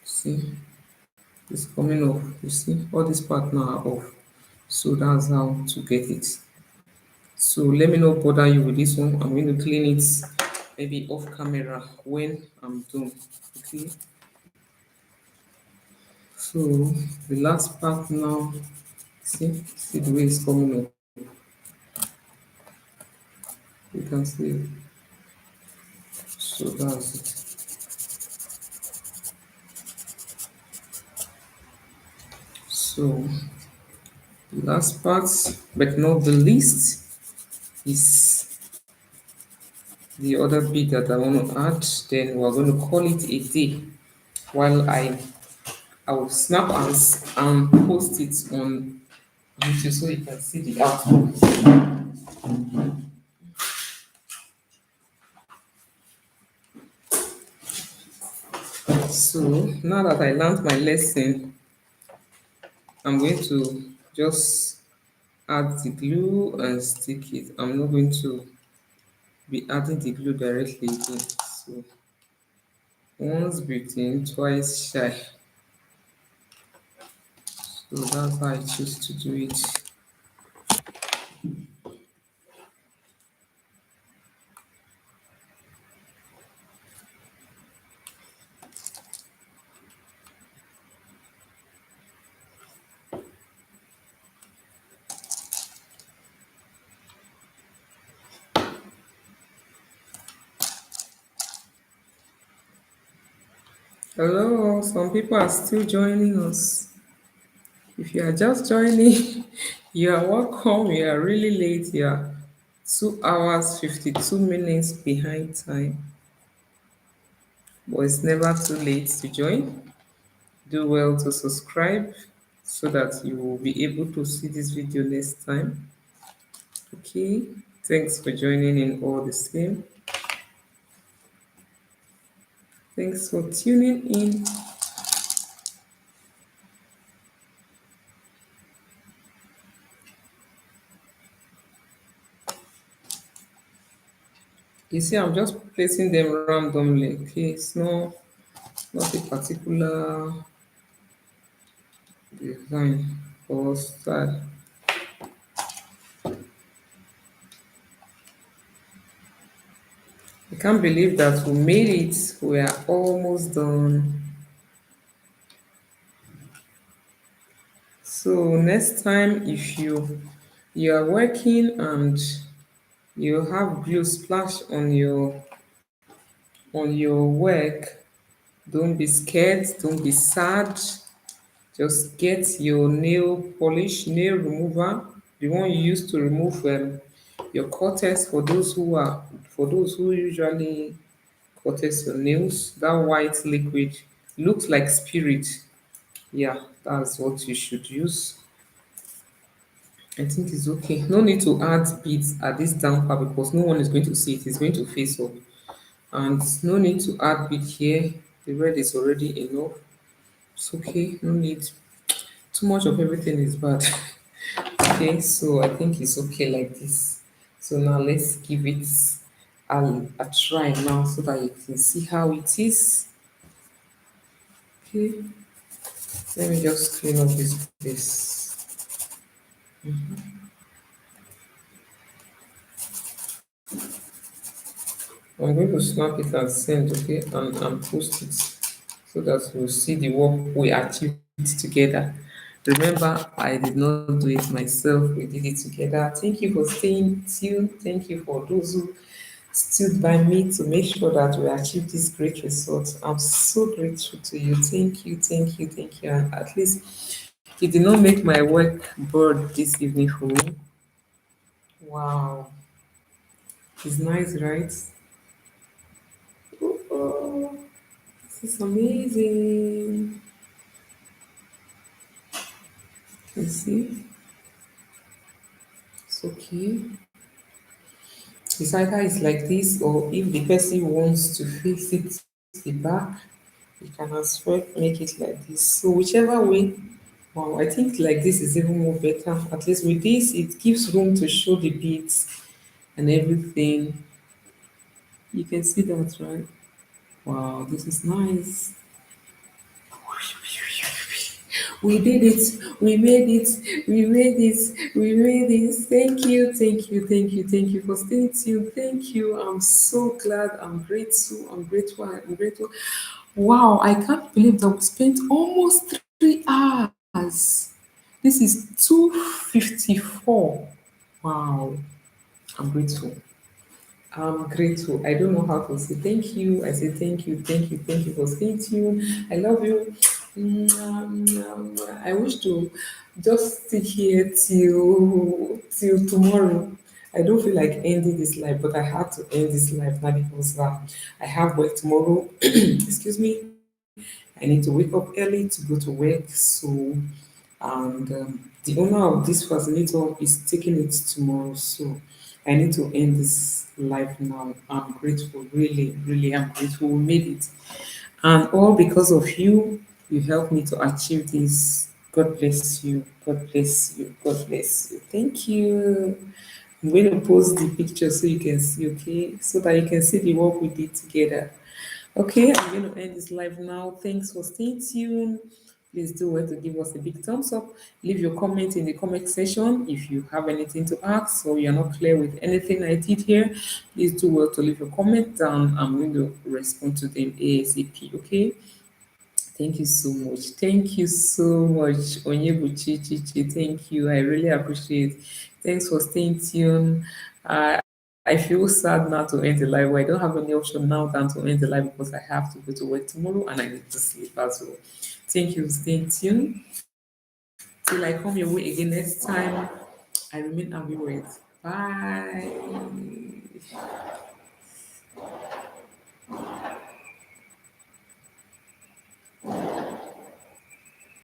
See, it's coming off. You see, all this part now are off. So that's how to get it. So let me not bother you with this one. I'm going to clean it maybe off camera when I'm done. Okay. So the last part now, see the way it's coming up. You can see it. So that's it. So the last part, but not the least, is the other bit that I want to add. Then we're going to call it a day while I will snap and post it on YouTube so you can see the outcome. So now that I learned my lesson, I'm going to just add the glue and stick it. I'm not going to be adding the glue directly again. So once bitten, twice shy. So that's how I choose to do it. Hello, some people are still joining us. If you are just joining, you are welcome. You are really late. You are 2 hours 52 minutes behind time. But it's never too late to join. Do well to subscribe so that you will be able to see this video next time. Okay. Thanks for joining in all the same. Thanks for tuning in. You see, I'm just placing them randomly. Okay, it's not a particular design or style. I can't believe that we made it. We are almost done. So next time, if you are working and you have glue splash on your work, don't be scared. Don't be sad. Just get your nail polish, nail remover, the one you use to remove your cutters for those who usually cutters your nails. That white liquid looks like spirit. Yeah, that's what you should use. I think it's okay. No need to add beads at this down part because no one is going to see it. It's going to face up. And no need to add bead here. The red is already enough. It's okay. No need. Too much of everything is bad. Okay, so I think it's okay like this. So now let's give it a try now so that you can see how it is. Okay, let me just clean up this place. I'm going to snap it and send, okay, and post it so that you'll see the work we achieved together. Remember, I did not do it myself, we did it together. Thank you for staying tuned. Thank you for those who stood by me to make sure that we achieve this great result. I'm so grateful to you. Thank you, thank you, thank you. And at least you did not make my work bored this evening for me. Wow, it's nice, right? Oh, this is amazing. You see, it's okay. It's either it's like this, or if the person wants to fix it the back, you can as well make it like this. So whichever way, wow, I think like this is even more better. At least with this, it gives room to show the beads and everything. You can see that, right? Wow, this is nice. We did it. We made it. We made it. We made it. Thank you. Thank you. Thank you. Thank you for staying tuned. Thank you. I'm so glad. I'm grateful. I'm grateful. I'm grateful. Wow, I can't believe that we spent almost 3 hours. This is 2:54. Wow, I'm grateful. I'm grateful. I don't know how to say thank you. I say thank you, thank you, thank you for staying tuned. I love you. I wish to just stay here till tomorrow. I don't feel like ending this life, but I had to end this life now because I have work tomorrow. Excuse me. I need to wake up early to go to work. So, and the owner of this fascinator is taking it tomorrow. So, I need to end this life now. I'm grateful, really, really, I'm grateful. We made it. And all because of you, you helped me to achieve this. God bless you. God bless you. God bless you. Thank you. I'm going to post the picture so you can see, okay? So that you can see the work we did together. Okay, I'm going to end this live now. Thanks for staying tuned. Please do well to give us a big thumbs up. Leave your comment in the comment section. If you have anything to ask or you're not clear with anything I did here, please do well to leave your comment down. I'm going to respond to them ASAP. Okay. Thank you so much. Thank you so much, Onyebuchi Chichi. Thank you. I really appreciate it. Thanks for staying tuned. I feel sad now to end the live. I don't have any option now than to end the live because I have to go to work tomorrow and I need to sleep as well. Thank you for staying tuned. Till I come your way again next time, I remain Ahviworld. Bye.